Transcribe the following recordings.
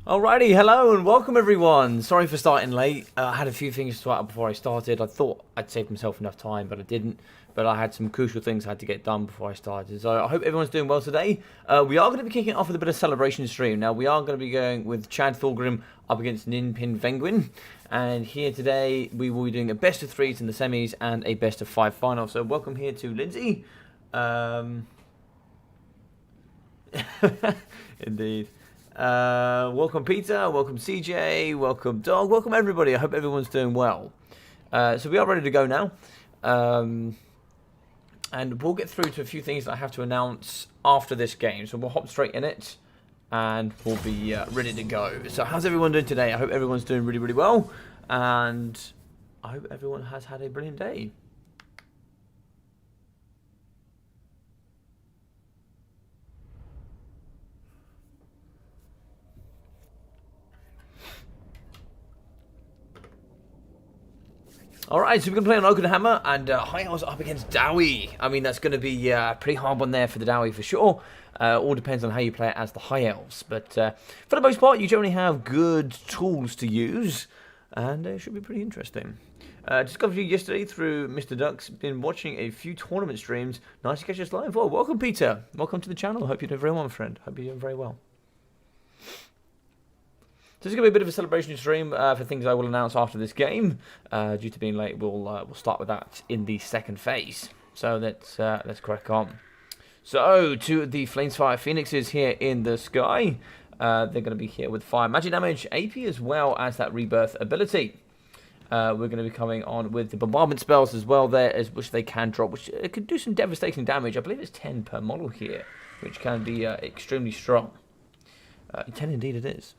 Alrighty, hello and welcome everyone. Sorry for starting late. I had a few things to sort out before I started. I thought I'd saved myself enough time, but I didn't. But I had some crucial things I had to get done before I started. So I hope everyone's doing well today. We are going to be kicking off with a bit of celebration stream. Now we are going to be going with Chad Thorgrim up against Ninpin Venguin. And here today we will be doing a best of threes in the semis and a best of five final. So welcome here to Lindsay. Indeed. Welcome Peter, welcome CJ, welcome Dog, welcome everybody. I hope everyone's doing well. So we are ready to go now. And we'll get through to a few things that I have to announce after this game. So we'll hop straight in it and we'll be ready to go. So how's everyone doing today? I hope everyone's doing really, really well. And I hope everyone has had a brilliant day. Alright, so we're going to play on WARHAMMER, and High Elves up against Dowie. I mean, that's going to be a pretty hard one there for the Dowie for sure. All depends on how you play it as the High Elves. But for the most part, you generally have good tools to use, and it should be pretty interesting. Discovered you yesterday through Mr. Duck's. Been watching a few tournament streams. Nice to catch us live. Well, welcome, Peter. Welcome to the channel. Hope you're doing very well, my friend. Hope you're doing very well. So it's going to be a bit of a celebration stream for things I will announce after this game. Due to being late, we'll start with that in the second phase. So let's crack on. So to the Flamesfire Phoenixes here in the sky. They're going to be here with fire magic damage, AP as well as that rebirth ability. We're going to be coming on with the bombardment spells as well there, which they can drop, which could do some devastating damage. I believe it's 10 per model here, which can be extremely strong. 10 indeed it is.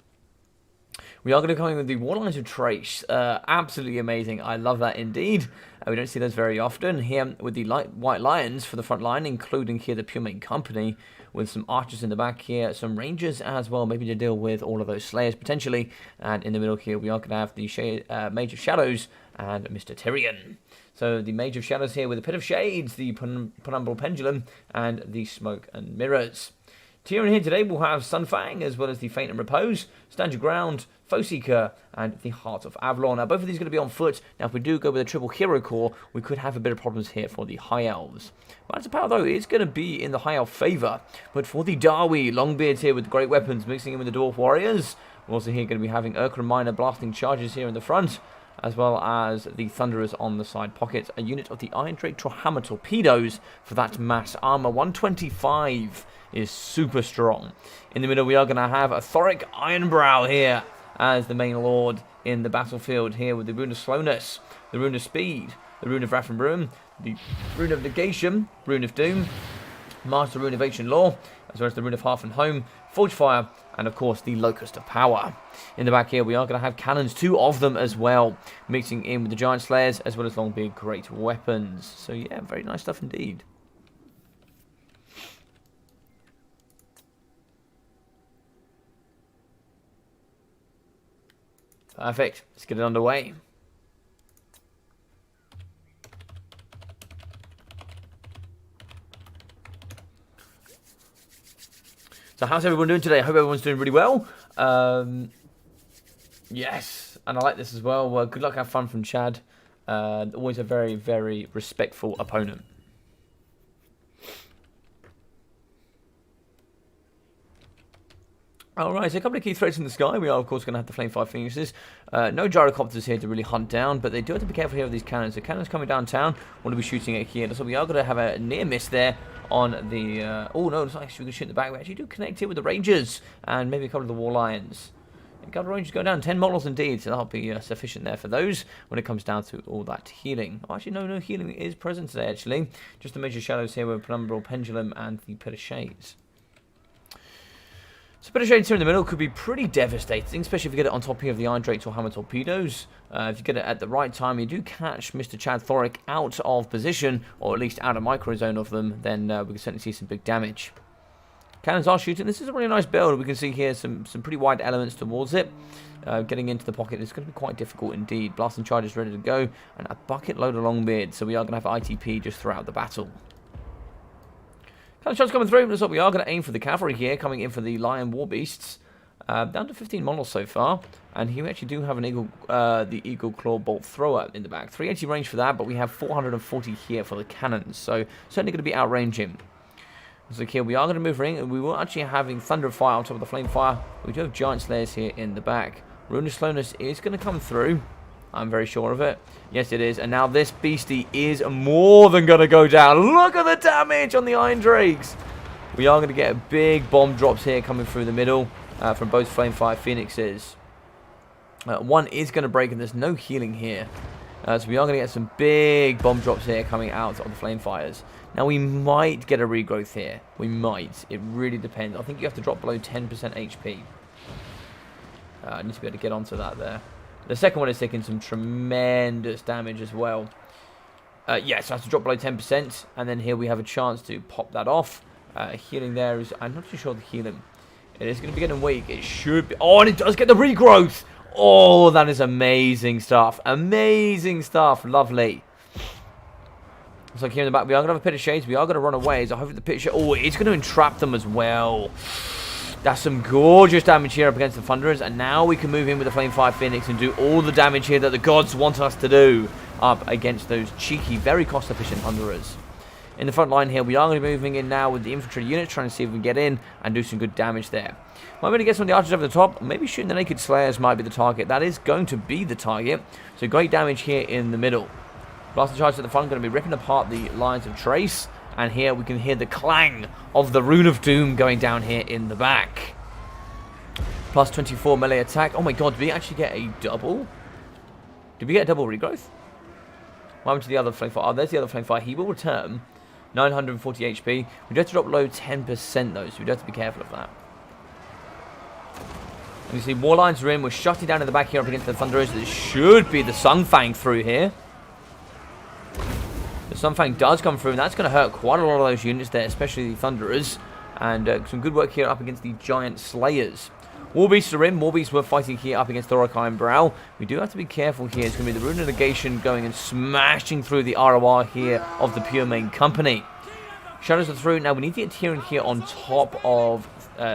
We are going to be coming with the Warlines of Trace. Absolutely amazing. I love that indeed. We don't see those very often. Here with the White Lions for the front line, including here the Pure Main Company, with some archers in the back here, some rangers as well, maybe to deal with all of those slayers potentially. And in the middle here, we are going to have the Mage of Shadows and Mr. Tyrion. So the Mage of Shadows here with the Pit of Shades, the Penumbral Pendulum, and the Smoke and Mirrors. Tyrion here today will have Sunfang, as well as the Faint and Repose, Stand Your Ground, Foeseeker, and the Heart of Avalon. Now, both of these are going to be on foot. Now, if we do go with a triple hero core, we could have a bit of problems here for the High Elves. Balance of Power, though, is going to be in the High Elf favour. But for the Dowie, Longbeards here with great weapons, mixing in with the Dwarf Warriors. We're also here going to be having Urkra and Minor blasting charges here in the front, as well as the Thunderers on the side pockets. A unit of the Iron Drake Trollhammer Torpedoes for that mass armour. 125 is super strong. In the middle, we are going to have a Thoric Ironbrow here as the main lord in the battlefield here with the Rune of Slowness, the Rune of Speed, the Rune of Wrath and Ruin, the Rune of Negation, Rune of Doom, Master Rune of Ancient Law, as well as the Rune of Hearth and Home, Forge Fire, and of course the Locust of Power. In the back here, we are going to have cannons, 2 of them as well, mixing in with the Giant Slayers, as well as Longbeard great weapons. So yeah, very nice stuff indeed. Perfect. Let's get it underway. So how's everyone doing today? I hope everyone's doing really well. Yes, and I like this as well. Well, good luck, have fun from Chad. Always a very, very respectful opponent. Alright, so a couple of key threats in the sky. We are, of course, going to have the Flamefire Phoenixes. No gyrocopters here to really hunt down, but they do have to be careful here with these cannons. The cannons coming downtown, want to be shooting it here. So we are going to have a near miss there on the... oh, no, it's actually we can shoot in the back. We actually do connect here with the Rangers and maybe a couple of the War Lions. A couple of Rangers go down. 10 models indeed, so that'll be sufficient there for those when it comes down to all that healing. Oh, actually, no healing is present today, actually. Just the Major Shadows here with Penumbral Pendulum and the Pit of Shades. So Pit of Shades here in the middle could be pretty devastating, especially if you get it on top here of the Iron Drake or Hammer Torpedoes. If you get it at the right time, you do catch Mr. Chad Thoric out of position, or at least out of microzone of them, then we can certainly see some big damage. Cannons are shooting. This is a really nice build. We can see here some pretty wide elements towards it. Getting into the pocket is going to be quite difficult indeed. Blasting charges ready to go, and a bucket load of Longbeard, so we are going to have ITP just throughout the battle. Kind of shots coming through. Looks like we are going to aim for the cavalry here, coming in for the Lion War Beasts. Down to 15 models so far. And here we actually do have an the Eagle Claw Bolt Thrower in the back. 380 range for that, but we have 440 here for the cannons. So certainly going to be outranging. So here we are going to move ring, and we will actually having Thunder Fire on top of the Flame Fire. We do have Giant Slayers here in the back. Runic Slowness is going to come through. I'm very sure of it. Yes, it is. And now this beastie is more than going to go down. Look at the damage on the Iron Drakes. We are going to get big bomb drops here coming through the middle from both Flame Fire Phoenixes. One is going to break, and there's no healing here. So we are going to get some big bomb drops here coming out of the Flame Fires. Now, we might get a regrowth here. We might. It really depends. I think you have to drop below 10% HP. I need to be able to get onto that there. The second one is taking some tremendous damage as well. Yes, I have to drop below 10%. And then here we have a chance to pop that off. Healing there is... I'm not too sure the healing. It is going to be getting weak. It should be... Oh, and it does get the regrowth! Oh, that is amazing stuff. Amazing stuff. Lovely. So here in the back, we are going to have a Pit of Shades. We are going to run away. So hopefully the Pit of Shades... Oh, it's going to entrap them as well. That's some gorgeous damage here up against the Thunderers. And now we can move in with the Flame Fire Phoenix and do all the damage here that the gods want us to do up against those cheeky, very cost-efficient Thunderers. In the front line here, we are going to be moving in now with the infantry units, trying to see if we can get in and do some good damage there. Might be able to get some of the archers over the top. Maybe shooting the Naked Slayers might be the target. That is going to be the target. So great damage here in the middle. Blaster charge at the front, going to be ripping apart the lines of trace. And here we can hear the clang of the Rune of Doom going down here in the back. Plus 24 melee attack. Oh my god, did we actually get a double? Did we get a double regrowth? What happened to the other Flame Fire? Oh, there's the other Flame Fire. He will return. 940 HP. We do have to drop below 10% though, so we do have to be careful of that. And you see War Lions are in. We're shutting down in the back here up against the Thunderers. This should be the Sunfang through here. The Sunfang does come through, and that's going to hurt quite a lot of those units there, especially the Thunderers. And some good work here up against the Giant Slayers. Warbeasts are in. Warbeasts were fighting here up against Thoric Ironbrow. We do have to be careful here. It's going to be the Rune of Negation going and smashing through the ROR here of the Pure Main Company. Shadows are through. Now we need to get Tyrion here on top of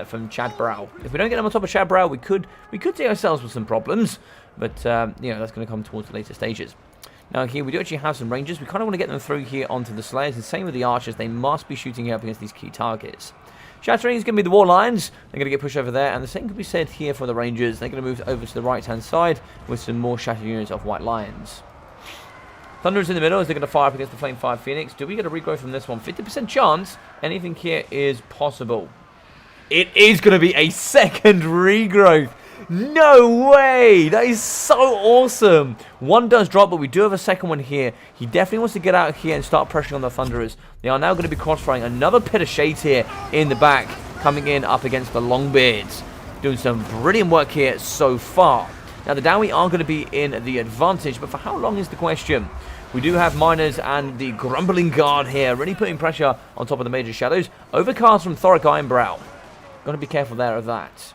from Chad Brow. If we don't get him on top of Chad Brow, we could see ourselves with some problems. But you know, that's going to come towards the later stages. Now here we do actually have some rangers. We kind of want to get them through here onto the Slayers. And same with the archers. They must be shooting here up against these key targets. Shattering is going to be the War Lions. They're going to get pushed over there. And the same could be said here for the Rangers. They're going to move over to the right-hand side with some more shattered units of White Lions. Thunderers in the middle as they're going to fire up against the Flame Fire Phoenix. Do we get a regrowth from this one? 50% chance. Anything here is possible. It is going to be a second regrowth. No way! That is so awesome. One does drop, but we do have a second one here. He definitely wants to get out here and start pressuring on the Thunderers. They are now going to be crossfiring. Another Pit of Shades here in the back, coming in up against the Longbeards. Doing some brilliant work here so far. Now, the Dowie are going to be in the advantage, but for how long is the question? We do have Miners and the Grumbling Guard here, really putting pressure on top of the Major Shadows. Overcast from Thoric Ironbrow. Got to be careful there of that.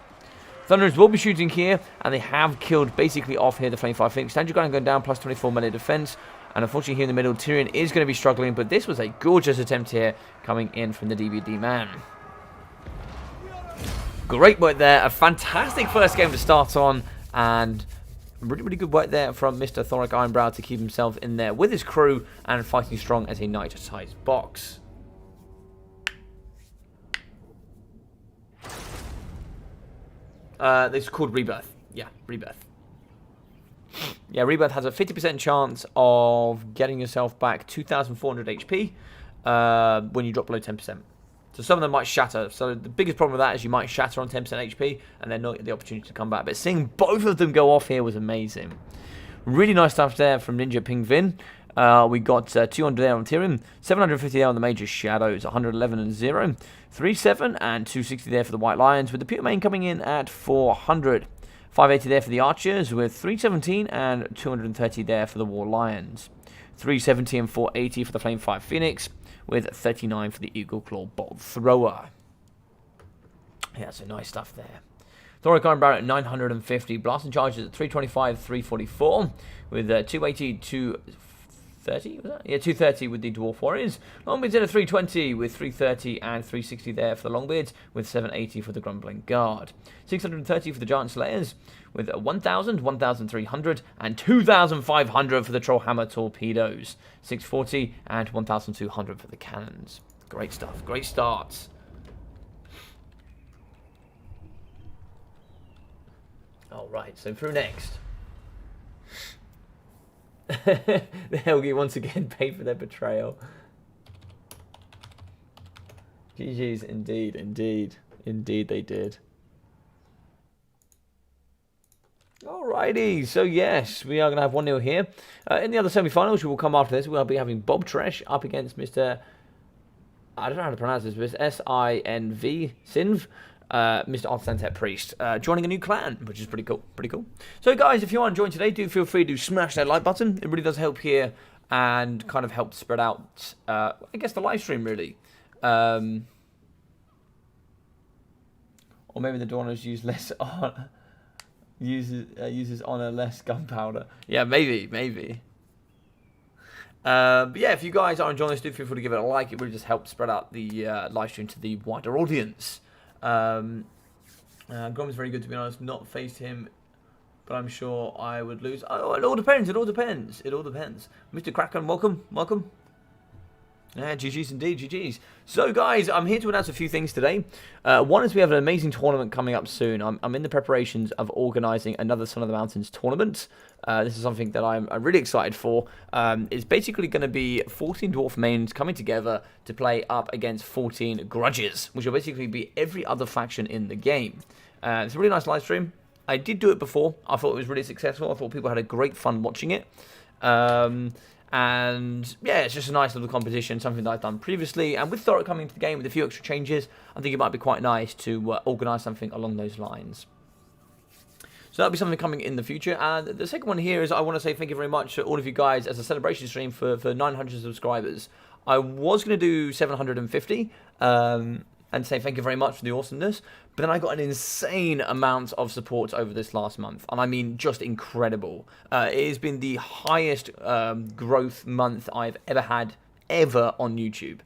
Thunderers will be shooting here, and they have killed basically off here the Flame Fire Phoenix. Standard Gun going down, plus 24 melee defense. And unfortunately here in the middle, Tyrion is going to be struggling, but this was a gorgeous attempt here coming in from the DVD man. Great work there. A fantastic first game to start on, and really, really good work there from Mr. Thoric Ironbrow to keep himself in there with his crew and fighting strong as a knight-sized box. This is called Rebirth. Yeah, Rebirth. Yeah, Rebirth has a 50% chance of getting yourself back 2,400 HP when you drop below 10%. So some of them might shatter. So the biggest problem with that is you might shatter on 10% HP and then not get the opportunity to come back. But seeing both of them go off here was amazing. Really nice stuff there from Ninja Pingvin. We got 200 there on Tyrion, 750 there on the Major Shadows, 111 and 0, 37 and 260 there for the White Lions, with the Pure Main coming in at 400. 580 there for the Archers, with 317 and 230 there for the War Lions. 370 and 480 for the Flame Fire Phoenix, with 39 for the Eagle Claw Bolt Thrower. Yeah, so nice stuff there. Thoric Ironbrow at 950, Blasting Charges at 325, 344, with 280, 230, was that? Yeah, 230 with the Dwarf Warriors. Longbeards in a 320 with 330 and 360 there for the Longbeards, with 780 for the Grumbling Guard. 630 for the Giant Slayers, with 1,000, 1,300 and 2,500 for the Trollhammer Torpedoes. 640 and 1,200 for the Cannons. Great stuff, great starts. Alright, so through next. The Helgi once again paid for their betrayal. GG's, indeed, indeed. Indeed they did. Alrighty, so yes, we are going to have 1-0 here. In the other semi-finals, we will come after this. We'll be having Bob Tresh up against Mr. I don't know how to pronounce this, but it's SINV, Sinv. Mr. Arthantep Priest, joining a new clan, which is pretty cool, So guys, if you are enjoying today, do feel free to smash that like button. It really does help here and kind of help spread out, I guess, the live stream, really. Or maybe the Dawners use less on, uses honor less gunpowder. Yeah, maybe. But yeah, if you guys are enjoying this, do feel free to give it a like. It really just helps spread out the live stream to the wider audience. Grom is very good, to be honest. Not faced him, but I'm sure I would lose. Oh, it all depends. Mr. Kraken, welcome. Yeah, GG's indeed, GG's. So, guys, I'm here to announce a few things today. One is we have an amazing tournament coming up soon. I'm in the preparations of organising another Son of the Mountains tournament. This is something that I'm really excited for. It's basically going to be 14 Dwarf mains coming together to play up against 14 Grudges, which will basically be every other faction in the game. It's a really nice live stream. I did do it before. I thought it was really successful. I thought people had a great fun watching it. And yeah, it's just a nice little competition, something that I've done previously. And with Thoric coming into the game with a few extra changes, I think it might be quite nice to organise something along those lines. So that'll be something coming in the future. And the second one here is I want to say thank you very much to all of you guys as a celebration stream for 900 subscribers. I was going to do 750 and say thank you very much for the awesomeness. But then I got an insane amount of support over this last month. And I mean, just incredible. It has been the highest growth month I've ever had, on YouTube.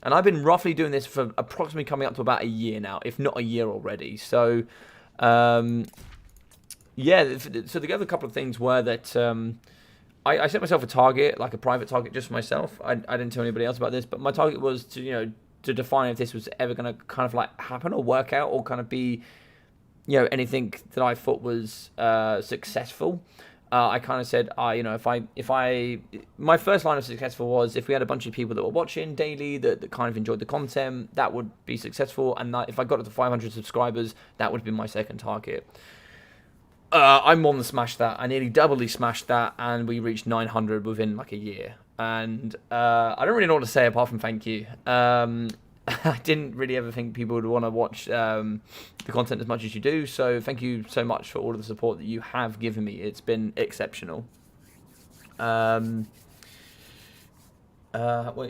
And I've been roughly doing this for approximately coming up to about a year now, if not a year already. So, yeah, so the other couple of things were that I set myself a target, like a private target just for myself. I didn't tell anybody else about this, but my target was to, to define if this was ever going to kind of like happen or work out or kind of be, anything that I thought was successful. I kind of said, my first line of successful was if we had a bunch of people that were watching daily that kind of enjoyed the content, that would be successful. And that if I got up to 500 subscribers, that would be my second target. I more than smashed that. I nearly doubly smashed that, and we reached 900 within like a year. And I don't really know what to say apart from thank you. I didn't really ever think people would want to watch the content as much as you do. So thank you so much for all of the support that you have given me. It's been exceptional. Wait,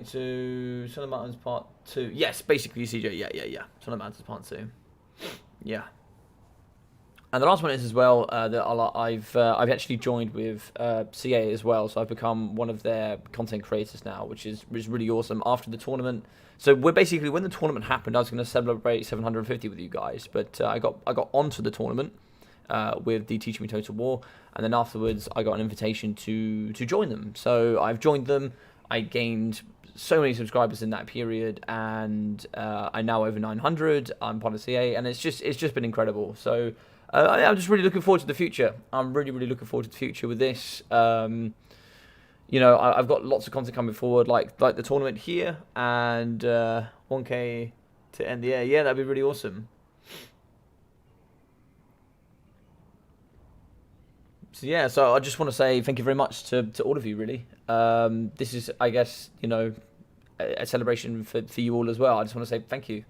so Son of the Mountains Part 2. Yes, basically CJ. Yeah. Son of the Mountains Part 2. Yeah. And the last one is as well that I've actually joined with CA as well, so I've become one of their content creators now, which is really awesome. After the tournament, so we're basically when the tournament happened, I was going to celebrate 750 with you guys, but I got onto the tournament with the Teach Me Total War, and then afterwards I got an invitation to join them. So I've joined them. I gained so many subscribers in that period, and I'm now over 900. I'm part of CA, and it's just been incredible. So. I'm just really looking forward to the future. I'm really looking forward to the future with this. I've got lots of content coming forward, like the tournament here, and 1K to end the year. Yeah, that'd be really awesome. So yeah, so I just want to say thank you very much to all of you, really. This is, I guess, a celebration for you all as well. I just want to say thank you.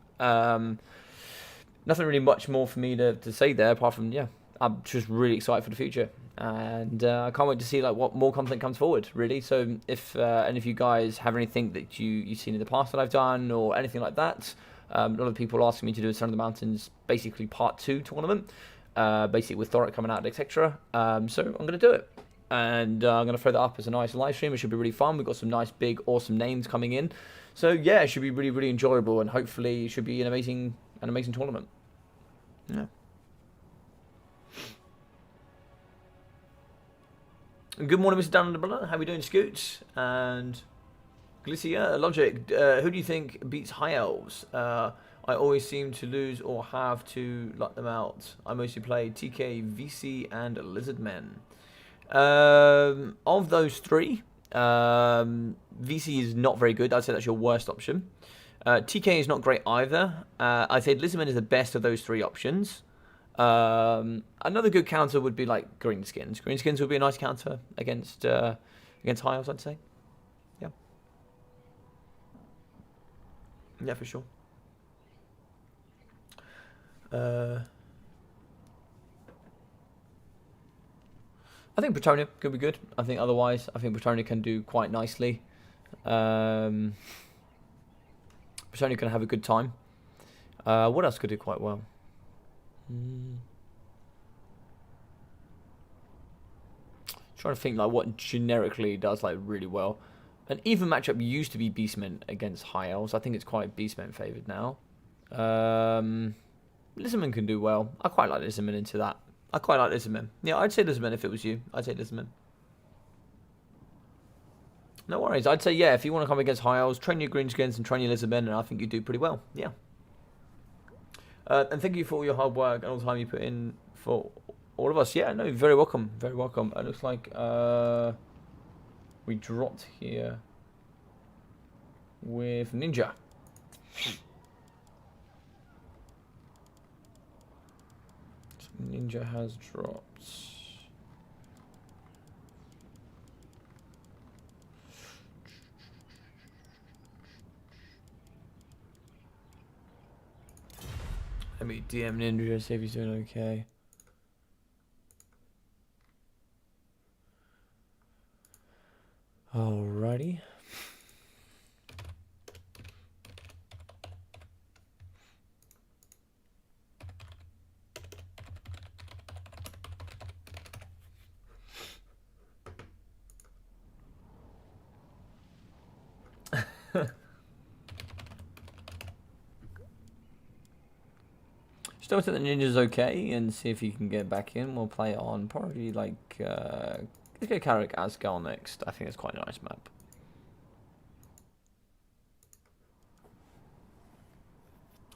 Nothing really much more for me to say there, apart from, I'm just really excited for the future. And I can't wait to see what more content comes forward, really. So if any of you guys have anything that you've seen in the past that I've done or anything like that, a lot of people asking me to do a Son of the Mountains, basically Part 2 tournament, basically with Thoric coming out, etc. So I'm going to do it. And I'm going to throw that up as a nice live stream. It should be really fun. We've got some nice, big, awesome names coming in. So yeah, it should be really, really enjoyable, and hopefully it should be an amazing tournament. Yeah. Good morning, Mr. Dan Underbrother. How are we doing, Scoots? And Glicia, Logic, who do you think beats High Elves? I always seem to lose or have to let them out. I mostly play TK, VC, and Lizardmen. Of those three, VC is not very good. I'd say that's your worst option. TK is not great either. I'd say Lizardmen is the best of those three options. Another good counter would be like Greenskins. Greenskins would be a nice counter against High Elves, I'd say. Yeah. Yeah, for sure. I think Bretonia could be good. I think otherwise, I think Bretonia can do quite nicely. Bretonia can have a good time. What else could do quite well? Trying to think like what generically does like really well. An even matchup used to be Beastmen against High Elves. I think it's quite Beastmen favoured now. Lizardmen can do well. I quite like Lizardmen into that. I quite like Lizardmen. Yeah, I'd say Lizardmen if it was you. I'd say Lizardmen. No worries. I'd say, yeah, if you want to come against High Elves, train your Greenskins and train your Lizardmen, and I think you do pretty well. Yeah. And thank you for all your hard work and all the time you put in for all of us. Yeah, no, very welcome. Very welcome. It looks like we dropped here with Ninja. Ninja has dropped. Let me DM Ninja, see if he's doing okay. Alrighty. Still think the Ninja's okay, and see if he can get back in. We'll play it on probably like let's go Carrick Asgal next. I think it's quite a nice map.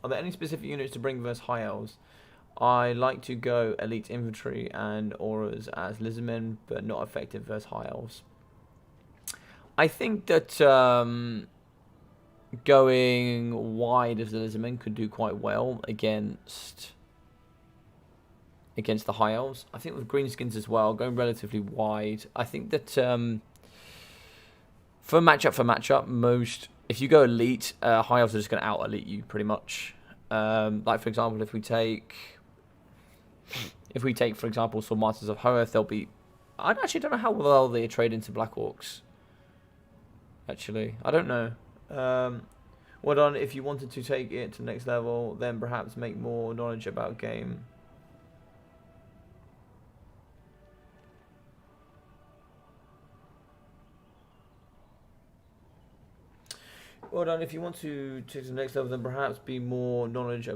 Are there any specific units to bring versus High Elves? I like to go Elite Infantry and Auras as Lizardmen, but not effective versus High Elves. I think that going wide as the Lizardmen could do quite well against the High Elves. I think with Greenskins as well, going relatively wide. I think that for matchup, most if you go Elite, High Elves are just going to out Elite you pretty much. Like for example, if we take for example some Masters of Hoeth, they'll be. I actually don't know how well they trade into Black Orcs. Actually, I don't know. Well done. If you wanted to take it to the next level, then perhaps make more knowledge about game. Well done. If you want to take it to the next level, then perhaps be more knowledge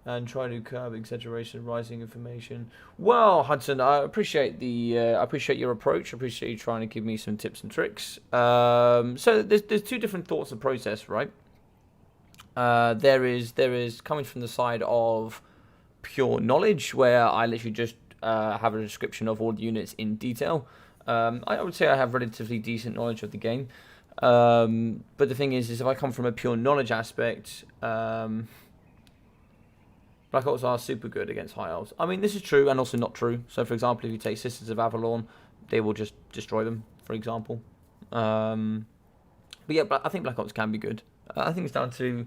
and try to curb exaggeration, rising information. Well, Hudson, I appreciate your approach. I appreciate you trying to give me some tips and tricks. So there's two different thoughts of process, right? There is coming from the side of pure knowledge, where I literally just have a description of all the units in detail. I would say I have relatively decent knowledge of the game. But the thing is if I come from a pure knowledge aspect, Black Orcs are super good against High Elves. I mean, this is true and also not true. So, for example, if you take Sisters of Avalon, they will just destroy them, for example. But yeah, I think Black Orcs can be good. I think it's down to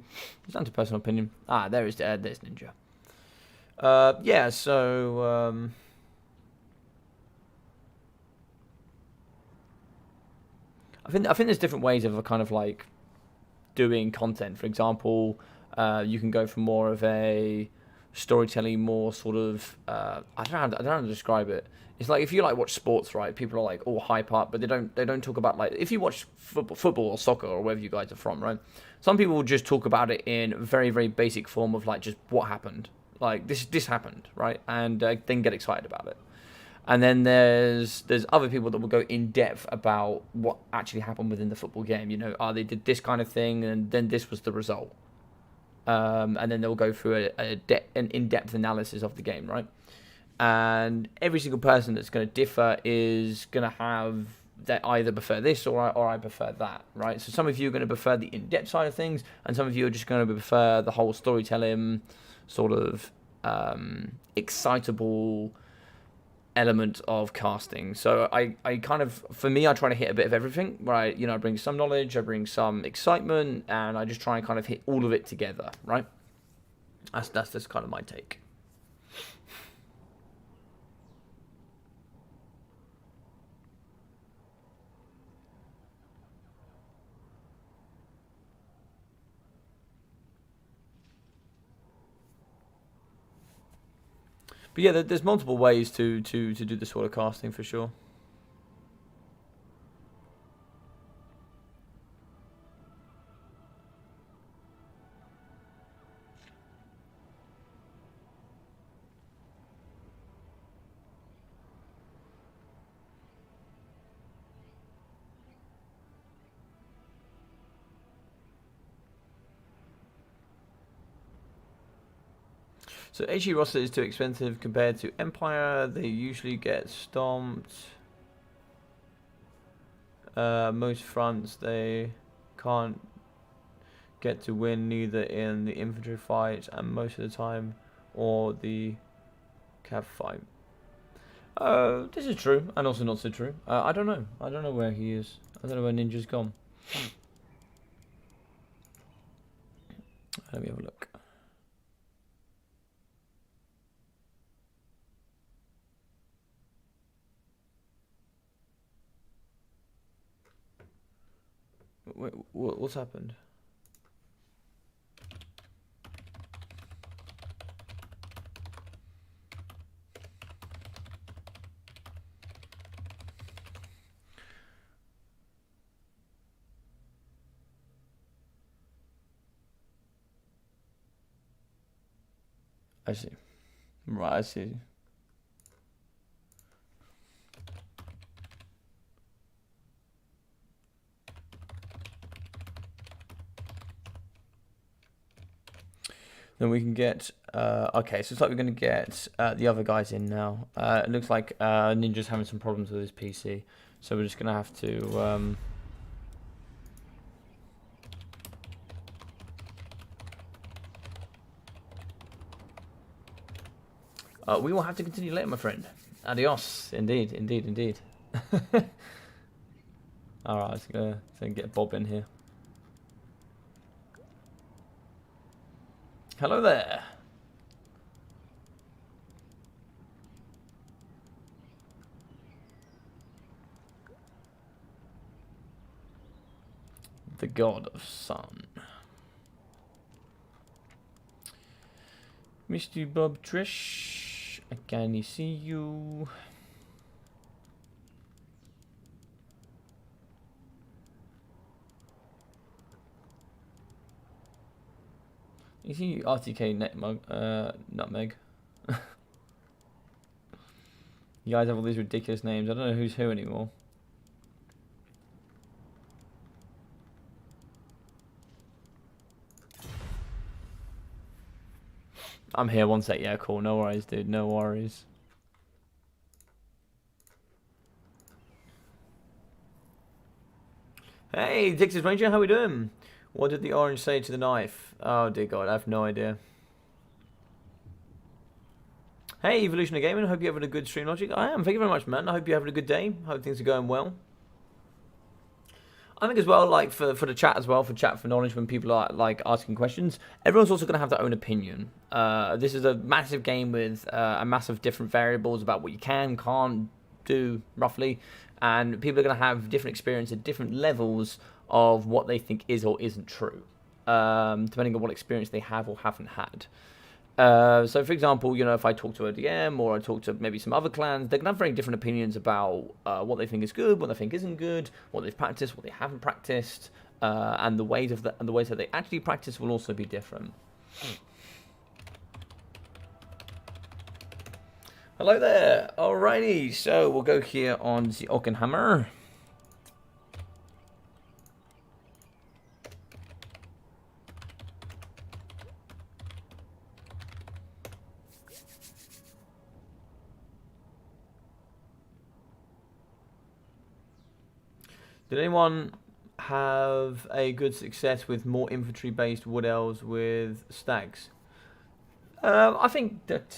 personal opinion. There's Ninja. Yeah, so I think there's different ways of kind of like doing content. For example, you can go for more of a storytelling, more sort of I don't know how to describe it. It's like if you like watch sports, right? People are like all hype up, but they don't talk about like if you watch football or soccer or wherever you guys are from, right? Some people will just talk about it in very very basic form of like just what happened, like this happened, right? And then get excited about it. And then there's other people that will go in depth about what actually happened within the football game. You know, they did this kind of thing, and then this was the result. And then they'll go through an in-depth analysis of the game, right? And every single person that's going to differ is going to have that either prefer this or I prefer that, right? So some of you are going to prefer the in-depth side of things, and some of you are just going to prefer the whole storytelling, sort of excitable element of casting. So I kind of, for me, I try to hit a bit of everything, right? You know, I bring some knowledge, I bring some excitement, and I just try and kind of hit all of it together, right? That's just kind of my take. But yeah, there's multiple ways to do this sort of casting for sure. So HE roster is too expensive compared to Empire. They usually get stomped. Most fronts they can't get to win neither in the infantry fight and most of the time or the cav fight. This is true and also not so true. I don't know. I don't know where he is. I don't know where Ninja's gone. Let me have a look. Wait, what's happened? I see. Right, I see. Then we can get, okay, so it's like we're going to get the other guys in now. It looks like Ninja's having some problems with his PC, so we're just going to have to... we will have to continue later, my friend. Adios. Indeed, indeed, indeed. Alright, let's go get Bob in here. Hello there. The god of sun. Mr. Bob Trish, I can see you. You see RTK Nutmeg. You guys have all these ridiculous names. I don't know who's who anymore. I'm here, one sec. Yeah, cool. No worries, dude. No worries. Hey, Texas Ranger, how we doing? What did the orange say to the knife? Oh, dear God, I have no idea. Hey, Evolutionary Gaming, hope you're having a good stream logic. I am. Thank you very much, man. I hope you're having a good day. Hope things are going well. I think as well, like for the chat as well, for chat for knowledge, when people are like asking questions, everyone's also going to have their own opinion. This is a massive game with a massive different variables about what you can't do, roughly. And people are going to have different experience at different levels of what they think is or isn't true, depending on what experience they have or haven't had. So, for example, you know, if I talk to a DM or I talk to maybe some other clans, they can have very different opinions about what they think is good, what they think isn't good, what they've practiced, what they haven't practiced, and the ways that they actually practice will also be different. Hello there. Alrighty, so we'll go here on the WARHAMMER. Did anyone have a good success with more infantry-based wood elves with stags? I think that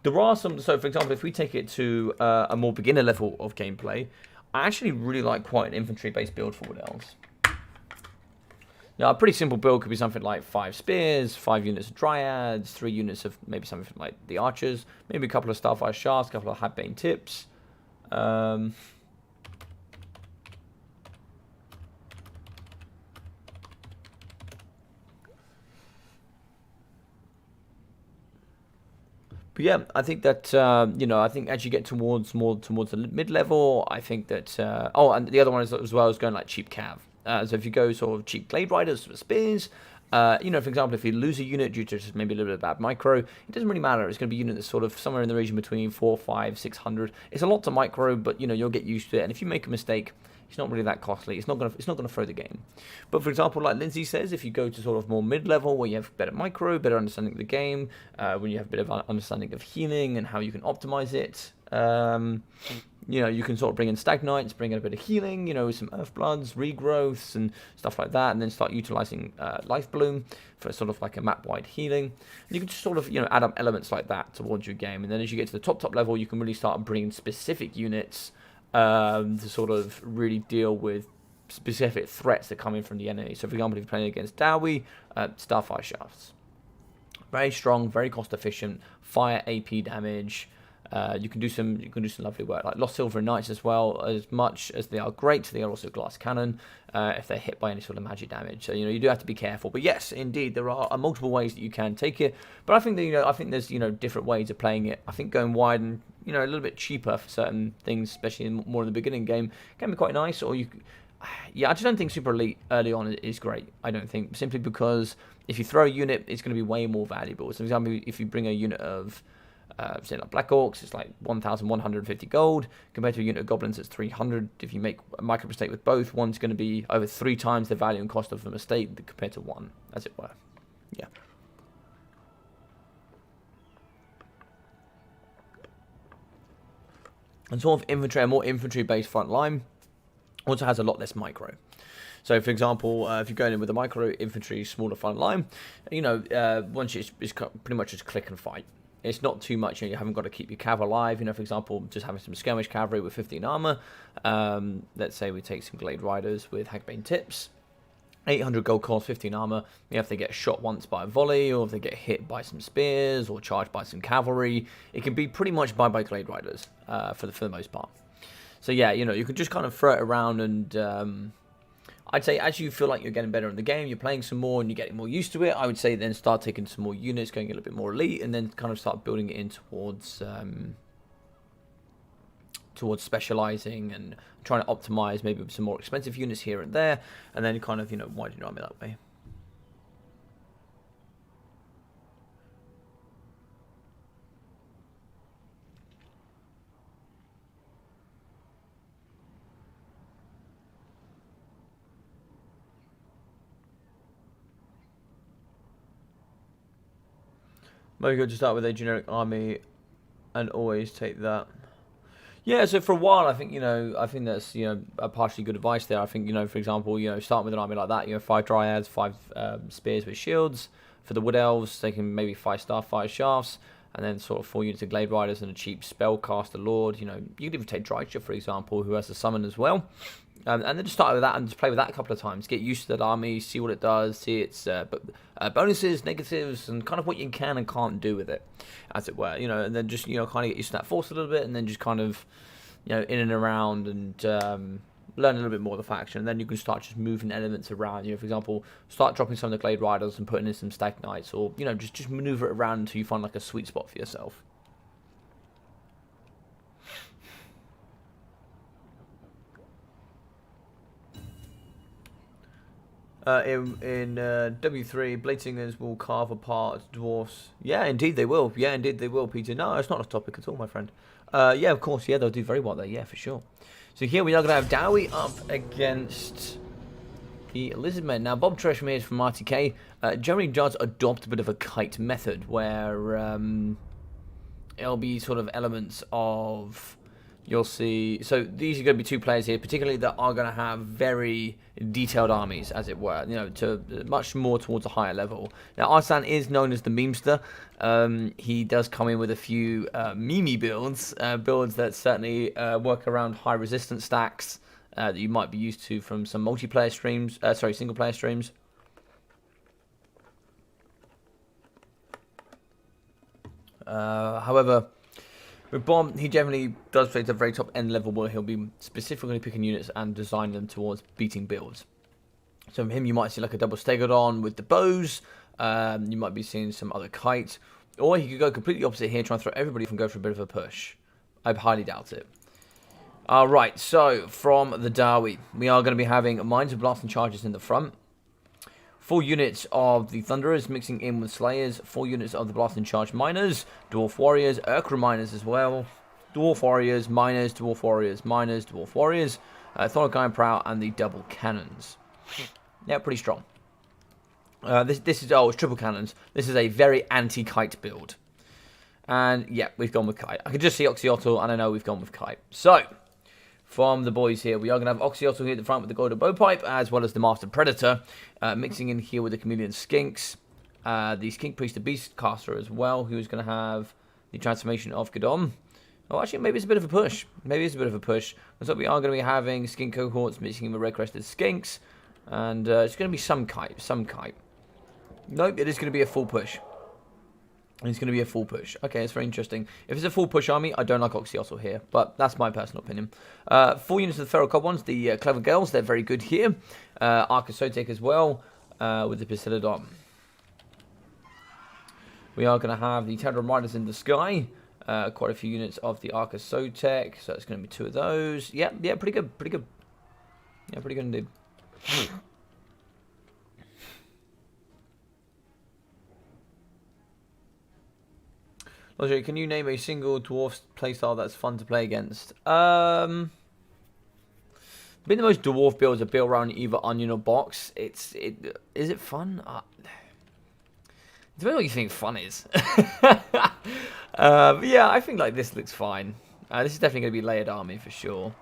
there are some. So, for example, if we take it to a more beginner level of gameplay, I actually really like quite an infantry-based build for wood elves. Now, a pretty simple build could be something like 5 spears, 5 units of dryads, 3 units of maybe something like the archers, maybe a couple of starfire shafts, a couple of Hadbane tips. But yeah, I think that you know, I think as you get towards the mid level, I think that oh, and the other one is as well as going like cheap cav. So if you go sort of cheap glade riders for spears, you know, for example, if you lose a unit due to just maybe a little bit of bad micro, it doesn't really matter. It's going to be a unit that's sort of somewhere in the region between 4, 5, 600. It's a lot to micro, but you know, you'll get used to it. And if you make a mistake, it's not really that costly. It's not gonna throw the game. But for example, like Lindsay says, if you go to sort of more mid level where you have better micro, better understanding of the game, when you have a bit of understanding of healing and how you can optimize it, you know, you can sort of bring in Stag Knights, bring in a bit of healing, you know, some Earth Bloods, regrowths and stuff like that, and then start utilizing Life Bloom for sort of like a map-wide healing. And you can just sort of, you know, add up elements like that towards your game, and then as you get to the top level, you can really start bringing specific units to sort of really deal with specific threats that come in from the enemy. So, for example, if you're playing against Dowie, Starfire Shafts. Very strong, very cost efficient, fire AP damage. You can do some lovely work like Lost Silver Knights as well. As much as they are great, they are also glass cannon if they're hit by any sort of magic damage. So you know you do have to be careful. But yes, indeed, there are multiple ways that you can take it. But I think that I think there's different ways of playing it. I think going wide and a little bit cheaper for certain things, especially more in the beginning game, can be quite nice. Or yeah, I just don't think super elite early on is great. I don't think, simply because if you throw a unit, it's going to be way more valuable. So, for example, if you bring a unit of say like Black Orcs, it's like 1,150 gold compared to a unit of Goblins that's 300. If you make a micro mistake with both, one's going to be over 3 times the value and cost of the mistake compared to one, as it were. Yeah. And sort of infantry, a more infantry-based front line also has a lot less micro. So, for example, if you're going in with a micro infantry, smaller front line, once it's pretty much just click and fight. It's not too much, you haven't got to keep your cav alive. For example, just having some skirmish cavalry with 15 armor. Let's say we take some glade riders with Hadbane tips. 800 gold cost, 15 armor. If they get shot once by a volley, or if they get hit by some spears, or charged by some cavalry, it can be pretty much by glade riders for the most part. So yeah, you can just kind of throw it around, and I'd say as you feel like you're getting better in the game, you're playing some more and you're getting more used to it, I would say then start taking some more units, going a little bit more elite, and then kind of start building it in towards specializing and trying to optimize maybe some more expensive units here and there, and then kind of, widen your army that way. Maybe good to start with a generic army and always take that. Yeah, so for a while, I think that's a partially good advice there. I think for example, starting with an army like that, 5 dryads, 5 spears with shields. For the wood elves, taking maybe 5 starfire shafts, and then sort of 4 units of glade riders and a cheap spellcaster lord. You could even take Drycha, for example, who has a summon as well. And then just start with that and just play with that a couple of times. Get used to that army, see what it does, see its bonuses, negatives, and kind of what you can and can't do with it, as it were. And then just kind of get used to that force a little bit, and then just kind of in and around and learn a little bit more of the faction, and then you can start just moving elements around. You know, for example, start dropping some of the Glade Riders and putting in some Stag Knights, or you know, just maneuver it around until you find like a sweet spot for yourself. In W3, Bladesingers will carve apart dwarfs. Yeah, indeed they will. Yeah, indeed they will, Peter. No, it's not a topic at all, my friend. Yeah, of course. Yeah, they'll do very well there. Yeah, for sure. So here we are going to have Dowie up against the Lizardmen. Now, Bob Tresham here from RTK generally does adopt a bit of a kite method where it'll be sort of elements of... You'll see, so these are going to be two players here, particularly that are going to have very detailed armies, as it were, you know, to much more towards a higher level. Now, Arslan is known as the memester. He does come in with a few meme builds, builds that certainly work around high resistance stacks that you might be used to from some multiplayer streams, single player streams. However, with Bob, he generally does play at the very top end level where he'll be specifically picking units and designing them towards beating builds. So from him, you might see like a double Stegodon with the bows. You might be seeing some other kite. Or he could go completely opposite here, try and throw everybody off and go for a bit of a push. I highly doubt it. Alright, so from the Dowie, we are going to be having Mines of Blasting Charges in the front. 4 units of the Thunderers mixing in with Slayers, 4 units of the Blasting Charge Miners, Dwarf Warriors, Urkra Miners as well, Dwarf Warriors, Miners, Dwarf Warriors, Miners, Dwarf Warriors, Thoric Iron Prow, and the Double Cannons. Yeah, pretty strong. This is, it's triple cannons. This is a very anti-kite build. And yeah, we've gone with Kite. I can just see Oxyotl, and I know we've gone with Kite. So, from the boys here, we are going to have Oxyotl here at the front with the Golden Bowpipe, as well as the Master Predator, mixing in here with the Chameleon Skinks, the Skink Priest, the Beastcaster as well, who's going to have the transformation of Gadon. Oh, actually, maybe it's a bit of a push. Maybe it's a bit of a push. So we are going to be having Skink Cohorts mixing in with Red-Crested Skinks, and it's going to be some Kite, Nope, it is going to be a full push. It's going to be a full push. Okay, it's very interesting. If it's a full push army, I don't like Oxyotl here, but that's my personal opinion. 4 units of the Feral Cob ones, the Clever Girls, they're very good here. Archosotek as well, with the Basilodon. We are going to have the Cauldron Riders in the sky. Quite a few units of the Archosotek, so it's going to be 2 of those. Yeah, pretty good. Yeah, pretty good indeed. Logic, can you name a single dwarf playstyle that's fun to play against? Being the most dwarf builds are built around either onion or box. Is it fun? It depends what you think fun is. But yeah, I think like this looks fine. This is definitely going to be layered army for sure.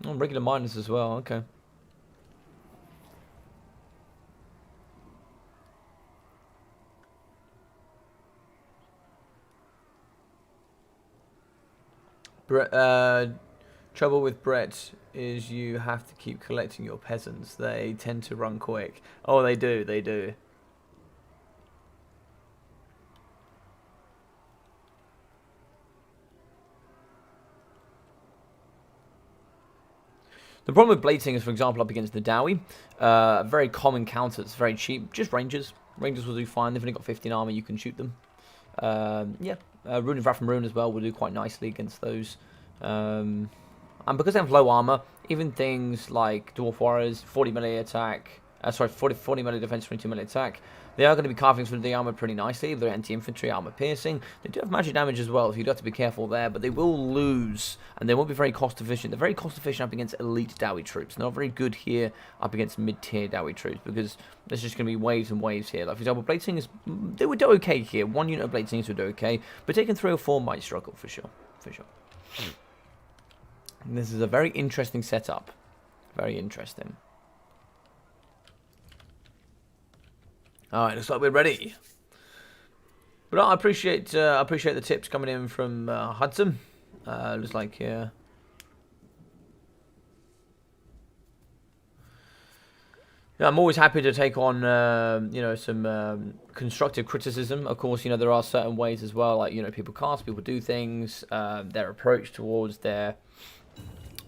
Oh, regular miners as well. Okay. Trouble with Brett is you have to keep collecting your peasants. They tend to run quick. Oh, they do. The problem with Bladesingers, for example, up against the Dowie, very common counters, very cheap. Just Rangers. Rangers will do fine. They've only got 15 armor. You can shoot them. Yeah. Rune of Wrath from Rune as well will do quite nicely against those. And because they have low armor, even things like Dwarf Warriors, 40 melee attack, 40 melee defense, 22 melee attack, they are going to be carving through the armor pretty nicely. They're anti-infantry, armor piercing. They do have magic damage as well, so you do have to be careful there, but they will lose, and they won't be very cost efficient. They're very cost efficient up against elite Dowie troops. They're not very good here up against mid-tier Dowie troops, because there's just going to be waves and waves here. Like, for example, Bladesingers, they would do okay here. 1 unit of Bladesingers would do okay, but taking 3 or 4 might struggle, for sure. And this is a very interesting setup. Very interesting. Alright, looks like we're ready. But I appreciate the tips coming in from Hudson. Looks like yeah, I'm always happy to take on you know, some constructive criticism. Of course, you know, there are certain ways as well, like, you know, people cast, people do things, their approach towards their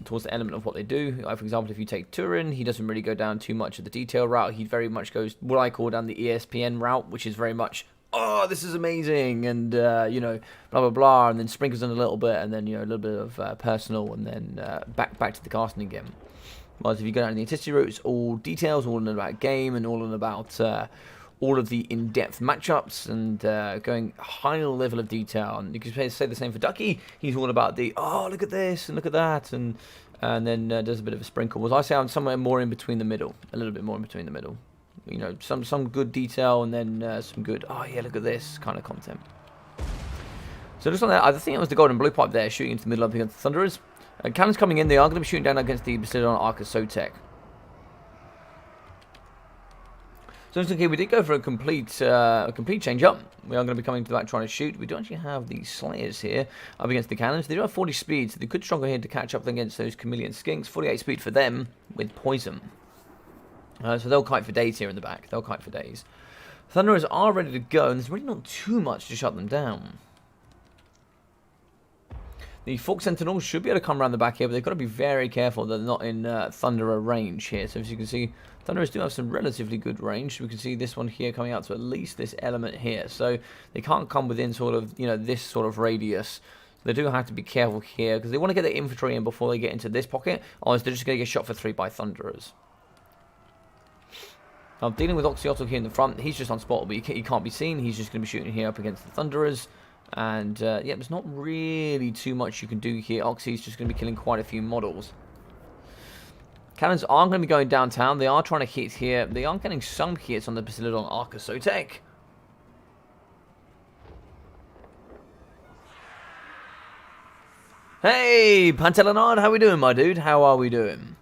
towards the element of what they do. For example, if you take Turin, he doesn't really go down too much of the detail route. He very much goes what I call down the ESPN route, which is very much, oh, this is amazing, and you know, blah blah blah, and then sprinkles in a little bit, and then, you know, a little bit of personal, and then back to the casting again. Whereas if you go down the artistic route, it's all details, all in about game, and all in about all of the in-depth matchups, and going high level of detail. And you can say the same for Ducky. He's all about the, oh, look at this and look at that, and then does a bit of a sprinkle. Whereas I say I'm somewhere more in between the middle, a little bit more in between the middle. You know, some good detail, and then some good, oh yeah, look at this kind of content. So just on that, I think it was the golden blue pipe there, shooting into the middle up against the Thunderers. Cannons coming in, they are going to be shooting down against the Basilion Arca Sotek. So okay, we did go for a complete change up. We are going to be coming to that trying to shoot. We do actually have the Slayers here up against the Cannons. They do have 40 speed, so they could struggle here to catch up against those Chameleon Skinks. 48 speed for them with poison. So they'll kite for days here in the back. They'll kite for days. Thunderers are ready to go, and there's really not too much to shut them down. The Fork Sentinels should be able to come around the back here, but they've got to be very careful that they're not in Thunderer range here. So as you can see, Thunderers do have some relatively good range. We can see this one here coming out to at least this element here. So they can't come within sort of, you know, this sort of radius. So they do have to be careful here, because they want to get their infantry in before they get into this pocket. Otherwise, they're just going to get shot for 3 by Thunderers. I'm dealing with Oxyotl here in the front. He's just unspottable. He can't be seen. He's just going to be shooting here up against the Thunderers. And, yeah, there's not really too much you can do here. Oxy's just going to be killing quite a few models. Cannons aren't going to be going downtown. They are trying to hit here. They are getting some hits on the Basilion Arca Sotek. Hey, Pantelanard, how we doing, my dude? How are we doing?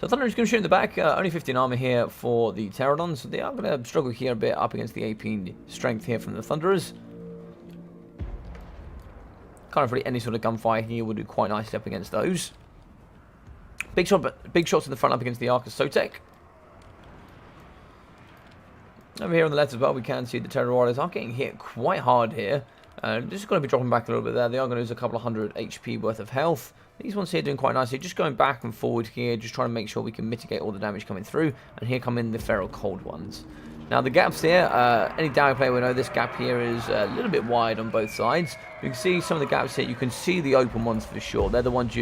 So Thunder is going to shoot in the back, only 15 armor here for the Pterodons, so they are going to struggle here a bit up against the AP strength here from the Thunderers. Kind of really any sort of gunfire here would do quite nicely up against those. Big shots in the front up against the Arca Sotek. Over here on the left as well, we can see the Terror Riders are getting hit quite hard here. Just going to be dropping back a little bit there. They are going to lose a couple of hundred HP worth of health. These ones here doing quite nicely. Just going back and forward here, just trying to make sure we can mitigate all the damage coming through. And here come in the Feral Cold ones. Now the gaps here, any Dowie player will know this gap here is a little bit wide on both sides. You can see some of the gaps here. You can see the open ones for sure. They're the ones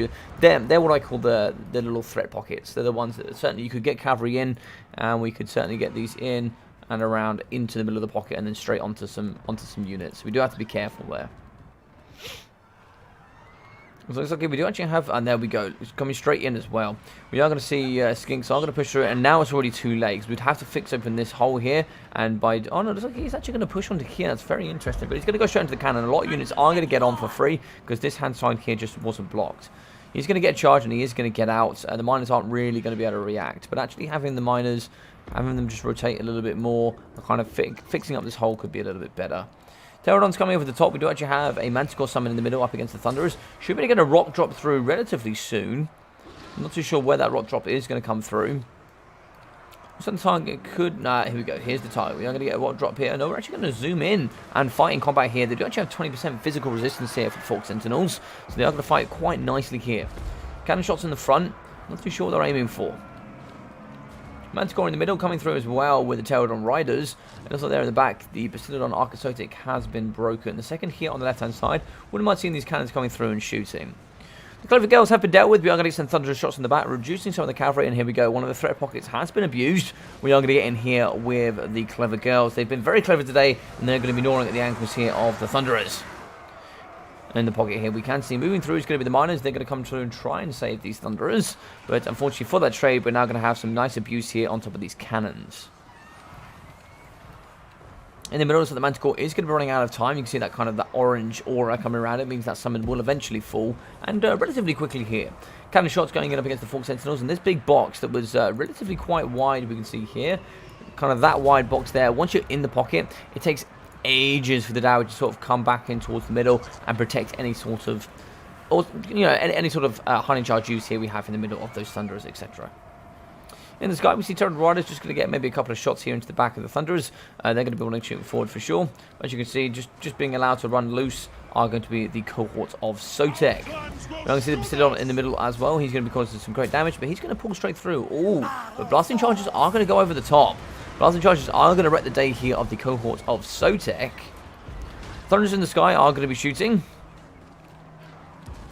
they're what I call the little threat pockets. They're the ones that certainly you could get cavalry in, and we could certainly get these in and around into the middle of the pocket and then straight onto some units. We do have to be careful there. So it looks like we do actually have, and there we go, it's coming straight in as well. We are going to see Skinks are going to push through it, and now it's already too late, because we'd have to fix open this hole here, and by, oh no, it looks like he's actually going to push onto here. That's very interesting, but he's going to go straight into the cannon. A lot of units are going to get on for free, because this hand side here just wasn't blocked. He's going to get charged, and he is going to get out, and the miners aren't really going to be able to react, but actually having the miners, having them just rotate a little bit more, kind of fixing up this hole could be a little bit better. Pterodon's coming over the top. We do actually have a Manticore summon in the middle up against the Thunderers. Should be able to get a rock drop through relatively soon. I'm not too sure where that rock drop is going to come through. So the target could... Nah, here we go. Here's the target. We are going to get a rock drop here. No, we're actually going to zoom in and fight in combat here. They do actually have 20% physical resistance here for Fork Sentinels. So they are going to fight quite nicely here. Cannon shots in the front. Not too sure what they're aiming for. Manticore in the middle coming through as well with the Cauldron Riders. And also there in the back, the Basilion Arca Sotek has been broken. The second here on the left hand side, wouldn't mind seeing these cannons coming through and shooting. The Clever Girls have been dealt with. We are going to get some thunderous shots in the back, reducing some of the cavalry. And here we go. One of the threat pockets has been abused. We are going to get in here with the Clever Girls. They've been very clever today, and they're going to be gnawing at the ankles here of the Thunderers. In the pocket here, we can see moving through is going to be the miners. They're going to come through and try and save these Thunderers. But unfortunately for that trade, we're now going to have some nice abuse here on top of these cannons. In the middle, so the Manticore is going to be running out of time. You can see that kind of that orange aura coming around. It means that summon will eventually fall, and relatively quickly here. Cannon shots going in up against the Fork Sentinels, and this big box that was relatively quite wide, we can see here. Kind of that wide box there. Once you're in the pocket, it takes ages for the Dowie to sort of come back in towards the middle and protect any sort of, or you know, any sort of hunting charge use here we have in the middle of those Thunderers, etc. In the sky, we see Cauldron Riders just going to get maybe a couple of shots here into the back of the Thunderers. They're going to be wanting to shoot forward for sure. As you can see, just being allowed to run loose are going to be the cohorts of Sotek. We're going to see the Basilion in the middle as well. He's going to be causing some great damage, but he's going to pull straight through. Ooh, but Blasting Charges are going to go over the top. Blasting Charges are going to wreck the day here of the cohorts of Sotek. Thunderers in the sky are going to be shooting.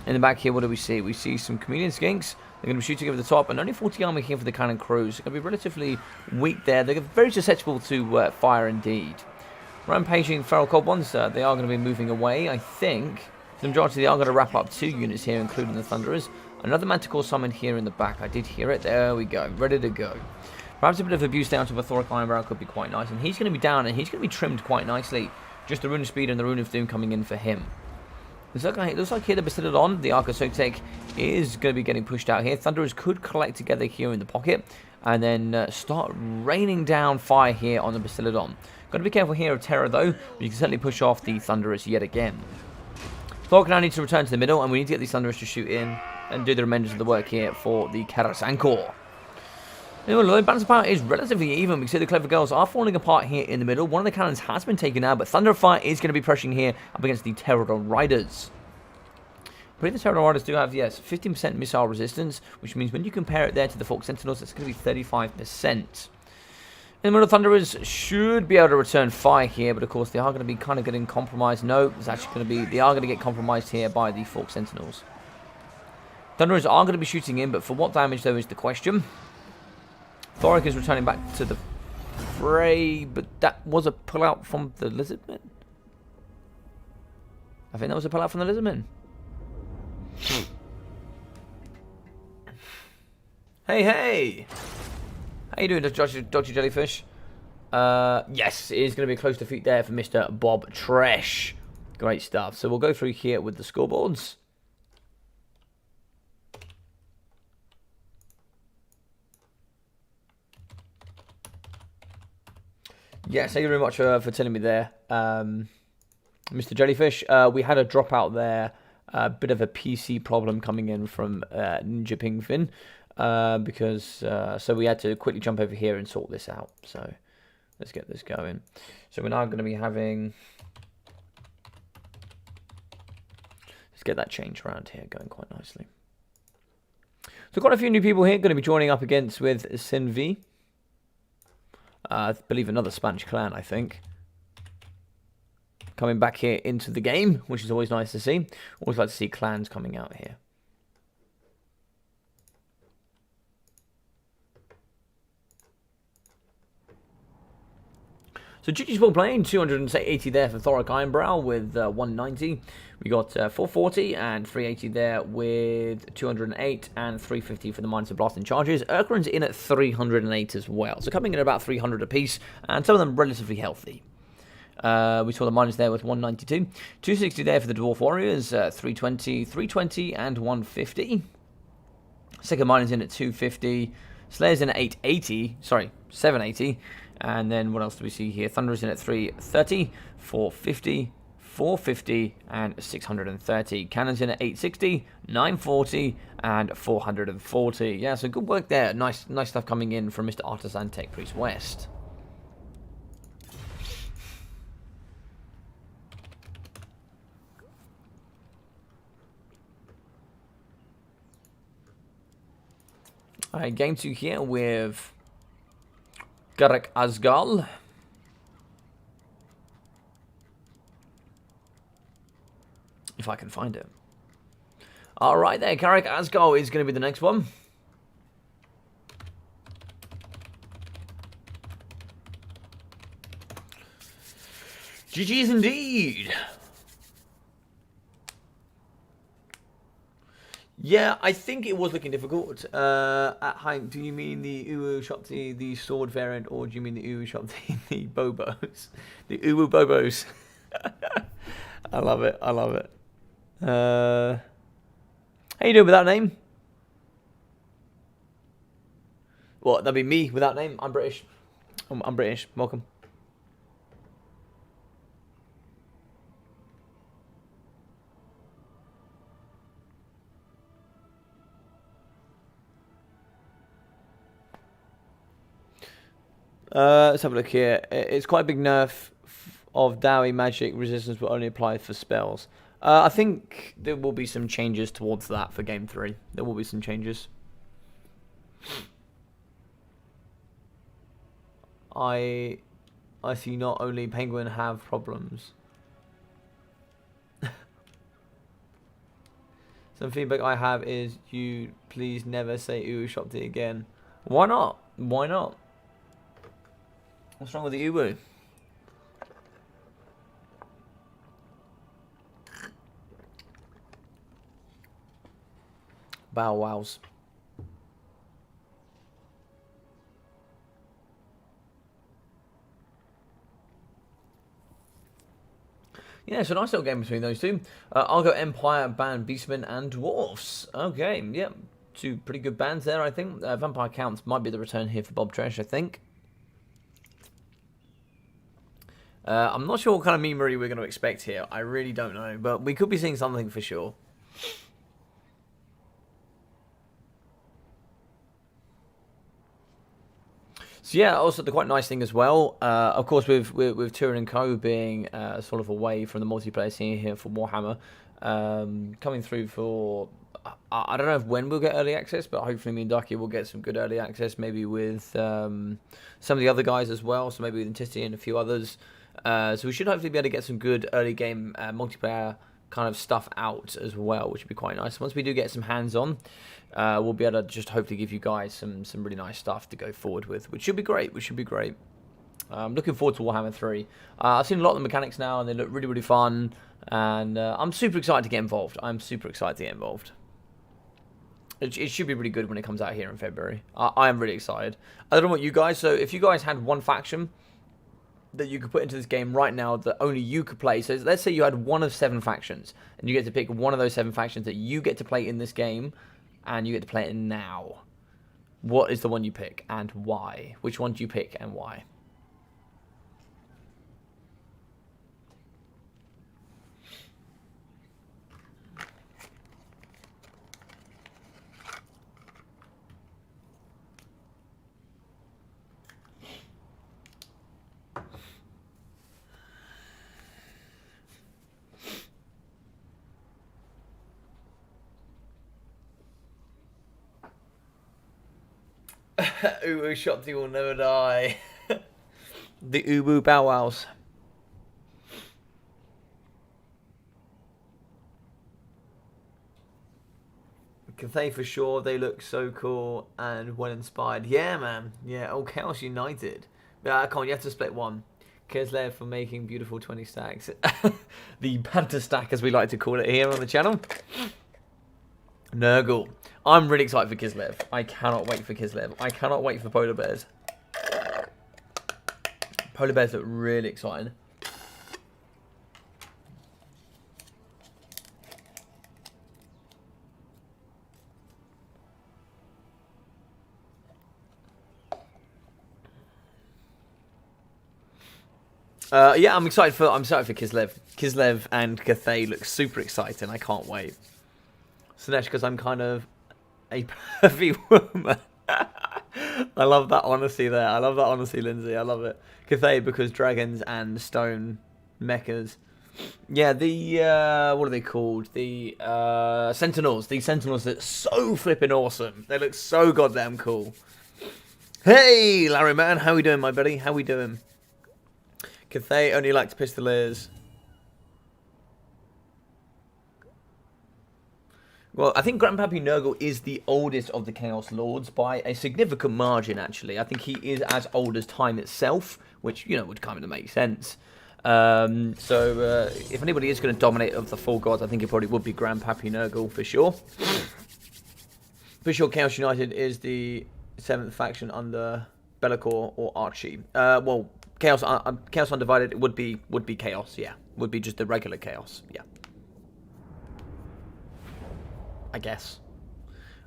In the back here, what do we see? We see some Chameleon Skinks. They're going to be shooting over the top, and only 40 armor here for the cannon crews. They're going to be relatively weak there. They're very susceptible to fire indeed. Rampaging Feral Cold Ones, they are going to be moving away, I think. The majority are going to wrap up 2 units here, including the Thunderers. Another Manticore summoned here in the back. I did hear it. There we go. Ready to go. Perhaps a bit of abuse down to a Thoric Ironbrow could be quite nice. And he's going to be down, and he's going to be trimmed quite nicely. Just the Rune of Speed and the Rune of Doom coming in for him. It looks like here the Basilion, the Arc of Sotek, is going to be getting pushed out here. Thunderers could collect together here in the pocket and then start raining down fire here on the Basilion. Got to be careful here of Terror though, but you can certainly push off the Thunderers yet again. Thork now needs to return to the middle, and we need to get these Thunderers to shoot in and do the remainders of the work here for the Karasankor. Anyway, the balance of power is relatively even. We can see the Clever Girls are falling apart here in the middle. One of the cannons has been taken out, but Thunder of Fire is going to be pressuring here up against the Cauldron Riders. But the Cauldron Riders do have, yes, 15% missile resistance, which means when you compare it there to the Fork Sentinels, it's going to be 35%. In the middle, Thunderers should be able to return fire here, but of course they are going to be kind of getting compromised. No, it's actually going to be, they are going to get compromised here by the Fork Sentinels. Thunderers are going to be shooting in, but for what damage though is the question. Thoric is returning back to the fray, but that was a pullout from the Lizardmen. I think that was a pullout from the Lizardmen. Hey, hey! How you doing, Dodgy Jellyfish? Yes, it is going to be a close defeat there for Mr. Bob Tresh. Great stuff. So we'll go through here with the scoreboards. Yes, thank you very much for telling me there, Mr. Jellyfish. We had a dropout there, a bit of a PC problem coming in from Ninja Pingfin, because so we had to quickly jump over here and sort this out. So let's get this going. So we're now going to be having, let's get that change around here going quite nicely. So quite a few new people here going to be joining up against with Sinvi. I believe another Spanish clan, I think. Coming back here into the game, which is always nice to see. Always like to see clans coming out here. So GG's ball playing, 280 there for Thoric Ironbrow with 190. We got 440 and 380 there with 208 and 350 for the Miners of Blasting Charges. Urkeron's in at 308 as well. So coming in at about 300 apiece, and some of them relatively healthy. We saw the Miners there with 192. 260 there for the Dwarf Warriors, 320, 320 and 150. Second Miners in at 250. Slayer's in at 880, sorry, 780. And then what else do we see here? Thunderer's in at 330, 450, 450, and 630. Cannon's in at 860, 940, and 440. Yeah, so good work there. Nice stuff coming in from Mr. Artisan Tech Priest West. Alright, game 2 here with Garek Asgal. If I can find it. Alright there, Garek Asgal is going to be the next one. GG's indeed. Yeah, I think it was looking difficult. At height, do you mean the Uwu Shopti, the sword variant, or do you mean the Uwu Shopti, the Bobos? The Uwu Bobos. I love it, I love it. How you doing with that name? What, that'd be me with that name? I'm British. I'm British, welcome. Let's have a look here. It's quite a big nerf of Dowie magic resistance will only apply for spells. I think there will be some changes towards that for Game 3. There will be some changes. I see not only Penguin have problems. Some feedback I have is you please never say Uwu Shopti again. Why not? Why not? What's wrong with the Uwu? Bow wows. Yeah, it's a nice little game between those two. I'll go Empire, Band, Beastmen, and Dwarfs. Okay, yeah, two pretty good bands there, I think. Vampire Counts might be the return here for Bob Tresh, I think. I'm not sure what kind of memery we're going to expect here. I really don't know, but we could be seeing something for sure. So yeah, also the quite nice thing as well, of course, with Turin & Co being sort of away from the multiplayer scene here for Warhammer, coming through for, I don't know when we'll get early access, but hopefully me and Ducky will get some good early access, maybe with some of the other guys as well, so maybe with Intisty and a few others. So we should hopefully be able to get some good early game multiplayer kind of stuff out as well, which would be quite nice. Once we do get some hands-on, we'll be able to just hopefully give you guys some really nice stuff to go forward with, which should be great. I'm looking forward to Warhammer 3. I've seen a lot of the mechanics now, and they look really, really fun, and I'm super excited to get involved. It should be really good when it comes out here in February. I am really excited. I don't know what you guys, so if you guys had one faction that you could put into this game right now that only you could play. So let's say you had one of 7 factions, and you get to pick one of those 7 factions that you get to play in this game, and you get to play it now. What is the one you pick, and why? Which one do you pick, and why? Uwu Shopti will never die. The Uwu Bow Wows. Cathay for sure, they look so cool and well inspired. Yeah, man. Yeah, oh, Chaos United. Come on, you have to split one. Kislev for making beautiful 20 stacks. The banter stack, as we like to call it here on the channel. Nurgle. I'm really excited for Kislev. I cannot wait for Kislev. I cannot wait for Polar Bears. Polar Bears look really exciting. Yeah, I'm excited for Kislev. Kislev and Cathay look super exciting. I can't wait. Sinesh, because I'm kind of a pervy woman. I love that honesty there. I love that honesty, Lindsay. I love it. Cathay because dragons and stone mechas. Yeah, the what are they called? The Sentinels. These Sentinels look so flipping awesome. They look so goddamn cool. Hey, Larry man, how we doing, my buddy? How we doing? Cathay only likes pistoliers. Well, I think Grandpappy Nurgle is the oldest of the Chaos Lords by a significant margin, actually. I think he is as old as time itself, which, you know, would kind of make sense. If anybody is going to dominate of the four gods, I think it probably would be Grandpappy Nurgle, for sure. For sure, Chaos United is the 7th faction under Be'lakor or Archie. Well, Chaos Undivided would be Chaos, yeah. Would be just the regular Chaos, yeah. I guess.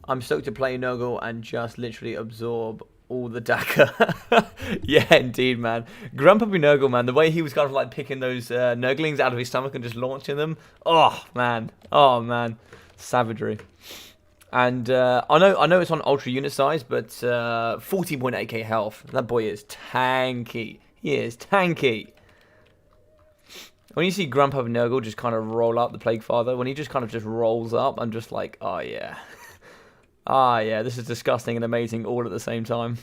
I'm stoked to play Nurgle and just literally absorb all the Daka. Yeah, indeed, man. Grandpappy Nurgle, man, the way he was kind of like picking those Nurglings out of his stomach and just launching them. Oh, man. Oh, man. Savagery. And I know it's on ultra unit size, but 14.8k health. That boy is tanky. He is tanky. When you see Grandpa Nurgle just kind of roll up the Plague Father, when he just kind of just rolls up, I'm just like, oh yeah. Ah yeah, this is disgusting and amazing all at the same time.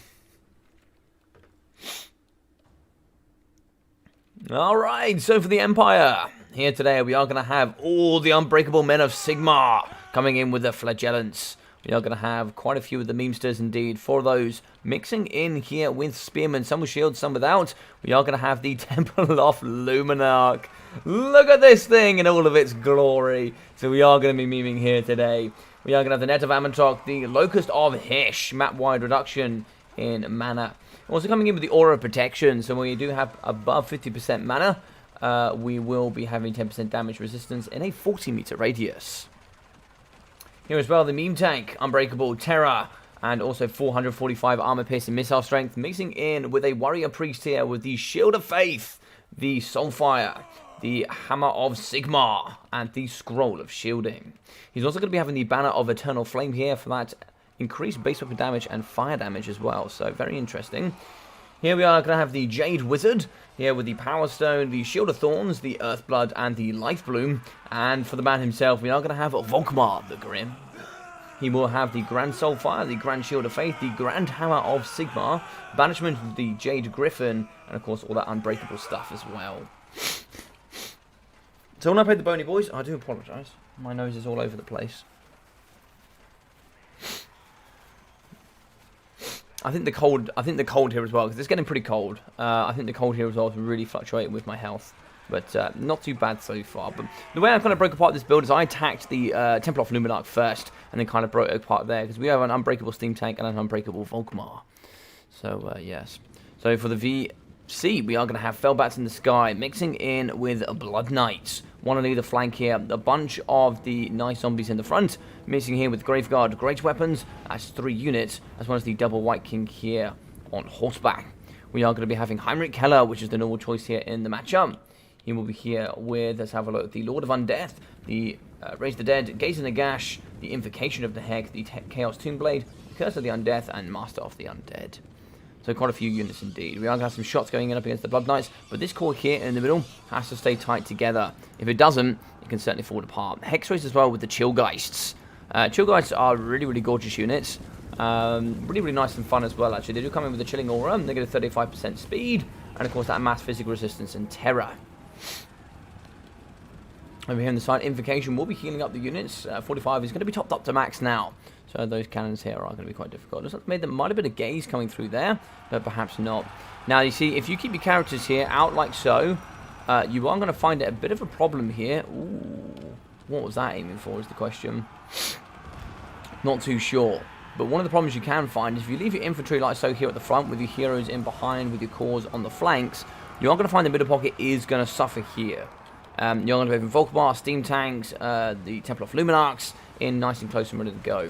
Alright, so for the Empire, here today we are going to have all the unbreakable men of Sigmar coming in with their flagellants. We are going to have quite a few of the memesters indeed. For those mixing in here with spearmen, some with shields, some without. We are going to have the Temple of Luminarch. Look at this thing in all of its glory. So we are going to be memeing here today. We are going to have the Net of Amantok, the Locust of Hish, map-wide reduction in mana. Also coming in with the Aura of Protection, so when you do have above 50% mana, we will be having 10% damage resistance in a 40-meter radius. Here as well, the Meme Tank, Unbreakable, Terror, and also 445 armor-piercing missile strength, mixing in with a Warrior Priest here with the Shield of Faith, the Soulfire, the Hammer of Sigmar, and the Scroll of Shielding. He's also going to be having the Banner of Eternal Flame here for that increased base weapon damage and fire damage as well, so very interesting. Here we are going to have the Jade Wizard, here with the Power Stone, the Shield of Thorns, the Earthblood, and the Life Bloom. And for the man himself, we are going to have Volkmar the Grim. He will have the Grand Soulfire, the Grand Shield of Faith, the Grand Hammer of Sigmar, Banishment of the Jade Griffin, and of course all that unbreakable stuff as well. So when I played the Bony Boys, I do apologise. My nose is all over the place. I think the cold here as well, because it's getting pretty cold. I think the cold here as well is really fluctuating with my health, but not too bad so far. But the way I kind of broke apart this build is I attacked the Temple of Luminarch first, and then kind of broke it apart there, because we have an unbreakable Steam Tank and an unbreakable Volkmar. So yes. So for the VC, we are going to have Fellbats in the Sky, mixing in with Blood Knights. One on either flank here. A bunch of the nice zombies in the front. Mixing here with Graveguard Great Weapons as 3 units, as well as the Double White King here on horseback. We are going to be having Heinrich Keller, which is the normal choice here in the matchup. He will be here with, let's have a look, the Lord of Undeath, the Raise the Dead, Gaze in the Gash, the Invocation of the Heck, the Chaos Tombblade, Curse of the Undeath, and Master of the Undead. So quite a few units indeed. We are going to have some shots going in up against the Blood Knights, but this core here in the middle has to stay tight together. If it doesn't, it can certainly fall apart. Hexrace as well with the Chillgeists. Chillgeists are really, really gorgeous units. Really, really nice and fun as well, actually. They do come in with a Chilling Aura. They get a 35% speed, and of course that mass physical resistance and terror. Over here on the side, Invocation will be healing up the units. 45 is going to be topped up to max now. So those cannons here are going to be quite difficult. Looks like there might have been a gaze coming through there, but perhaps not. Now, you see, if you keep your characters here out like so, you are going to find it a bit of a problem here. Ooh, what was that aiming for is the question. Not too sure. But one of the problems you can find is if you leave your infantry like so here at the front, with your heroes in behind, with your cores on the flanks, you are going to find the middle pocket is going to suffer here. You're going to be having Volkmar, Steam Tanks, the Temple of Luminarchs in nice and close and ready to go.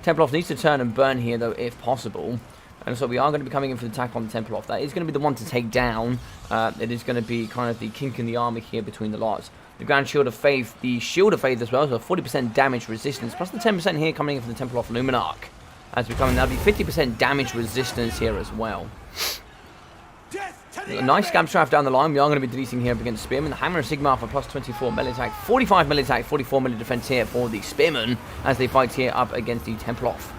Temploff needs to turn and burn here, though, if possible. And so we are going to be coming in for the attack on the Temploff. That is going to be the one to take down. It is going to be kind of the kink in the armor here between the lots. The Grand Shield of Faith, the Shield of Faith as well, so 40% damage resistance, plus the 10% here coming in for the Temploff Luminarch. As we come in, that'll be 50% damage resistance here as well. A nice scab strafe down the line. We are going to be deleting here up against Spearman. The Hammer of Sigmar for plus 24 melee attack, 45 melee attack, 44 melee defense here for the Spearman as they fight here up against the Temploff.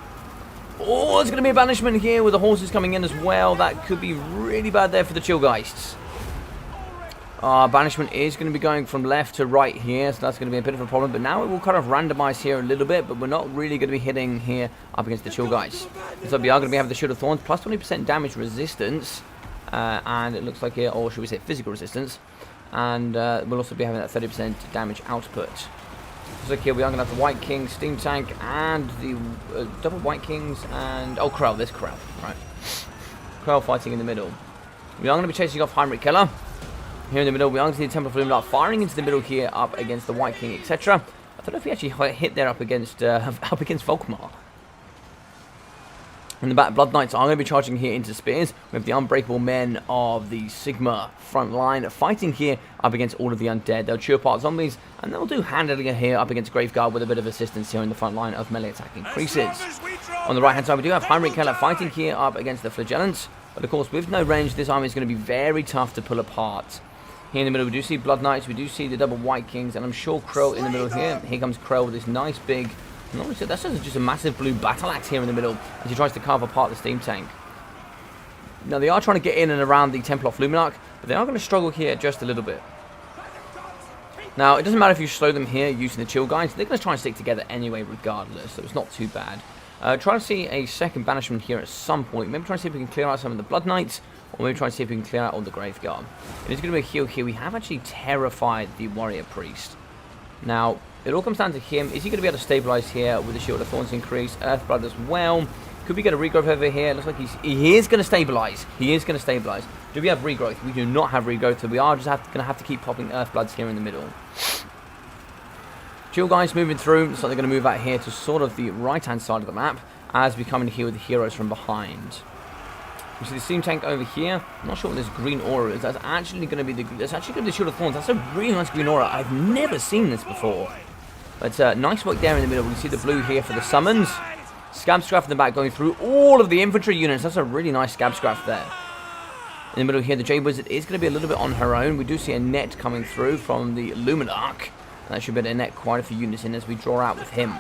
Oh, there's going to be a banishment here with the horses coming in as well. That could be really bad there for the Chillgeists. Banishment is going to be going from left to right here, so that's going to be a bit of a problem. But now it will kind of randomize here a little bit, but we're not really going to be hitting here up against the Chillgeists. So we are going to be having the Shield of Thorns, plus 20% damage resistance. And it looks like here, or should we say physical resistance, and we'll also be having that 30% damage output. So here we are going to have the White King, Steam Tank, and the double White Kings, and oh, Krell, this Krell, right? Krell fighting in the middle. We are going to be chasing off Heinrich Keller. Here in the middle, we are going to see the Temple of Luminarch firing into the middle here, up against the White King, etc. I don't know if he actually hit there up against Volkmar. In the back, Blood Knights are going to be charging here into spears. We have the unbreakable men of the Sigma front line fighting here up against all of the undead. They'll chew apart zombies, and they'll do handling here up against Graveguard with a bit of assistance here in the front line of melee attack increases. On the right-hand side, we do have Heinrich Keller fighting here up against the Flagellants. But of course, with no range, this army is going to be very tough to pull apart. Here in the middle, we do see Blood Knights, we do see the double White Kings, and I'm sure Crow in the middle here. Here comes Crow with this nice big... That's just a massive blue battle axe here in the middle as he tries to carve apart the steam tank. Now they are trying to get in and around the Templar Luminarch, but they are going to struggle here just a little bit. Now it doesn't matter if you slow them here using the chill guys, they're going to try and stick together anyway regardless, so it's not too bad. Try to see a second banishment here at some point, maybe try to see if we can clear out some of the Blood Knights, or maybe try to see if we can clear out all the Graveguard. It is going to be a heal here. We have actually terrified the Warrior Priest. Now, it all comes down to him. Is he going to be able to stabilize here with the Shield of Thorns increase? Earthblood as well. Could we get a regrowth over here? Looks like he is going to stabilize. He is going to stabilize. Do we have regrowth? We do not have regrowth, so we are just going to have to keep popping Earthbloods here in the middle. Chill guys moving through. Looks like they're going to move out here to sort of the right-hand side of the map as we come in here with the heroes from behind. We see the steam tank over here. I'm not sure what this green aura is. That's actually going to be the Shield of Thorns. That's a really nice green aura. I've never seen this before. But nice work there in the middle. We can see the blue here for the summons. Scab Scraff in the back going through all of the infantry units. That's a really nice Scab Scraff there. In the middle here, the Jade Wizard is going to be a little bit on her own. We do see a net coming through from the Luminarch. That should be able to net quite a few units in as we draw out with him.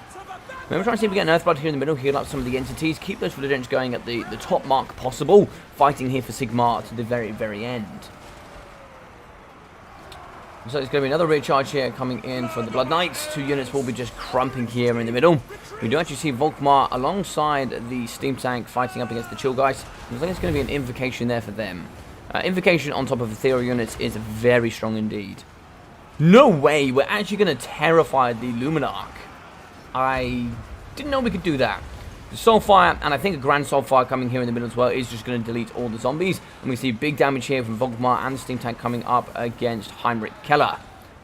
We're trying to see if we get an Earthblood here in the middle, heal up some of the entities, keep those Flagellants going at the top mark possible, fighting here for Sigmar to the very, very end. So it's going to be another recharge here coming in for the Blood Knights. 2 units will be just crumping here in the middle. We do actually see Volkmar alongside the steam tank fighting up against the Chill Guys. Looks like it's going to be an Invocation there for them. Invocation on top of Ethereal units is very strong indeed. No way, we're actually going to terrify the Luminarch. I didn't know we could do that. The Soulfire, and I think a Grand Soulfire coming here in the middle as well, is just going to delete all the zombies. And we see big damage here from Volkmar and the steam tank coming up against Heinrich Keller.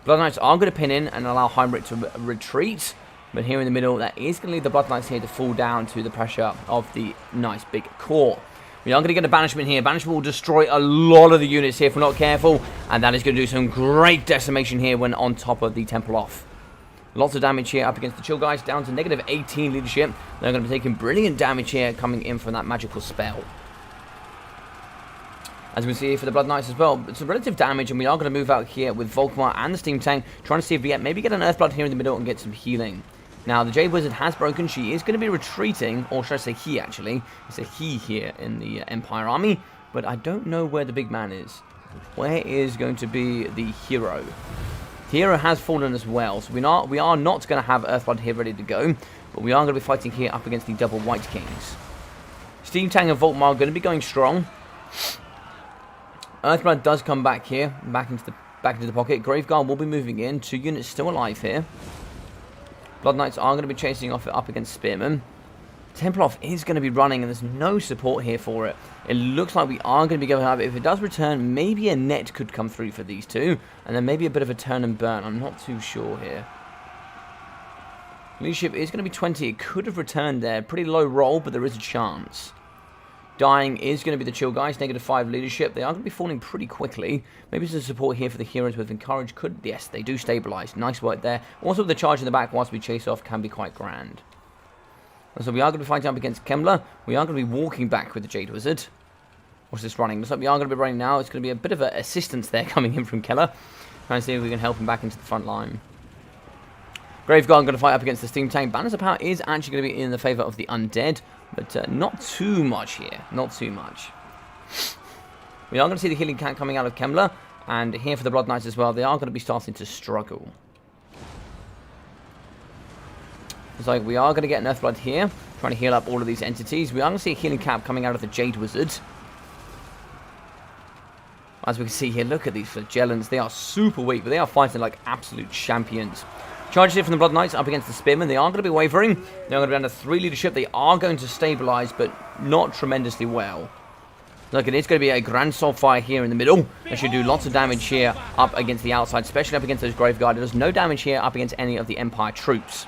Blood Knights are going to pin in and allow Heinrich to retreat. But here in the middle, that is going to leave the Blood Knights here to fall down to the pressure of the nice big core. We are going to get a banishment here. Banishment will destroy a lot of the units here if we're not careful. And that is going to do some great decimation here when on top of the Temple off. Lots of damage here up against the Chill Guys, down to negative 18 leadership. They're going to be taking brilliant damage here coming in from that magical spell. As we can see for the Blood Knights as well, it's a relative damage, and we are going to move out here with Volkmar and the Steam Tank, trying to see if we maybe get an Earthblood here in the middle and get some healing. Now, the Jade Wizard has broken. She is going to be retreating, or should I say he, actually. It's a he here in the Empire Army, but I don't know where the big man is. Where is going to be the hero? Hero has fallen as well, so we are not going to have Earthblood here ready to go, but we are going to be fighting here up against the double White Kings. Steam Tank and Volkmar are going to be going strong. Earthblood does come back here, back into the pocket. Graveguard will be moving in. 2 units still alive here. Blood Knights are going to be chasing off up against Spearmen. Templar is going to be running, and there's no support here for it. It looks like we are going to be going up. If it does return, maybe a net could come through for these 2, and then maybe a bit of a turn and burn. I'm not too sure here. Leadership is going to be 20. It could have returned there. Pretty low roll, but there is a chance. Dying is going to be the Chill Guys, negative 5 leadership. They are going to be falling pretty quickly. Maybe some support here for the heroes with Encourage. Yes, they do stabilize. Nice work there. Also, the charge in the back whilst we chase off can be quite grand. So we are going to be fighting up against Kemmler. We are going to be walking back with the Jade Wizard. What's this running? Looks like we are going to be running now. It's going to be a bit of an assistance there coming in from Keller. Trying to see if we can help him back into the front line. Graveguard going to fight up against the Steam Tank. Banners of Power is actually going to be in the favour of the Undead. But not too much here. Not too much. We are going to see the Healing Cat coming out of Kemmler. And here for the Blood Knights as well. They are going to be starting to struggle. It's like we are going to get an Earthblood here, trying to heal up all of these entities. We are going to see a healing cap coming out of the Jade Wizard. As we can see here, look at these Flagellants. They are super weak, but they are fighting like absolute champions. Charges here from the Blood Knights up against the Spearmen. They are going to be wavering. They're going to be under 3 leadership. They are going to stabilize, but not tremendously well. Look, it is going to be a Grand Soulfire here in the middle. They should do lots of damage here up against the outside, especially up against those Graveguard. There's no damage here up against any of the Empire troops.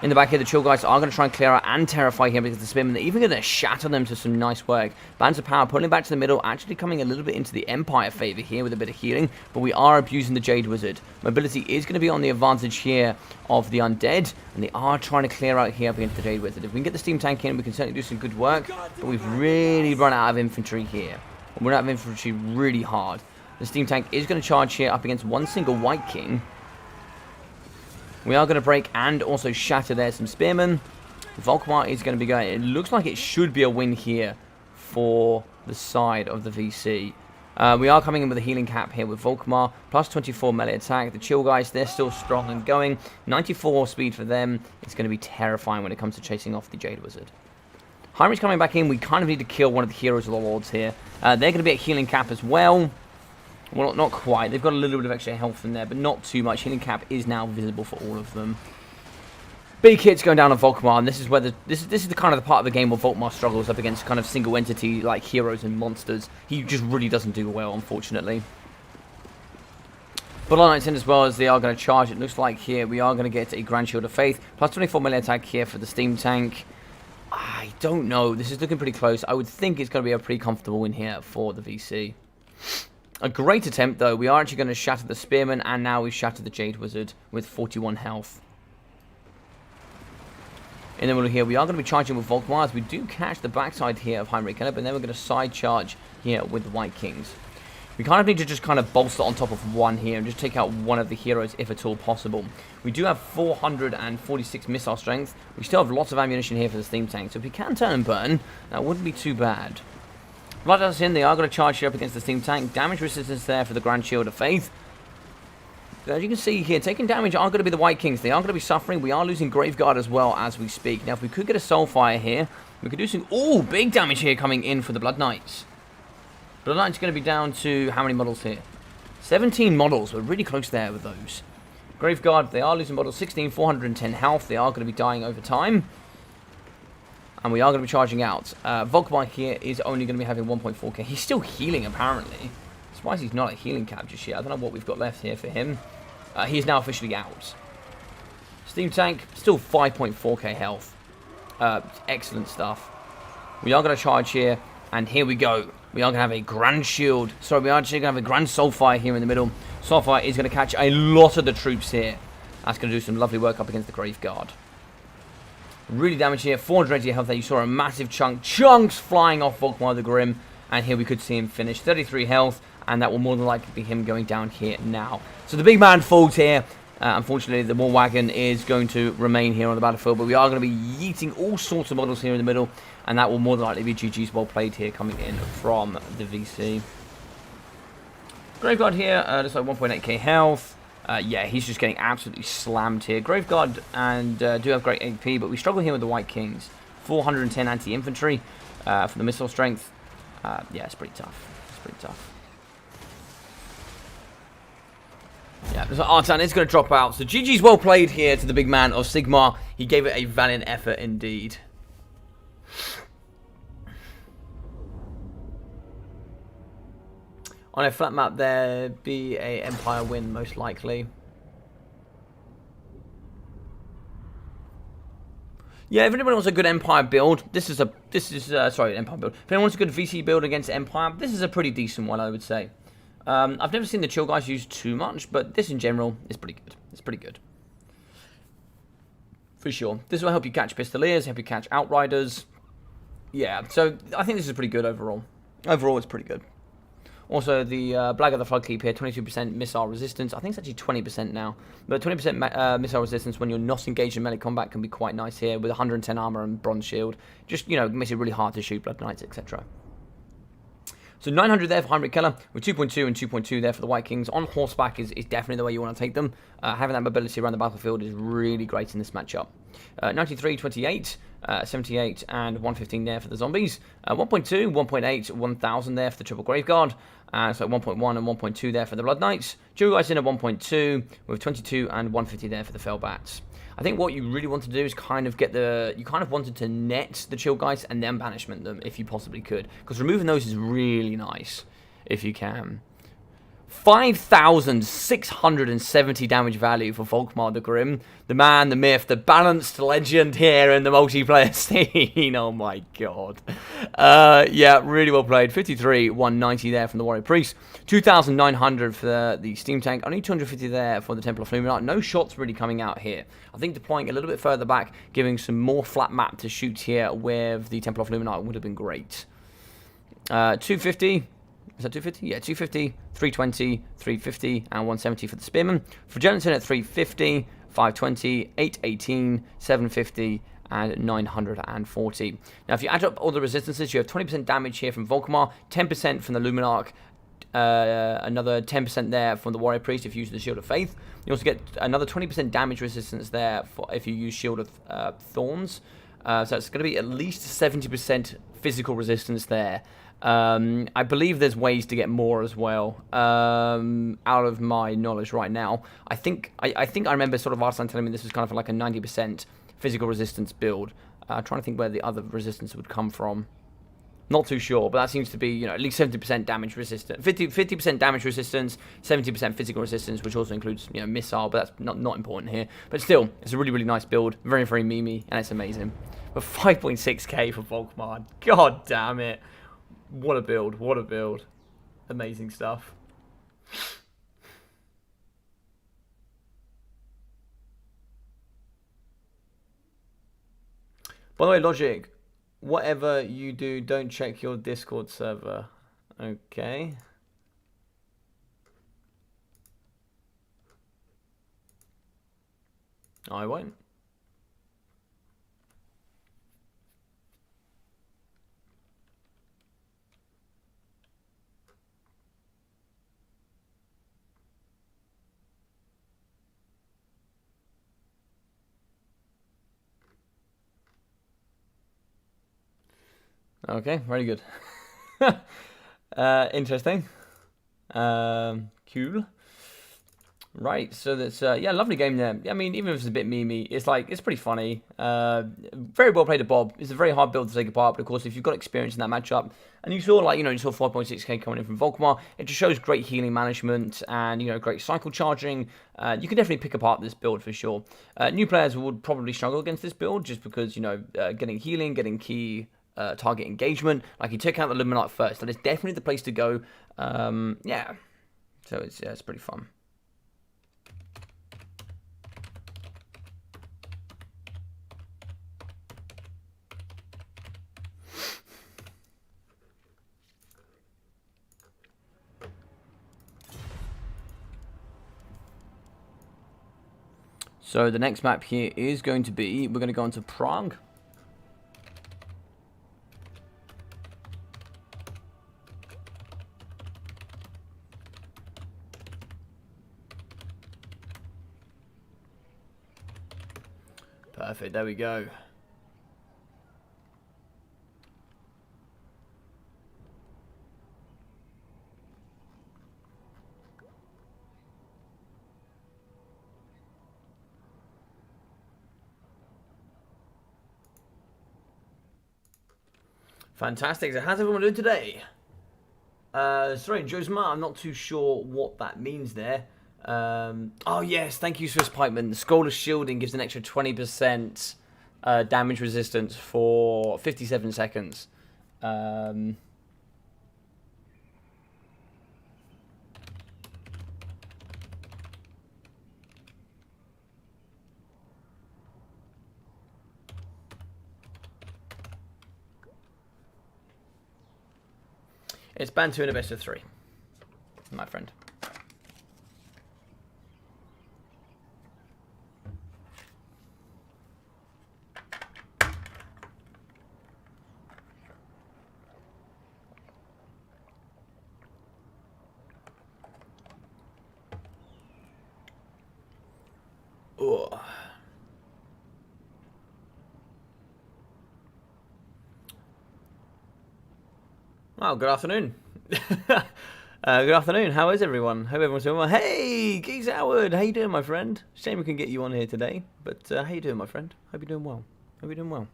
In the back here, the Chill Guys are going to try and clear out and terrify him because the Spearmen. They're even going to shatter them to some nice work. Bands of Power pulling back to the middle, actually coming a little bit into the Empire favor here with a bit of healing, but we are abusing the Jade Wizard. Mobility is going to be on the advantage here of the Undead, and they are trying to clear out here up against the Jade Wizard. If we can get the Steam Tank in, we can certainly do some good work, but we've really run out of infantry here. We're out of infantry really hard. The Steam Tank is going to charge here up against one single White King. We are going to break and also shatter there some Spearmen. Volkmar is going to be going. It looks like it should be a win here for the side of the VC. We are coming in with a healing cap here with Volkmar. Plus 24 melee attack. The Chill Guys, they're still strong and going. 94 speed for them. It's going to be terrifying when it comes to chasing off the Jade Wizard. Heinrich's coming back in. We kind of need to kill one of the heroes of the Lords here. They're going to be at healing cap as well. Well, not quite. They've got a little bit of extra health in there, but not too much. Healing cap is now visible for all of them. Big hits going down on Volkmar, and this is where this is the kind of the part of the game where Volkmar struggles up against kind of single entity like heroes and monsters. He just really doesn't do well, unfortunately. But on in as well as they are going to charge. It looks like here we are going to get a Grand Shield of Faith. Plus 24 melee attack here for the Steam Tank. I don't know. This is looking pretty close. I would think it's going to be a pretty comfortable win here for the VC. A great attempt, though. We are actually going to shatter the Spearman, and now we've shattered the Jade Wizard with 41 health. In the middle here, we are going to be charging with Volkmar as we do catch the backside here of Heinrich Keller, but then we're going to side charge here with the White Kings. We kind of need to just kind of bolster on top of one here and just take out one of the heroes if at all possible. We do have 446 missile strength. We still have lots of ammunition here for the Steam Tank, so if we can turn and burn, that wouldn't be too bad. Blood us in, they are going to charge here up against the Steam Tank. Damage resistance there for the Grand Shield of Faith. As you can see here, taking damage are going to be the White Kings. They are going to be suffering. We are losing Graveguard as well as we speak. Now, if we could get a Soulfire here, we could do some... Ooh, big damage here coming in for the Blood Knights. Blood Knights going to be down to how many models here? 17 models. We're really close there with those. Graveguard, they are losing models. 16, 410 health. They are going to be dying over time. And we are going to be charging out. Volkmar here is only going to be having 1.4k. He's still healing, apparently. Surprised he's not a healing cap just yet. I don't know what we've got left here for him. He is now officially out. Steam Tank, still 5.4k health. Excellent stuff. We are going to charge here. And here we go. We are going to have a Grand Shield. Sorry, we are actually going to have a Grand Soulfire here in the middle. Soulfire is going to catch a lot of the troops here. That's going to do some lovely work up against the Graveguard. Really damage here, 480 health there. You saw a massive chunks flying off Volkmar the Grim, and here we could see him finish. 33 health, and that will more than likely be him going down here now. So the big man falls here. Unfortunately, the war wagon is going to remain here on the battlefield, but we are going to be yeeting all sorts of models here in the middle, and that will more than likely be GG's well played here coming in from the VC. Graveguard here, just like 1.8k health. Yeah, he's just getting absolutely slammed here. Graveguard and do have great AP, but we struggle here with the White Kings. 410 anti-infantry for the missile strength. Yeah, it's pretty tough. It's pretty tough. Yeah, so Artan is going to drop out. So GG's well played here to the big man of Sigmar. He gave it a valiant effort indeed. On a flat map, there'd be a Empire win, most likely. Yeah, if anyone wants a good Empire build, sorry, Empire build. If anyone wants a good VC build against Empire, this is a pretty decent one, I would say. I've never seen the Chill Guys use too much, but this in general is pretty good. It's pretty good. For sure. This will help you catch Pistoliers, help you catch Outriders. Yeah, so I think this is pretty good overall. Overall, it's pretty good. Also, the Blag of the Floodkeep here, 22% missile resistance. I think it's actually 20% now. But 20% missile resistance when you're not engaged in melee combat can be quite nice here with 110 armor and bronze shield. Just, you know, makes it really hard to shoot Blood Knights, etc. So 900 there for Heinrich Keller, with 2.2 and 2.2 there for the White Kings. On horseback is definitely the way you want to take them. Having that mobility around the battlefield is really great in this matchup. 93, 28, 78, and 115 there for the zombies. 1.2, 1.8, 1000 there for the triple Graveguard. So 1.1 and 1.2 there for the Blood Knights. Chill Guys in at 1.2, with 22 and 150 there for the Fell Bats. I think what you really want to do is kind of get you kind of wanted to net the Chill Guys and then banishment them if you possibly could. Because removing those is really nice, if you can. 5,670 damage value for Volkmar the Grim. The man, the myth, the balanced legend here in the multiplayer scene. Oh my god. Yeah, really well played. 53, 190 there from the Warrior Priest. 2,900 for the Steam Tank. Only 250 there for the Temple of Luminite. No shots really coming out here. I think deploying a little bit further back, giving some more flat map to shoot here with the Temple of Luminite would have been great. 250. Is that 250? Yeah, 250, 320, 350, and 170 for the Spearman. For Gelatin at 350, 520, 818, 750, and 940. Now, if you add up all the resistances, you have 20% damage here from Volkmar, 10% from the Luminarch, another 10% there from the Warrior Priest if you use the Shield of Faith. You also get another 20% damage resistance there for if you use Shield of Thorns. So it's going to be at least 70% physical resistance there. I believe there's ways to get more as well, out of my knowledge right now. I think I remember sort of Arslan telling me this was kind of like a 90% physical resistance build. Trying to think where the other resistance would come from. Not too sure, but that seems to be, you know, at least 70% damage resistance, 50% damage resistance, 70% physical resistance, which also includes, you know, missile, but that's not important here. But still, it's a really, really nice build, very, very memey, and it's amazing. But 5.6k for Volkmar, god damn it. What a build, what a build. Amazing stuff. By the way, Logic, whatever you do, don't check your Discord server. Okay. I won't. Okay, very good. Interesting. Cool. Right, so that's, yeah, lovely game there. I mean, even if it's a bit memey, it's like, it's pretty funny. Very well played to Bob. It's a very hard build to take apart, but of course, if you've got experience in that matchup, and you saw, like, you know, you saw 5.6k coming in from Volkmar, it just shows great healing management and, you know, great cycle charging. You can definitely pick apart this build for sure. New players would probably struggle against this build just because, you know, getting healing, getting key target engagement. Like, you took out the Luminite first. That is definitely the place to go. Yeah. So it's pretty fun. So the next map here is going to be, we're going to go into Prague. Perfect, there we go. Fantastic. So how's everyone doing today? Sorry, Josma, I'm not too sure what that means there. Oh yes, thank you, Swiss Pikeman. The Scholar's Shielding gives an extra 20% damage resistance for 57 seconds. It's band 2 in a best of 3, my friend. Oh. Well, good afternoon. Good afternoon. How is everyone? Hope everyone's doing well. Hey, Geeks Howard. How you doing, my friend? Shame we can get you on here today, but how you doing, my friend? Hope you're doing well. Hope you're doing well.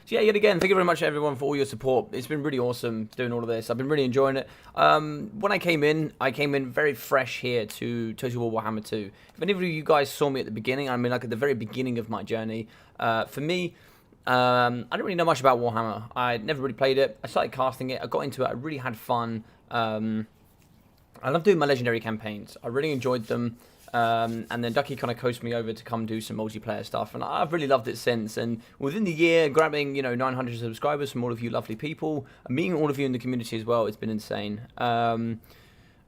So So yeah, yet again, thank you very much everyone for all your support. It's been really awesome doing all of this. I've been really enjoying it. When I came in very fresh here to Total War Warhammer 2. If any of you guys saw me at the beginning, I mean like at the very beginning of my journey, for me, I didn't really know much about Warhammer. I never really played it. I started casting it. I got into it. I really had fun. I love doing my legendary campaigns. I really enjoyed them. And then Ducky kind of coached me over to come do some multiplayer stuff, and I've really loved it since. And within the year, grabbing 900 subscribers from all of you lovely people, and meeting all of you in the community as well, it's been insane. And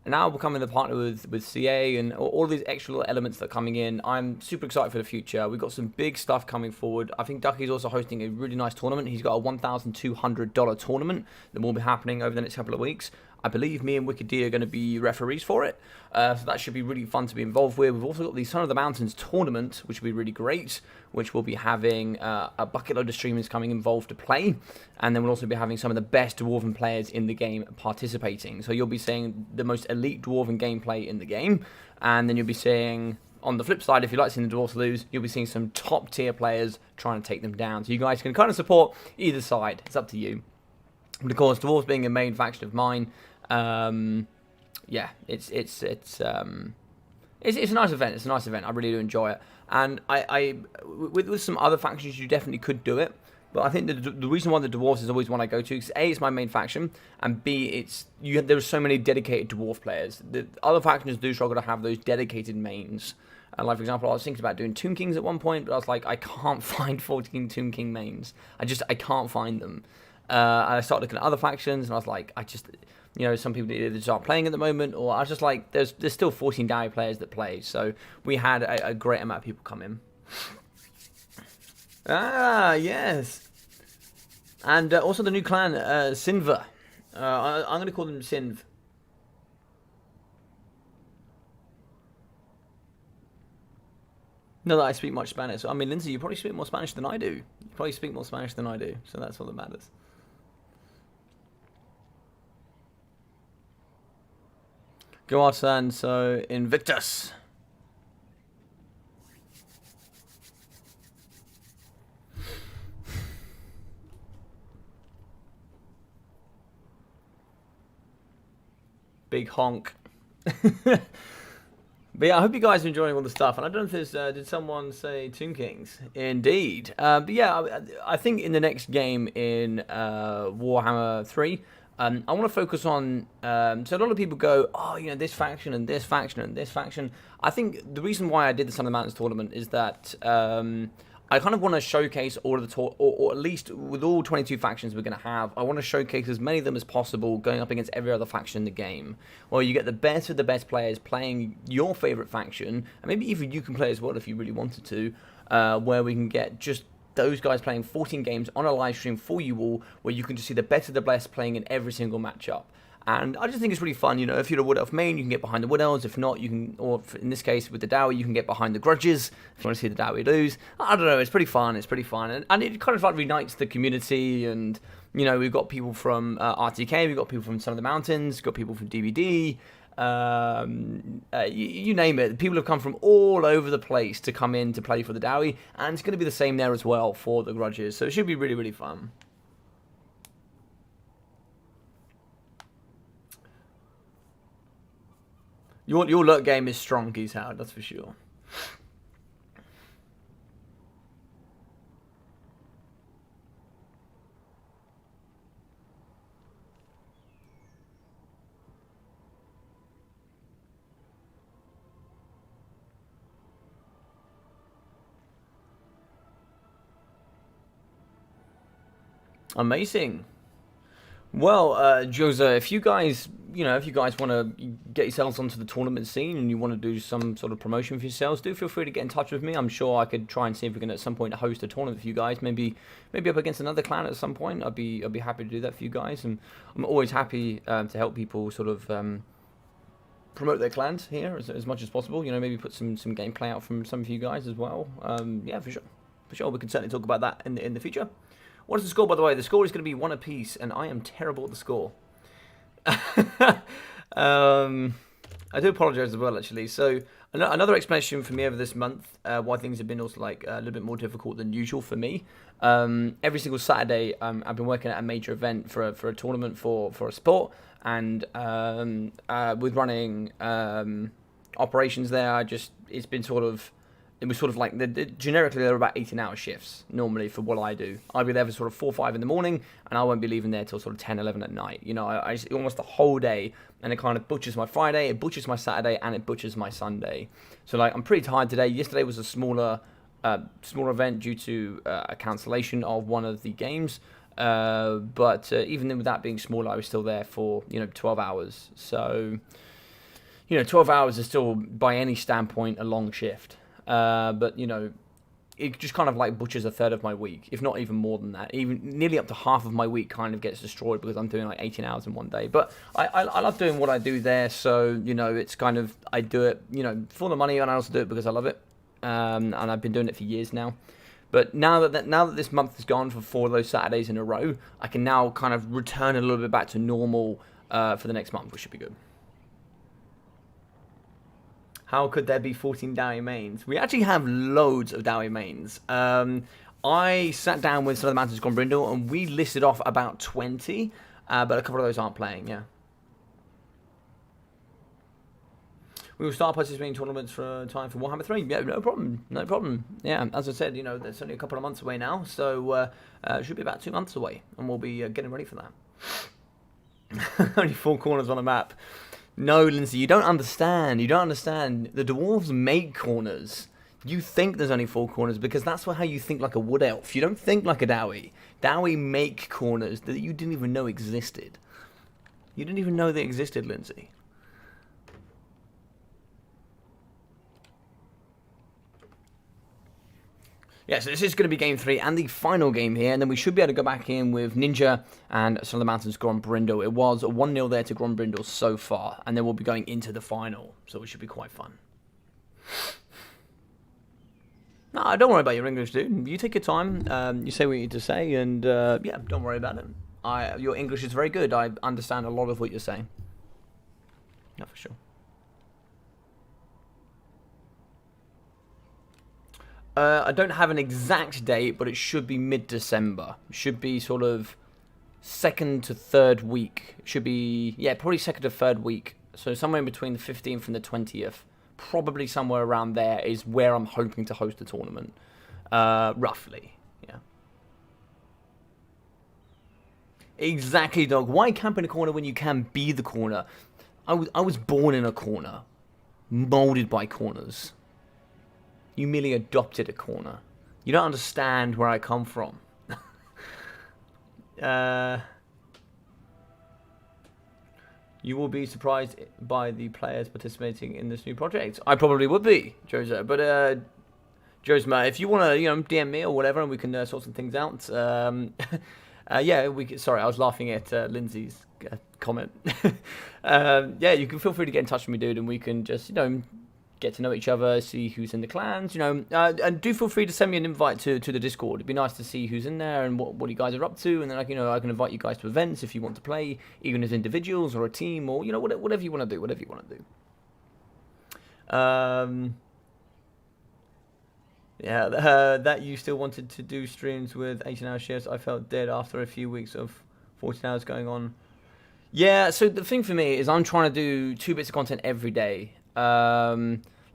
now becoming the partner with CA and all of these extra elements that are coming in, I'm super excited for the future. We've got some big stuff coming forward. I think Ducky's also hosting a really nice tournament. He's got a $1,200 tournament that will be happening over the next couple of weeks. I believe me and Wicked D are going to be referees for it, so that should be really fun to be involved with. We've also got the Son of the Mountains tournament, which will be really great, which will be having a bucket load of streamers coming involved to play, and then we'll also be having some of the best Dwarven players in the game participating. So you'll be seeing the most elite Dwarven gameplay in the game, and then you'll be seeing, on the flip side, if you like seeing the Dwarves lose, you'll be seeing some top tier players trying to take them down. So you guys can kind of support either side. It's up to you. But of course, Dwarves being a main faction of mine, yeah, it's a nice event. It's a nice event. I really do enjoy it. And with some other factions, you definitely could do it. But I think the reason why the Dwarves is always one I go to is A, it's my main faction, and B, there are so many dedicated Dwarf players. The other factions do struggle to have those dedicated mains. And like for example, I was thinking about doing Tomb Kings at one point, but I was like, I can't find 14 Tomb King mains. I can't find them. And I started looking at other factions, and I was like, some people either aren't playing at the moment, or I was just like, there's still 14 Dowie players that play, so we had a great amount of people come in. Ah, yes. And also the new clan, Sinva. I'm going to call them Sinv. Not that I speak much Spanish. I mean, Lindsay, you probably speak more Spanish than I do. You probably speak more Spanish than I do, so that's all that matters. Go on, son. So, Invictus. Big honk. But yeah, I hope you guys are enjoying all the stuff. And I don't know if there's, did someone say Tomb Kings? Indeed. But yeah, I think in the next game in Warhammer 3, I want to focus on, so a lot of people go, oh, this faction and this faction and this faction. I think the reason why I did the Son of the Mountains tournament is that I kind of want to showcase all of the, or at least with all 22 factions we're going to have, I want to showcase as many of them as possible going up against every other faction in the game. Where you get the best of the best players playing your favorite faction, and maybe even you can play as well if you really wanted to, where we can get just those guys playing 14 games on a live stream for you all, where you can just see the best of the best playing in every single matchup. And I just think it's really fun, if you're a Wood Elf main, you can get behind the Wood Elves. If not, you can, or in this case with the Dowie, you can get behind the Grudges. If you want to see the Dowie lose, I don't know, it's pretty fun. It's pretty fun, and it kind of like reunites the community. And we've got people from RTK, we've got people from Son of the Mountains, we've got people from DVD. You name it. People have come from all over the place to come in to play for the Dowie, and it's going to be the same there as well for the Grudges. So it should be really, really fun. Your luck game is strong, Geese Howard, that's for sure. Amazing. Well, Josa, if you guys want to get yourselves onto the tournament scene and you want to do some sort of promotion for yourselves, do feel free to get in touch with me. I'm sure I could try and see if we can at some point host a tournament for you guys. Maybe up against another clan at some point. I'd be happy to do that for you guys, and I'm always happy to help people sort of promote their clans here as much as possible. Maybe put some gameplay out from some of you guys as well. Yeah, for sure. We can certainly talk about that in the future. What is the score, by the way? The score is going to be 1 apiece, and I am terrible at the score. I do apologise as well, actually. So another explanation for me over this month, why things have been also like a little bit more difficult than usual for me. Every single Saturday, I've been working at a major event for a tournament for a sport, and with running operations there, it's been sort of. It was sort of like, generically, they're about 18-hour shifts, normally, for what I do. I'll be there for sort of 4 or 5 in the morning, and I won't be leaving there till sort of 10, 11 at night. You know, I almost the whole day, and it kind of butchers my Friday, it butchers my Saturday, and it butchers my Sunday. So, like, I'm pretty tired today. Yesterday was a smaller event due to a cancellation of one of the games. But even with that being smaller, I was still there for, 12 hours. So, 12 hours is still, by any standpoint, a long shift. But it just kind of like butchers a third of my week, if not even more than that. Even nearly up to half of my week kind of gets destroyed because I'm doing like 18 hours in one day. But I love doing what I do there, so it's kind of, I do it for the money, and I also do it because I love it. And I've been doing it for years now. But now that this month has gone for 4 of those Saturdays in a row, I can now kind of return a little bit back to normal for the next month, which should be good. How could there be 14 Dowie mains? We actually have loads of Dowie mains. I sat down with some of the Mountains Gone Brindle, and we listed off about 20, but a couple of those aren't playing, yeah. We will start participating in tournaments for time for Warhammer 3. Yeah, no problem, no problem. Yeah, as I said, that's only a couple of months away now, so it should be about 2 months away, and we'll be getting ready for that. Only 4 corners on a map. No, Lindsay, you don't understand. You don't understand. The dwarves make corners. You think there's only 4 corners because that's how you think like a wood elf. You don't think like a Dowie. Dowie make corners that you didn't even know existed. You didn't even know they existed, Lindsay. Yeah, so this is going to be game 3 and the final game here, and then we should be able to go back in with Ninja and some of the Mountains Gone Brindle. It was a 1-0 there to Gone Brindle so far, and then we'll be going into the final, so it should be quite fun. No, don't worry about your English, dude. You take your time, you say what you need to say, and yeah, don't worry about it. Your English is very good. I understand a lot of what you're saying. Yeah, for sure. I don't have an exact date, but it should be mid-December. It should be sort of 2nd to 3rd week. It should be, yeah, probably 2nd to 3rd week. So somewhere in between the 15th and the 20th. Probably somewhere around there is where I'm hoping to host the tournament. Roughly, yeah. Exactly, dog. Why camp in a corner when you can be the corner? I was born in a corner. Molded by corners. You merely adopted a corner. You don't understand where I come from. You will be surprised by the players participating in this new project. I probably would be, Jose. But, Josma, if you want to, DM me or whatever, and we can sort some things out. Yeah, sorry, I was laughing at Lindsay's comment. Yeah, you can feel free to get in touch with me, dude, and we can just, get to know each other, see who's in the clans, and do feel free to send me an invite to the Discord. It'd be nice to see who's in there and what you guys are up to, and then I can invite you guys to events if you want to play, even as individuals or a team, or whatever you want to do, Yeah, that you still wanted to do streams with 18-hour shifts. I felt dead after a few weeks of 14 hours going on. Yeah, so the thing for me is I'm trying to do 2 bits of content every day.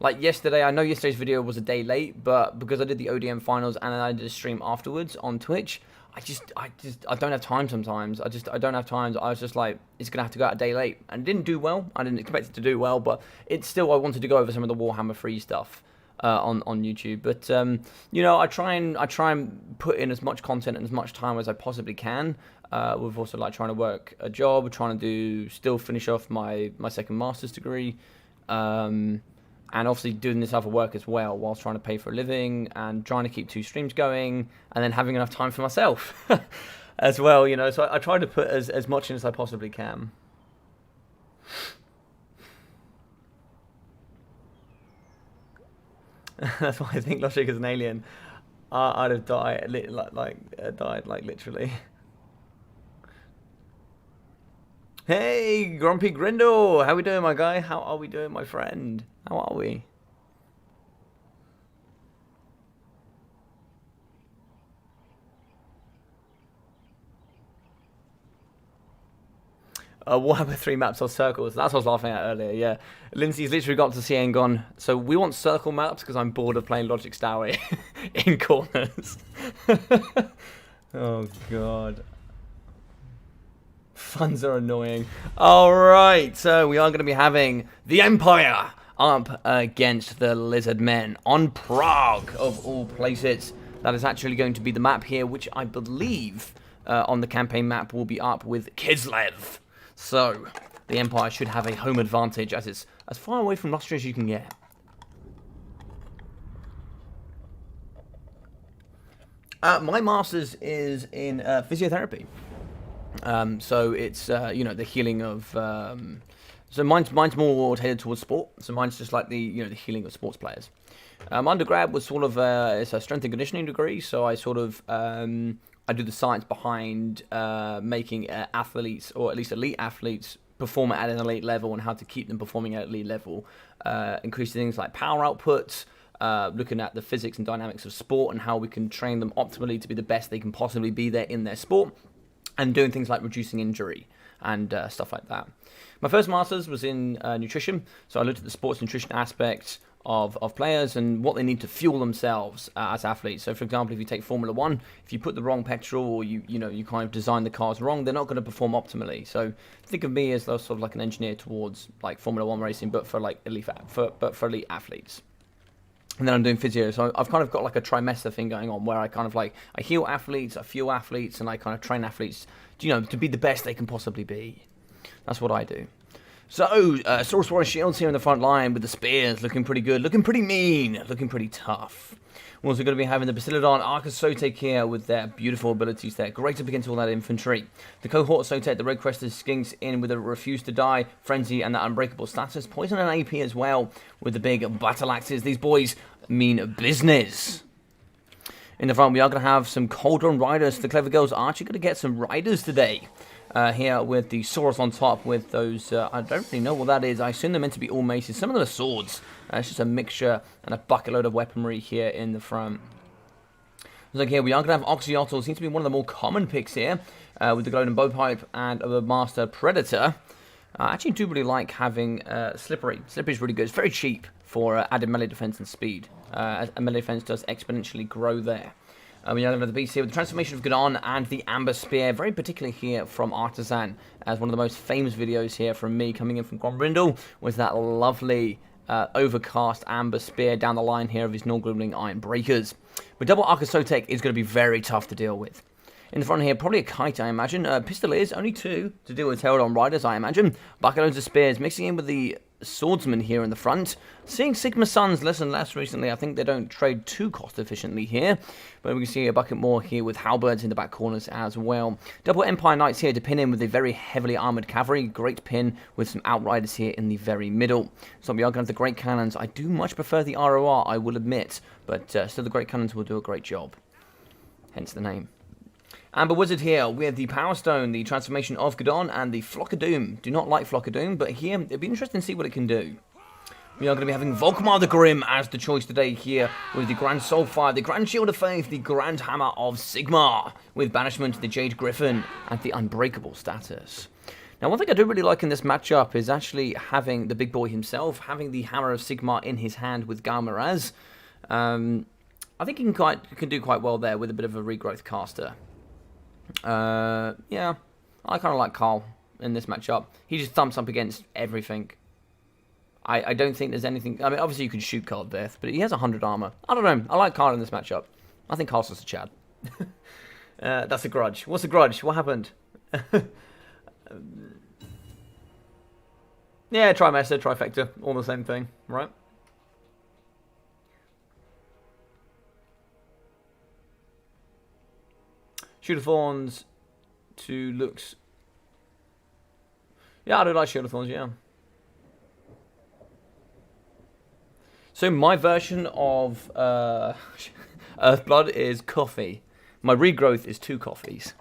Like yesterday, I know yesterday's video was a day late, but because I did the ODM finals and then I did a stream afterwards on Twitch, I don't have time sometimes. I don't have time. I was just like, it's gonna have to go out a day late, and it didn't do well. I didn't expect it to do well, but it's still, I wanted to go over some of the Warhammer free stuff on YouTube. But I try and put in as much content and as much time as I possibly can. We've also like trying to work a job, trying to still finish off my second master's degree. And obviously doing this other work as well whilst trying to pay for a living and trying to keep 2 streams going and then having enough time for myself as well, So I try to put as much in as I possibly can. That's why I think Logic is an alien. I'd have died, died literally. Hey, Grumpy Grindle! How we doing, my guy? How are we doing, my friend? How are we? Warhammer 3 maps or circles. That's what I was laughing at earlier, yeah. Lindsay's literally got to CA and gone, so we want circle maps because I'm bored of playing Logic Stowie in corners. Oh, God. Funds are annoying. Alright, so we are going to be having the Empire up against the Lizard Men on Prague, of all places. That is actually going to be the map here, which I believe on the campaign map will be up with Kislev. So, the Empire should have a home advantage, as it's as far away from Austria as you can get. My master's is in physiotherapy. So it's, you know, the healing of... so mine's more tailored towards sport. So mine's just like the, you know, the healing of sports players. Undergrad was sort of, it's a strength and conditioning degree, so I sort of... I do the science behind making athletes, or at least elite athletes, perform at an elite level and how to keep them performing at an elite level. Increasing things like power outputs, looking at the physics and dynamics of sport and how we can train them optimally to be the best they can possibly be there in their sport, and doing things like reducing injury and stuff like that. My first master's was in nutrition, so I looked at the sports nutrition aspects of players and what they need to fuel themselves as athletes. So, for example, if you take Formula 1, if you put the wrong petrol or you kind of design the cars wrong, they're not going to perform optimally. So, think of me as sort of like an engineer towards like Formula 1 racing, but for like elite athletes. And then I'm doing physio, so I've kind of got like a trimester thing going on where I kind of like, I heal athletes, I fuel athletes, and I kind of train athletes, to be the best they can possibly be. That's what I do. So, Source Warrior Shields here in the front line with the spears, looking pretty good, looking pretty mean, looking pretty tough. We're also going to be having the Basilodon Archosotek here with their beautiful abilities there. Great up against all that infantry. The Cohort Sotek, the Red Crested Skinks in with a Refuse to Die, Frenzy, and that Unbreakable status. Poison and AP as well with the big Battle Axes. These boys mean business. In the front, we are going to have some Cauldron Riders. The Clever Girls are actually going to get some Riders today. Here with the swords on top with those, I don't really know what that is. I assume they're meant to be all maces. Some of them are swords. It's just a mixture and a bucket load of weaponry here in the front. So here we are going to have Oxyotl. Seems to be one of the more common picks here with the Golden Bowpipe and the Master Predator. I actually do really like having Slippery. Slippery is really good. It's very cheap for added melee defense and speed. As melee defense does exponentially grow there. We are going to have the beast here with the Transformation of Gadon and the Amber Spear, very particularly here from Artisan, as one of the most famous videos here from me coming in from Grombrindle was that lovely overcast Amber Spear down the line here of his Norgrimling Iron Breakers. But double Archosotek is going to be very tough to deal with. In the front here, probably a Kite, I imagine. Pistoliers, only two to deal with Pterodon Riders, I imagine. Bucket loads of spears, mixing in with the Swordsman here in the front. Seeing Sigma Suns less and less recently. I think they don't trade too cost efficiently here. But we can see a bucket more here with Halberds in the back corners as well. Double Empire Knights here to pin in with the very heavily armoured cavalry. Great pin with some Outriders here in the very middle. So we are going to have the Great Cannons. I do much prefer the ROR, I will admit. But still the Great Cannons will do a great job. Hence the name. Amber Wizard here with the Power Stone, the Transformation of Gadon, and the Flock of Doom. Do not like Flock of Doom, but here, it'll be interesting to see what it can do. We are going to be having Volkmar the Grim as the choice today here with the Grand Soulfire, the Grand Shield of Faith, the Grand Hammer of Sigmar, with Banishment, the Jade Griffin, and the Unbreakable status. Now, one thing I do really like in this matchup is actually having the big boy himself, having the Hammer of Sigmar in his hand with Galmaraz. I think he can do quite well there with a bit of a regrowth caster. Yeah, I kind of like Carl in this matchup. He just thumps up against everything. I don't think there's anything... I mean, obviously you can shoot Carl to death, but he has 100 armor. I don't know. I like Carl in this matchup. I think Carl's just a Chad. That's a grudge. What's a grudge? What happened? Yeah, trimester, trifecta. All the same thing, right? Shield of Thorns to looks... Yeah, I do like Shield of Thorns, yeah. So my version of Earthblood is coffee. My regrowth is 2 coffees.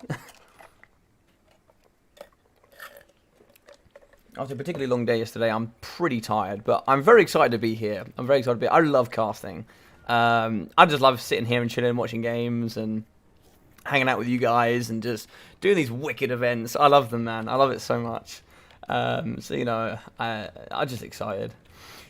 After a particularly long day yesterday, I'm pretty tired, but I'm very excited to be here. I'm very excited to be. I love casting. I just love sitting here and chilling, watching games, and hanging out with you guys, and just doing these wicked events. I love them, man. I love it so much. So you know, I'm just excited.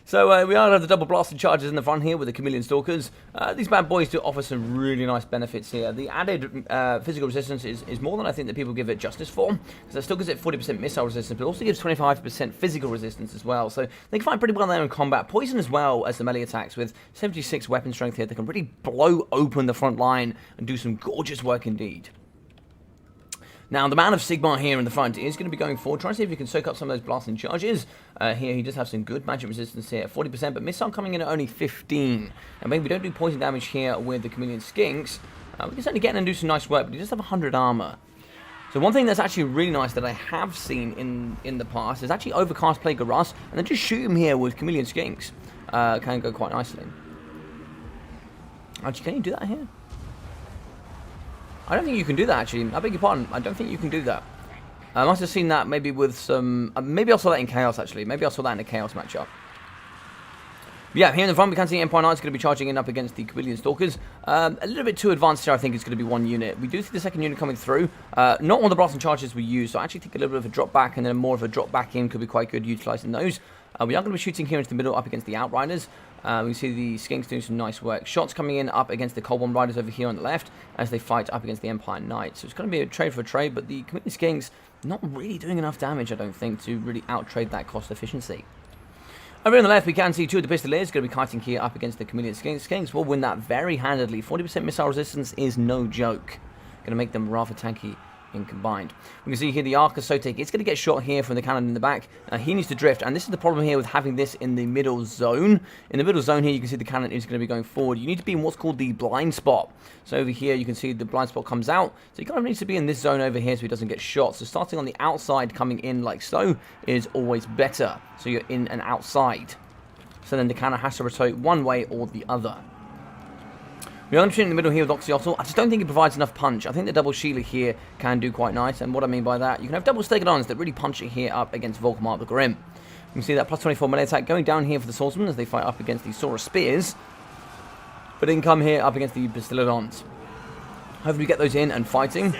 So we are have the double blasted charges in the front here with the Chameleon Stalkers. These bad boys do offer some really nice benefits here. The added physical resistance is more than I think that people give it justice for, because it still gives it 40% missile resistance, but also gives 25% physical resistance as well. So they can fight pretty well there in combat. Poison as well as the melee attacks with 76 weapon strength here. They can really blow open the front line and do some gorgeous work indeed. Now, the Man of Sigmar here in the front is going to be going forward, trying to see if he can soak up some of those blasting charges. Here, he does have some good magic resistance here, 40%, but missile coming in at only 15. And maybe we don't do poison damage here with the Chameleon Skinks. We can certainly get in and do some nice work, but he does have 100 armor. So one thing that's actually really nice that I have seen in the past is actually overcast Plague of Rust, and then just shoot him here with Chameleon Skinks. Can go quite nicely. Actually, can you do that here? I don't think you can do that, actually. I beg your pardon. I don't think you can do that. I must have seen that maybe with some... maybe I saw that in Chaos, actually. Maybe I saw that in a Chaos matchup. But yeah, here in the front, we can see Empire Knight's going to be charging in up against the Chameleon Stalkers. A little bit too advanced here, I think, it's going to be one unit. We do see the second unit coming through. Not all the blasting charges we use, so I actually think a little bit of a drop back and then more of a drop back in could be quite good utilising those. We are going to be shooting here into the middle up against the Outriders. We see the Skinks doing some nice work. Shots coming in up against the Cauldron Riders over here on the left as they fight up against the Empire Knights. So it's going to be a trade for a trade, but the Chameleon Skinks not really doing enough damage, I don't think, to really out-trade that cost efficiency. Over on the left, we can see two of the Pistoliers going to be kiting here up against the Chameleon Skinks. Skinks will win that very handedly. 40% missile resistance is no joke. Going to make them rather tanky in combined. We can see here the Arca Sotek. It's going to get shot here from the cannon in the back. He needs to drift, and this is the problem here with having this in the middle zone. In the middle zone here, you can see the cannon is going to be going forward. You need to be in what's called the blind spot. So over here, you can see the blind spot comes out. So he kind of needs to be in this zone over here so he doesn't get shot. So starting on the outside, coming in like so, is always better. So you're in and outside. So then the cannon has to rotate one way or the other. We are going to shoot in the middle here with Oxyotl. I just don't think it provides enough punch. I think the double Sheila here can do quite nice. And what I mean by that, you can have double Stegodons that really punch it here up against Volkmar the Grim. You can see that plus 24 melee attack going down here for the Swordsmen as they fight up against the Saurus Spears. But then come here up against the Bastillodons. Hopefully we get those in and fighting.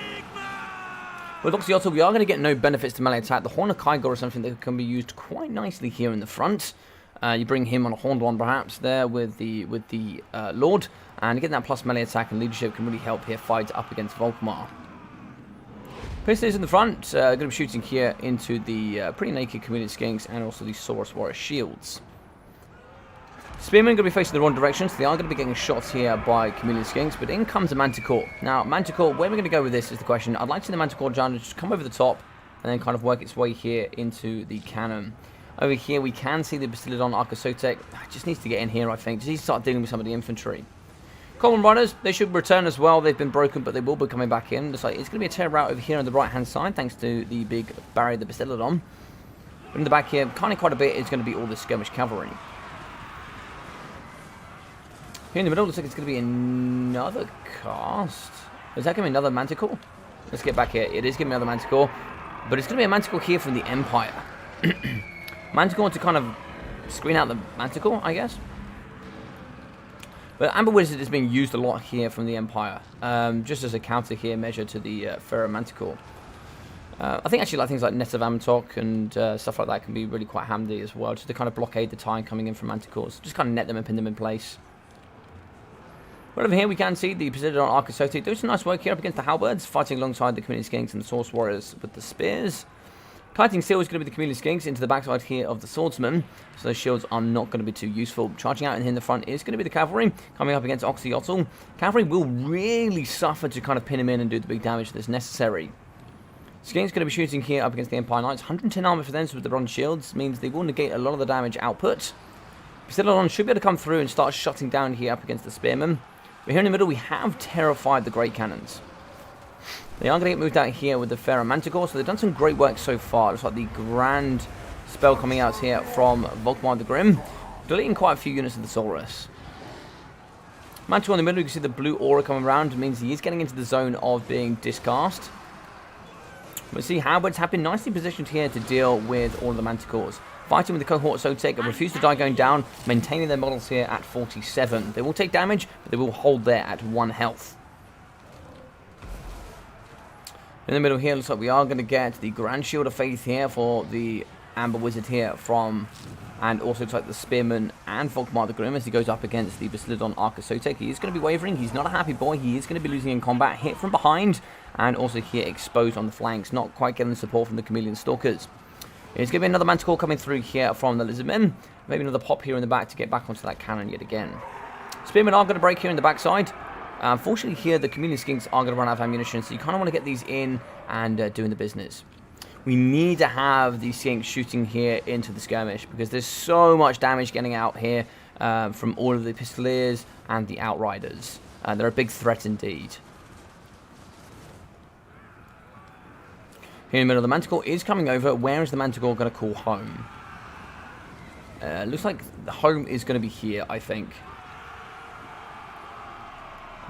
With Oxyotl, we are going to get no benefits to melee attack. The Horn of Kygor is something that can be used quite nicely here in the front. You bring him on a horned one perhaps there with the Lord. And getting that plus melee attack and leadership can really help here fight up against Volkmar. Pistols in the front, going to be shooting here into the pretty naked Chameleon Skinks and also the Saurus Warrior shields. Spearmen are going to be facing the wrong direction, so they are going to be getting shots here by Chameleon Skinks, but in comes a Manticore. Now, Manticore, where we're going to go with this is the question. I'd like to see the Manticore giant just come over the top and then kind of work its way here into the cannon. Over here, we can see the Bastillodon Arcosotek. Just needs to get in here, I think. Just needs to start dealing with some of the infantry. Cauldron Riders, they should return as well. They've been broken, but they will be coming back in. It's going to be a tear route over here on the right-hand side, thanks to the big barrier, the Bastillodon. But in the back here, kind of quite a bit is going to be all the skirmish cavalry. Here in the middle, looks like it's going to be another cast. Is that going to be another Manticore? Let's get back here. It is going to be another Manticore, but it's going to be a Manticore here from the Empire. Manticore to kind of screen out the Manticore, I guess. But Amber Wizard is being used a lot here from the Empire, just as a counter here measure to the Pharaoh Manticore. I think actually like things like Net of Amtok and stuff like that can be really quite handy as well, just to kind of blockade the time coming in from Manticores. Just kind of net them and pin them in place. Right over here we can see the Poseidon Arcosote doing some nice work here up against the Halberds, fighting alongside the Chameleon Skinks and the Source Warriors with the Spears. Kiting Steel is going to be the Chameleon Skinks into the backside here of the Swordsman, so those shields are not going to be too useful. Charging out in here in the front is going to be the Cavalry, coming up against Oxyotl. Cavalry will really suffer to kind of pin him in and do the big damage that's necessary. Skinks going to be shooting here up against the Empire Knights. 110 armor for them with the bronze shields means they will negate a lot of the damage output. Bastillodon should be able to come through and start shutting down here up against the Spearmen. But here in the middle we have terrified the Great Cannons. They are going to get moved out here with the Pharaoh Manticore, so they've done some great work so far. Looks like the grand spell coming out here from Volkmar the Grim, deleting quite a few units of the Saurus. Manticore in the middle, you can see the blue aura coming around. It means he is getting into the zone of being discast. But see, Halberds have been nicely positioned here to deal with all of the Manticores. Fighting with the cohort Zotek and refuse to die going down, maintaining their models here at 47. They will take damage, but they will hold there at 1 health. In the middle here, looks like we are going to get the Grand Shield of Faith here for the Amber Wizard here from... And also looks like the Spearman and Volkmar the Grim as he goes up against the Basilodon Archosotek. He is going to be wavering. He's not a happy boy. He is going to be losing in combat. Hit from behind. And also here exposed on the flanks. Not quite getting the support from the Chameleon Stalkers. There's going to be another Manticore coming through here from the Lizardmen. Maybe another pop here in the back to get back onto that cannon yet again. Spearmen are going to break here in the backside. Unfortunately here the Chameleon Skinks are going to run out of ammunition. So you kind of want to get these in and doing the business. We need to have these Skinks shooting here into the skirmish because there's so much damage getting out here from all of the Pistoliers and the Outriders. They're a big threat indeed. Here in the middle, the Manticore is coming over. Where is the Manticore going to call home? Looks like the home is going to be here, I think.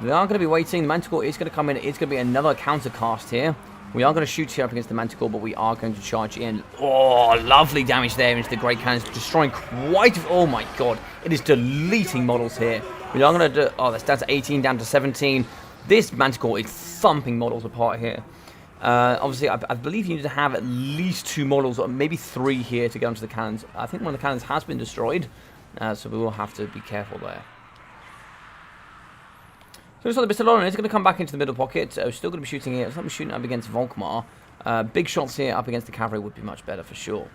They are going to be waiting. The Manticore is going to come in. It's going to be another counter cast here. We are going to shoot here up against the Manticore, but we are going to charge in. Oh, lovely damage there into the Great Cannons, destroying quite... Oh my god, it is deleting models here. We are going to do... Oh, that's down to 18, down to 17. This Manticore is thumping models apart here. Obviously, I believe you need to have at least 2 models, or maybe 3 here to get onto the cannons. I think one of the cannons has been destroyed, so we will have to be careful there. So looks like the Basilodon is going to come back into the middle pocket. Still going to be shooting here. It's not shooting up against Volkmar. Big shots here up against the cavalry would be much better for sure.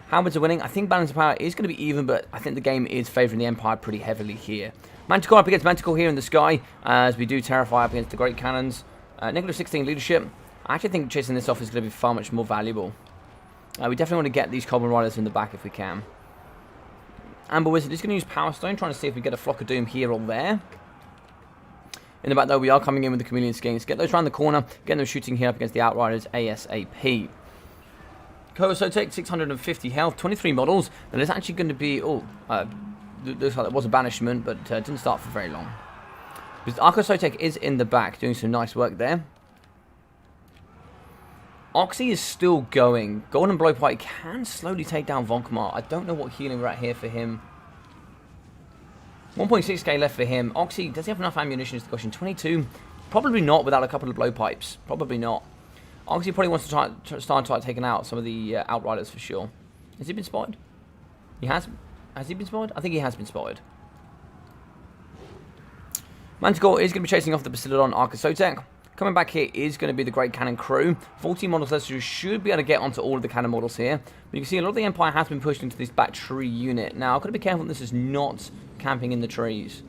Halberds are winning. I think balance of power is going to be even, but I think the game is favouring the Empire pretty heavily here. Manticore up against Manticore here in the sky, as we do terrify up against the Great Cannons. Negative 16 leadership. I actually think chasing this off is going to be far much more valuable. We definitely want to get these Cauldron Riders in the back if we can. Amber Wizard is going to use Power Stone, trying to see if we get a Flock of Doom here or there. In the back, though, we are coming in with the Chameleon Skinks. Get those around the corner. Get them shooting here up against the Outriders ASAP. Kohosotek, 650 health, 23 models. And there's actually going to be... Oh, looks like it was a banishment, but didn't start for very long. Because Archosotek is in the back, doing some nice work there. Oxy is still going. Golden Blowpipe can slowly take down Volkmar. I don't know what healing we're at here for him. 1.6k left for him. Oxy, does he have enough ammunition is the question. 22? Probably not without a couple of blowpipes. Probably not. Oxy probably wants to start taking out some of the Outriders for sure. Has he been spotted? He has. Has he been spotted? I think he has been spotted. Manticore is going to be chasing off the Basilodon Archosotek. Coming back here is going to be the Great Cannon crew. 14 models left, so you should be able to get onto all of the cannon models here. But you can see a lot of the Empire has been pushed into this back tree unit. Now, I've got to be careful this is not camping in the trees.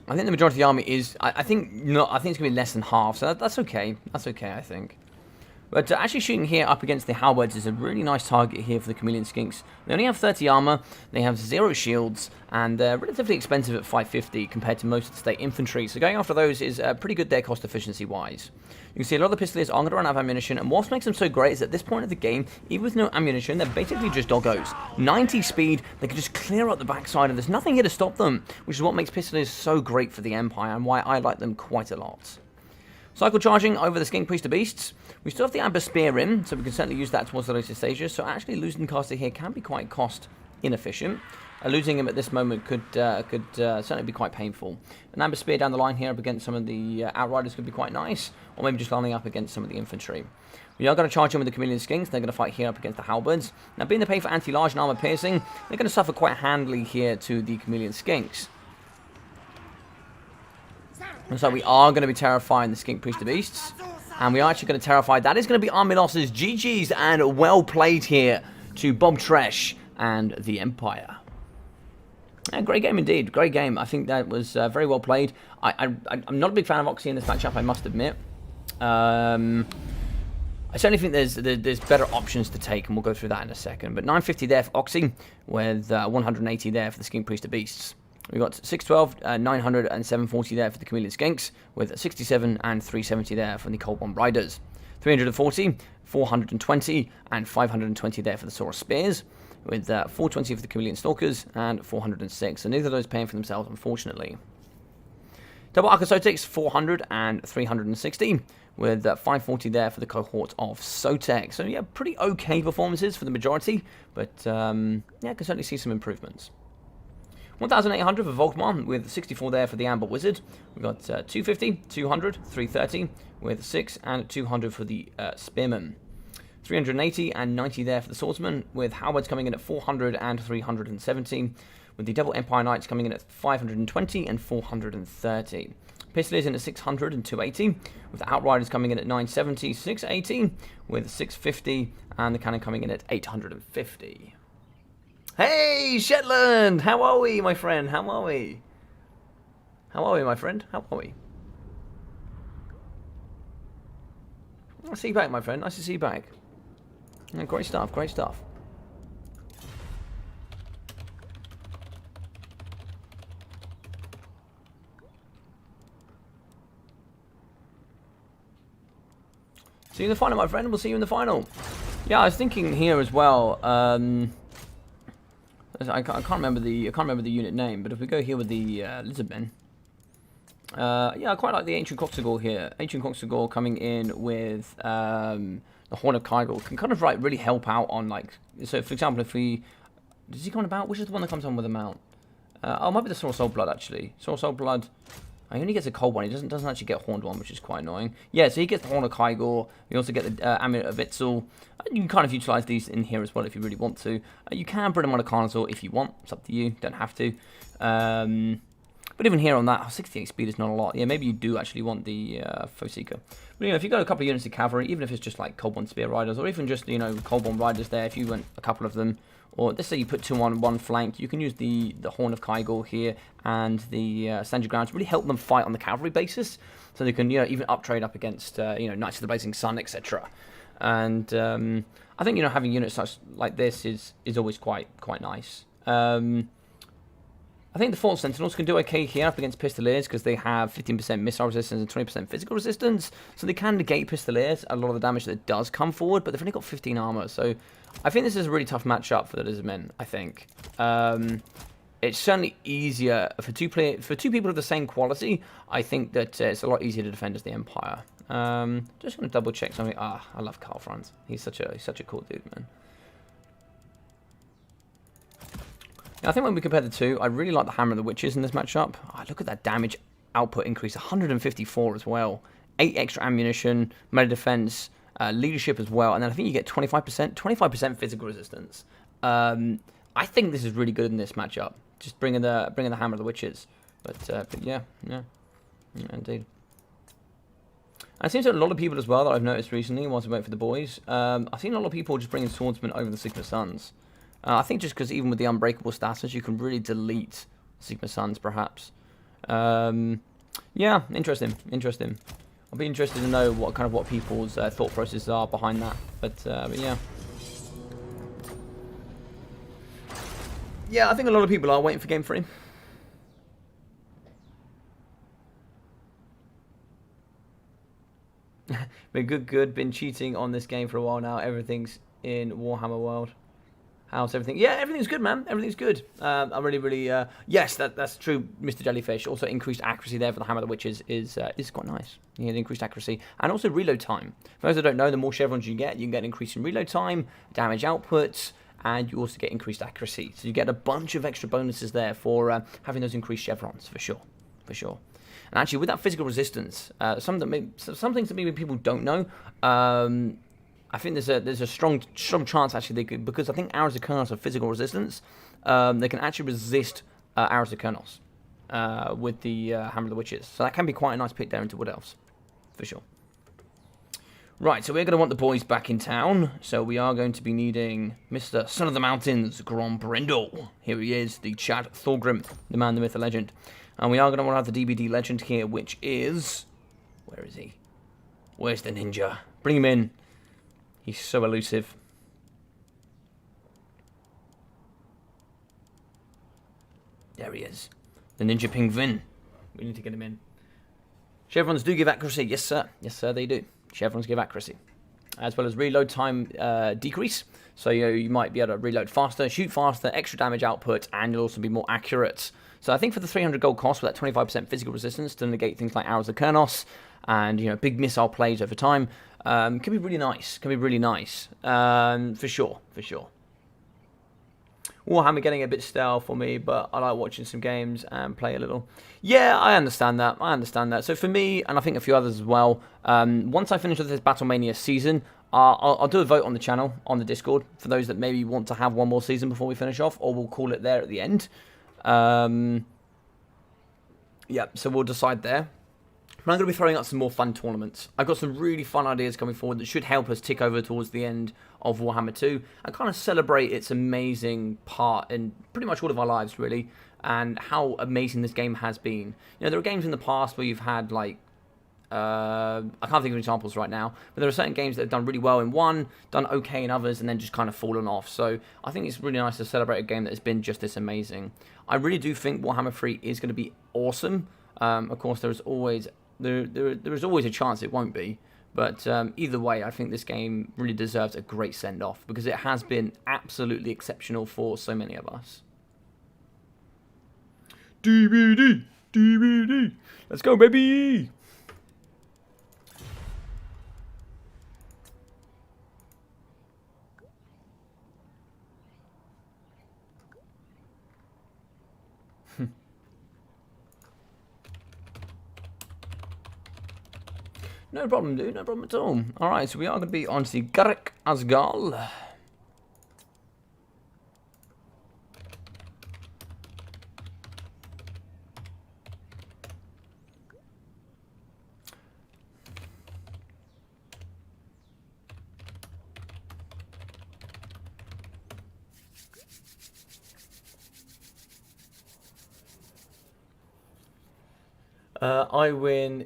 I think the majority of the army is... I think it's going to be less than half, so that's okay. That's okay, I think. But actually shooting here up against the Halberds is a really nice target here for the Chameleon Skinks. They only have 30 armor, they have 0 shields, and they're relatively expensive at 550 compared to most of the state infantry. So going after those is pretty good there cost efficiency wise. You can see a lot of the Pistoliers are going to run out of ammunition, and what makes them so great is at this point of the game, even with no ammunition, they're basically just doggos. 90 speed, they can just clear up the backside, and there's nothing here to stop them, which is what makes Pistoliers so great for the Empire, and why I like them quite a lot. Cycle charging over the Skink Priest of Beasts. We still have the Amber Spear in, so we can certainly use that towards the later stages. So actually losing caster here can be quite cost inefficient. Losing him at this moment could certainly be quite painful. An Amber Spear down the line here up against some of the Outriders could be quite nice, or maybe just lining up against some of the infantry. We are going to charge in with the Chameleon Skinks. They're going to fight here up against the Halberds. Now, being the pay for anti-large and armor piercing, they're going to suffer quite handily here to the Chameleon Skinks. And so we are going to be terrifying the Skink Priest of Beasts. And we are actually going to terrify... That is going to be army losses. GG's and well played here to Bob Tresh and the Empire. Yeah, great game indeed. Great game. I think that was very well played. I'm not a big fan of Oxy in this matchup, I must admit. I certainly think there's better options to take, and we'll go through that in a second. But 950 there for Oxy, with 180 there for the Skink Priest of Beasts. We've got 612, 900, and 740 there for the Chameleon Skinks, with 67 and 370 there for the Cauldron Riders. 340, 420, and 520 there for the Saurus Spears, with 420 for the Chameleon Stalkers, and 406. So neither of those paying for themselves, unfortunately. Double Archosotics, 400 and 360, with 540 there for the cohort of Sotek. So yeah, pretty okay performances for the majority, but yeah, I can certainly see some improvements. 1,800 for Volkmar, with 64 there for the Amber Wizard. We've got 250, 200, 330, with 6, and 200 for the Spearman. 380 and 90 there for the Swordsman, with Halberds coming in at 400 and 370, with the Double Empire Knights coming in at 520 and 430. Pistoliers in at 600 and 280, with the Outriders coming in at 970, 680, with 650, and the Cannon coming in at 850. Hey, Shetland! How are we, my friend? How are we? How are we, my friend? How are we? Nice to see you back, my friend. Nice to see you back. Yeah, great stuff, great stuff. See you in the final, my friend. We'll see you in the final. Yeah, I was thinking here as well. I can't remember the unit name, but if we go here with the Lizardmen, yeah, I quite like the Ancient Coxagore here. Ancient Coxagore coming in with the Horn of Kygor can kind of really help out on, like, so for example, if we, does he come about? Which is the one that comes on with a mount? Oh, it might be the Soul Blood actually. Soul Blood. He only gets a cold one. He doesn't actually get a horned one, which is quite annoying. Yeah, so he gets the Horn of Kygor. You also get the Amulet of Itzel. You can kind of utilize these in here as well if you really want to. You can bring them on a Carnosaur if you want. It's up to you. Don't have to. But even here on that, 68 speed is not a lot. Yeah, maybe you do actually want the Foeseeker. But, you know, if you've got a couple of units of cavalry, even if it's just like Cauldron Spear Riders, or even just, you know, Cauldron Riders there, if you went a couple of them, or let's say you put 2 on one flank, you can use the Horn of Kygor here and the Stand Your Ground to really help them fight on the cavalry basis, so they can, you know, even uptrade up against, you know, Knights of the Blazing Sun, etc. And I think, you know, having units such like this is always quite nice. I think the False Sentinels can do okay here up against Pistoliers because they have 15% missile resistance and 20% physical resistance, so they can negate Pistoliers, a lot of the damage that does come forward, but they've only got 15 armor, so I think this is a really tough matchup for the Lizardmen, I think. It's certainly easier for two people of the same quality. I think that it's a lot easier to defend as the Empire. Just going to double check something. I love Karl Franz. He's such a cool dude, man. I think when we compare the two, I really like the Hammer of the Witches in this matchup. Oh, look at that damage output increase, 154 as well. 8 extra ammunition, melee defense, leadership as well, and then I think you get 25% physical resistance. I think this is really good in this matchup. Just bringing the Hammer of the Witches, but yeah, indeed. And it seems that a lot of people as well that I've noticed recently, whilst I wait for the boys, I've seen a lot of people just bringing Swordsmen over the Sigma Suns. I think just because even with the Unbreakable status, you can really delete Sigma Suns, perhaps. Yeah, interesting. I'll be interested to know what people's thought processes are behind that. But yeah. Yeah, I think a lot of people are waiting for Game 3. Been good. Been cheating on this game for a while now. Everything's in Warhammer World. How's everything? Yeah, everything's good, man. Everything's good. I'm really, yes, that's true, Mr. Jellyfish. Also, increased accuracy there for the Hammer of the Witches is quite nice. You get increased accuracy. And also reload time. For those that don't know, the more chevrons you can get an increase in reload time, damage output, and you also get increased accuracy. So you get a bunch of extra bonuses there for having those increased chevrons, for sure. And actually, with that physical resistance, some things that maybe people don't know, I think there's a strong chance actually they could, because I think arrows of Kurnos have physical resistance. They can actually resist arrows of Kurnos with the Hammer of the Witches. So that can be quite a nice pick there into Wood Elves, for sure. Right, so we're going to want the boys back in town. So we are going to be needing Mr. Son of the Mountains, Grom Brindle. Here he is, the Chad Thorgrim, the man, the myth, the legend. And we are going to want to have the DBD legend here, which is, where is he? Where's the ninja? Bring him in. He's so elusive. There he is. The Ninja Penguin. We need to get him in. Chevrons do give accuracy. Yes, sir. Yes, sir, they do. Chevrons give accuracy. As well as reload time decrease. So you might be able to reload faster, shoot faster, extra damage output, and you'll also be more accurate. So I think for the 300 gold cost with that 25% physical resistance to negate things like arrows of Kurnos, and big missile plays over time. Can be really nice. For sure. Warhammer getting a bit stale for me, but I like watching some games and play a little. Yeah, I understand that. So for me, and I think a few others as well, once I finish with this Battlemania season, I'll do a vote on the channel, on the Discord, for those that maybe want to have one more season before we finish off, or we'll call it there at the end. Yeah, so we'll decide there. But I'm going to be throwing out some more fun tournaments. I've got some really fun ideas coming forward that should help us tick over towards the end of Warhammer 2 and kind of celebrate its amazing part in pretty much all of our lives, really, and how amazing this game has been. There are games in the past where you've had, like, I can't think of examples right now, but there are certain games that have done really well in one, done okay in others, and then just kind of fallen off. So I think it's really nice to celebrate a game that has been just this amazing. I really do think Warhammer 3 is going to be awesome. Of course, there is always a chance it won't be, but either way, I think this game really deserves a great send-off because it has been absolutely exceptional for so many of us. DVD, let's go, baby! No problem, dude. No problem at all. Alright, so we are going to be on to Garrick Asgal. I win.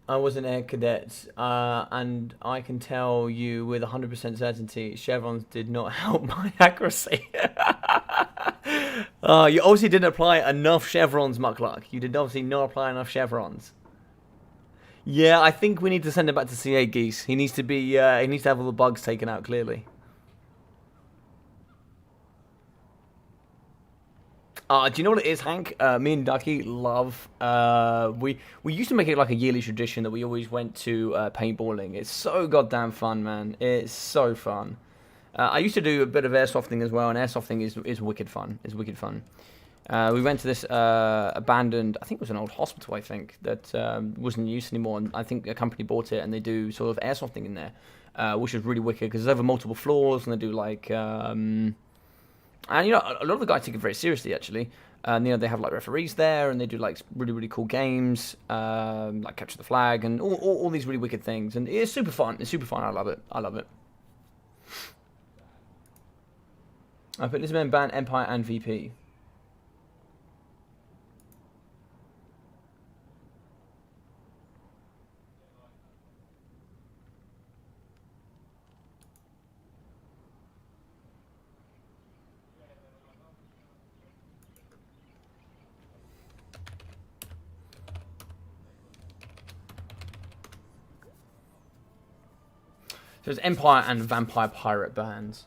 I was an air cadet, and I can tell you with 100% certainty, chevrons did not help my accuracy. You obviously didn't apply enough chevrons, Muckluck. You did obviously not apply enough chevrons. Yeah, I think we need to send him back to CA, Geese. He needs to be. He needs to have all the bugs taken out clearly. Do you know what it is, Hank? Me and Ducky love. We used to make it like a yearly tradition that we always went to paintballing. It's so goddamn fun, man. It's so fun. I used to do a bit of airsofting as well, and airsofting is wicked fun. It's wicked fun. We went to this abandoned, I think it was an old hospital, I think, that wasn't in use anymore, and I think a company bought it, and they do sort of airsofting in there, which is really wicked, because there's over multiple floors, and they do, like, and, a lot of the guys take it very seriously, actually, and, they have, like, referees there, and they do, like, really, really cool games, like Capture the Flag, and all these really wicked things, and it's super fun, I love it, I put this man ban Empire and VP. So it's Empire and Vampire Pirate bands.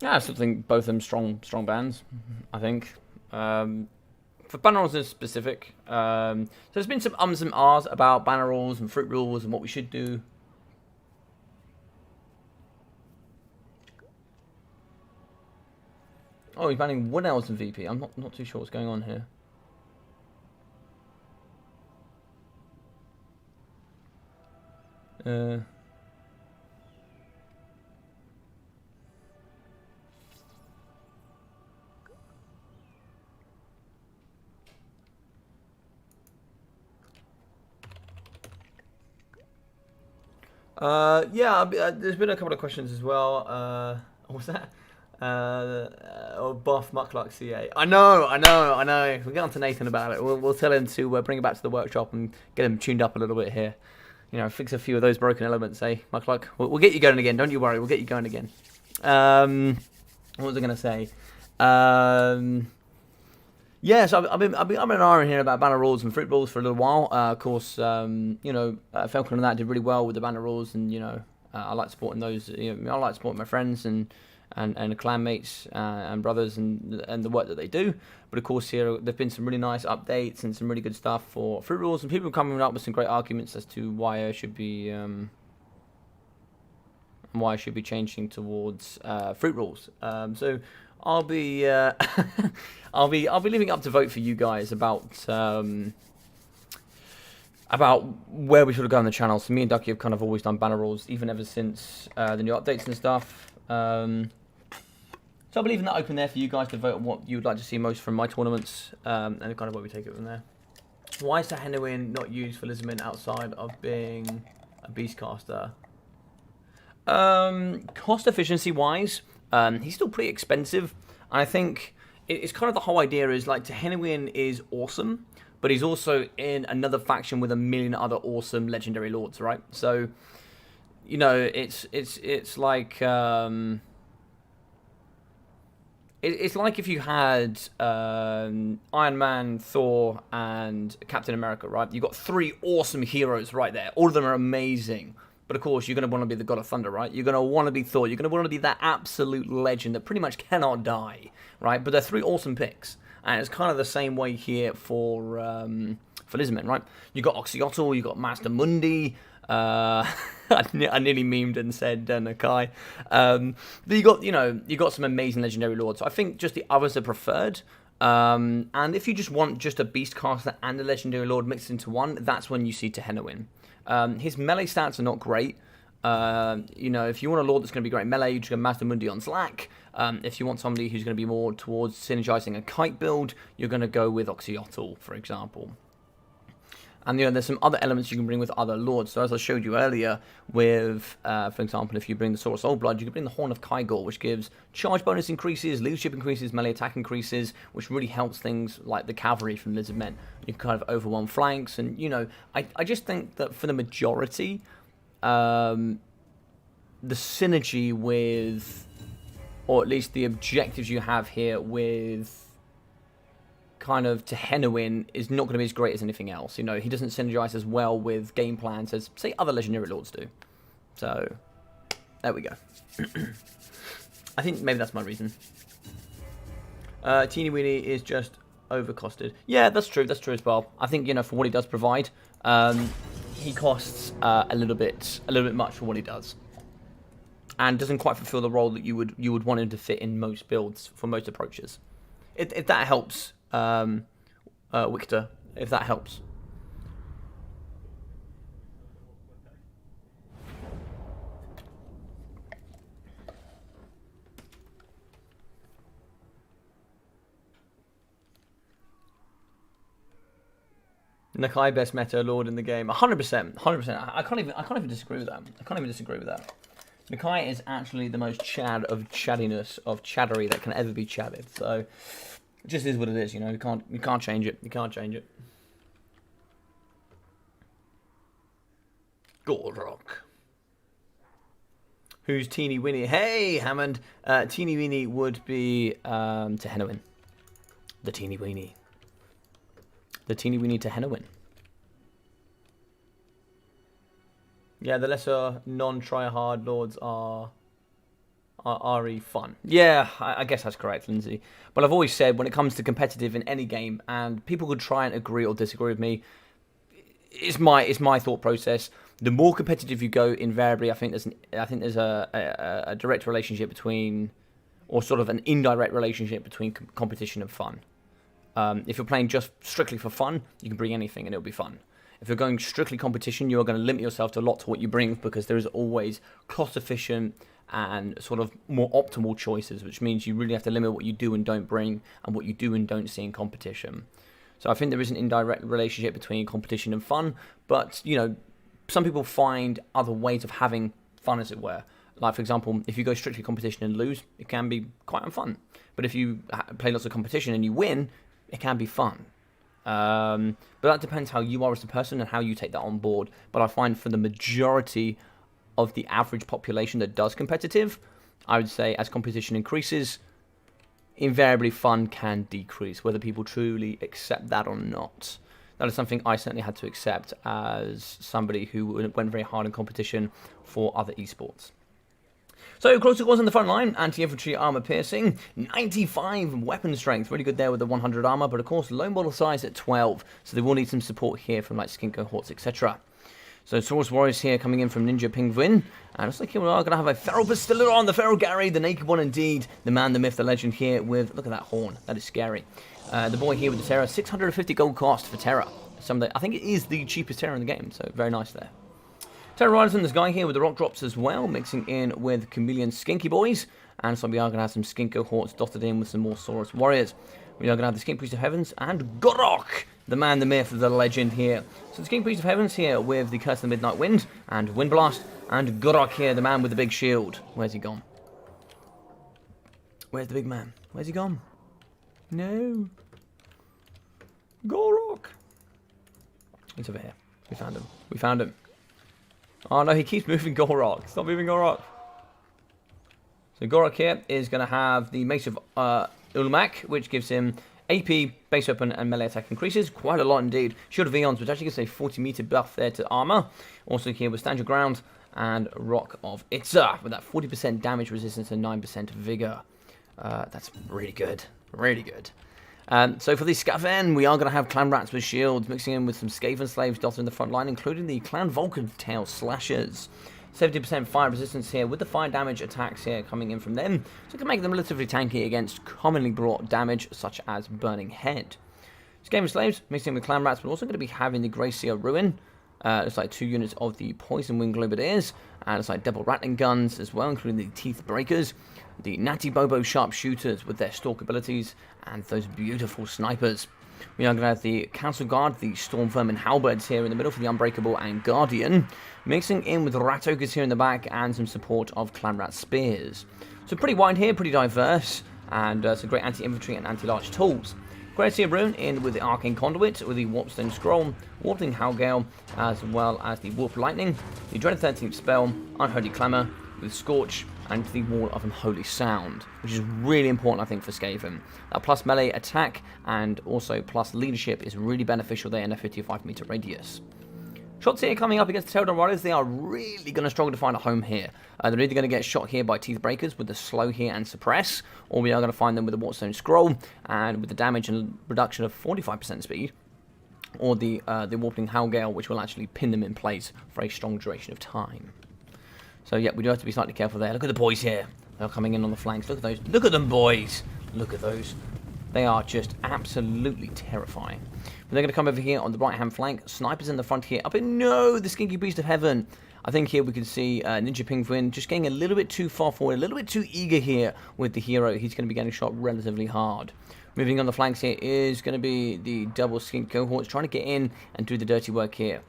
Yeah, I still think both of them strong bands, I think. For banner rules in specific, so there's been some ums and ahs about banner rules and fruit rules and what we should do. Oh, he's banning Wood Elves and VP. I'm not too sure what's going on here. Yeah, there's been a couple of questions as well. What was that? Buff Muckluck CA. I know. We'll get on to Nathan about it. We'll tell him to bring it back to the workshop and get him tuned up a little bit here. Fix a few of those broken elements, eh, Muckluck? We'll get you going again. Don't you worry. We'll get you going again. What was I going to say? Yeah, so I've been ironing here about banner rules and fruit rules for a little while. Of course, Falcon and that did really well with the banner rules, and I like supporting those. I like supporting my friends, and and clanmates and brothers and the work that they do. But of course, here there've been some really nice updates and some really good stuff for fruit rules, and people coming up with some great arguments as to why I should be changing towards fruit rules. So I'll be I'll be leaving it up to vote for you guys about where we should go on the channel. So me and Ducky have kind of always done banner rules, even ever since the new updates and stuff. So I'll be leaving that open there for you guys to vote on what you would like to see most from my tournaments, and kind of where we take it from there. Why is Sahenuin not used for Lizardman outside of being a Beastcaster? Cost efficiency wise, he's still pretty expensive. And I think it's kind of the whole idea is like Sahenuin is awesome, but he's also in another faction with a million other awesome legendary lords, right? So, you know, it's like it's like if you had Iron Man, Thor, and Captain America, right? You've got 3 awesome heroes right there. All of them are amazing. But of course, you're going to want to be the God of Thunder, right? You're going to want to be Thor. You're going to want to be that absolute legend that pretty much cannot die, right? But they're 3 awesome picks. And it's kind of the same way here for Lizardmen, right? You got Oxyotl, you got Master Mundi. I nearly memed and said Nakai. But you got some amazing legendary lords. So I think just the others are preferred. And if you just want just a Beastcaster and a legendary lord mixed into one, that's when you see Sahenuin. His melee stats are not great. If you want a lord that's going to be great melee, you just go Master Mundi on Slack. If you want somebody who's going to be more towards synergizing a kite build, you're going to go with Oxyotl, for example. And there's some other elements you can bring with other lords. So as I showed you earlier, with, for example, if you bring the Sword of Soul Blood, you can bring the Horn of Kygor, which gives charge bonus increases, leadership increases, melee attack increases, which really helps things like the cavalry from Lizardmen. You can kind of overwhelm flanks, and I just think that for the majority, the synergy with, or at least the objectives you have here with kind of Sahenuin is not going to be as great as anything else. He doesn't synergize as well with game plans as, say, other legendary lords do. So, there we go. I think maybe that's my reason. Teeny Weeny is just overcosted. Yeah, that's true. That's true as well. I think, for what he does provide, he costs a little bit much for what he does, and doesn't quite fulfill the role that you would want him to fit in most builds for most approaches. If that helps, Victor, if that helps. Nakai best meta lord in the game, 100%, 100%. I can't even disagree with that. Nakai is actually the most chad of chaddiness of chattery that can ever be chatted. So it just is what it is, You can't change it. You can't change it. Goldrock. Who's Teeny Winnie? Hey, Hammond. Teeny Weenie would be Sahenuin. The Teeny Weenie. The Teeny Weenie Sahenuin. Yeah, the lesser non-try-hard lords are RE fun. Yeah, I guess that's correct, Lindsay. But I've always said when it comes to competitive in any game, and people could try and agree or disagree with me, it's my thought process. The more competitive you go, invariably, I think there's a direct relationship between, or sort of an indirect relationship between competition and fun. If you're playing just strictly for fun, you can bring anything and it'll be fun. If you're going strictly competition, you are going to limit yourself to a lot to what you bring, because there is always cost-efficient and sort of more optimal choices, which means you really have to limit what you do and don't bring and what you do and don't see in competition. So I think there is an indirect relationship between competition and fun, but, some people find other ways of having fun, as it were. Like, for example, if you go strictly competition and lose, it can be quite unfun. But if you play lots of competition and you win, it can be fun. But that depends how you are as a person and how you take that on board. But I find for the majority of the average population that does competitive, I would say as competition increases, invariably fun can decrease, whether people truly accept that or not. That is something I certainly had to accept as somebody who went very hard in competition for other esports. So, closer calls in the front line, anti-infantry armor piercing, 95 weapon strength, really good there with the 100 armor, but of course low model size at 12, so they will need some support here from like skin cohorts, etc. So Saurus Warriors here coming in from Ninja Penguin, and looks like here we are going to have a Feral Bastillodon, the Feral Gary, the naked one indeed, the man, the myth, the legend here with, look at that horn, that is scary. The boy here with the Terror, 650 gold cost for Terror. I think it is the cheapest Terror in the game, so very nice there. Terror Riders in this guy here with the rock drops as well, mixing in with Chameleon Skinky Boys. And so we are going to have some Skink cohorts dotted in with some more Saurus Warriors. We are going to have the Skink Priest of Heavens and Gorok, the man, the myth, the legend here. So the Skink Priest of Heavens here with the Curse of the Midnight Wind and Wind Blast. And Gorok here, the man with the big shield. Where's he gone? Where's the big man? Where's he gone? No. Gorok. He's over here. We found him. We found him. Oh no, he keeps moving Gorok. Stop moving Gorok. So Gorok here is going to have the Mace of Ulmak, which gives him AP, base weapon, and melee attack increases. Quite a lot indeed. Shield of Eons, which actually gives a 40-meter buff there to armor. Also here with Stand Your Ground and Rock of Itza, with that 40% damage resistance and 9% vigor. That's really good. Really good. So for the Skaven, we are going to have Clan Rats with shields, mixing in with some Skaven slaves dotted in the front line, including the Clan Vulcan Tail Slashers. 70% fire resistance here with the fire damage attacks here coming in from them, so it can make them relatively tanky against commonly brought damage such as Burning Head. Skaven slaves mixing with Clan Rats, but also going to be having the Gracia Ruin. It's like 2 units of the Poison Wing Globadiers, and it's like double rattling guns as well, including the Teeth Breakers, the Natty Bobo Sharpshooters with their stalk abilities, and those beautiful snipers. We are going to have the Council Guard, the Storm Vermin Halberds here in the middle for the Unbreakable and Guardian, mixing in with Rat Ogres here in the back and some support of Clan Rat Spears. So pretty wide here, pretty diverse, and some great anti-infantry and anti-large tools. Gracia Rune in with the Arcane Conduit, with the Warpstone Scroll, Warping Howlgale, as well as the Warp Lightning, the Dreaded 13th Spell, Unholy Clamour, with Scorch, and the Wall of Unholy Sound, which is really important, I think, for Skaven. That plus melee attack and also plus leadership is really beneficial there in a 55-meter radius. Shots here coming up against the Cauldron Riders, they are really going to struggle to find a home here. They're either going to get shot here by Teeth Breakers with the Slow here and Suppress, or we are going to find them with the Warpstone Scroll and with the damage and reduction of 45% speed, or the Warping Howlgale, which will actually pin them in place for a strong duration of time. So yeah, we do have to be slightly careful there. Look at the boys here. They're coming in on the flanks. Look at those. Look at them, boys. Look at those. They are just absolutely terrifying. But they're going to come over here on the right-hand flank. Snipers in the front here. Up in, no, the Skinky Beast of Heaven. I think here we can see Ninja Penguin just getting a little bit too far forward, a little bit too eager here with the hero. He's going to be getting shot relatively hard. Moving on the flanks here is going to be the double Skink cohorts trying to get in and do the dirty work here.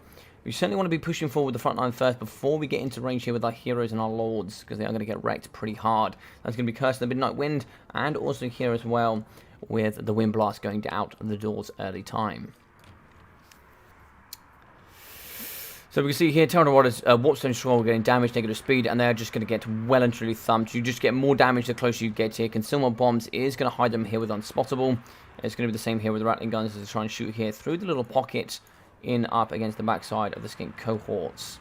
We certainly want to be pushing forward the front line first before we get into range here with our heroes and our lords, because they are going to get wrecked pretty hard. That's going to be Curse of the Midnight Wind, and also here as well with the Wind Blast going out the doors early time. So we can see here, Cauldron Riders, Warpstone Scroll getting damage, negative speed, and they're just going to get well and truly thumped. You just get more damage the closer you get here. Concealment Bombs is going to hide them here with Unspottable. It's going to be the same here with the Rattling Guns as they try and shoot here through the little pockets in up against the backside of the Skink cohorts.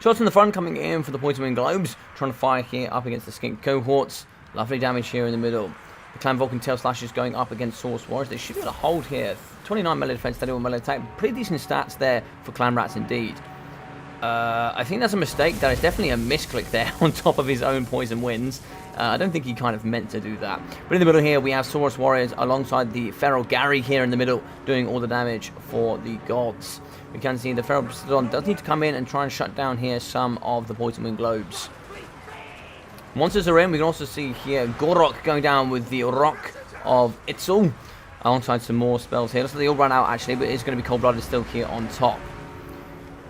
Shots in the front coming in for the Poison Wing Globes, trying to fire here up against the Skink cohorts. Lovely damage here in the middle. The Clan Vulcan Tail Slashers going up against Saurus Warriors. They should be able to hold here. 29 melee defense, 31 melee attack. Pretty decent stats there for Clan Rats indeed. I think that's a mistake. That is definitely a misclick there on top of his own Poison Winds. I don't think he kind of meant to do that. But in the middle here, we have Saurus Warriors alongside the Feral Gary here in the middle, doing all the damage for the gods. We can see the Feral Bastillodon does need to come in and try and shut down here some of the Poison Wing Globes. Monsters are in. We can also see here Gorok going down with the Rock of Itzel, alongside some more spells here. Looks like they all run out actually, but it's going to be Cold-Blooded still here on top.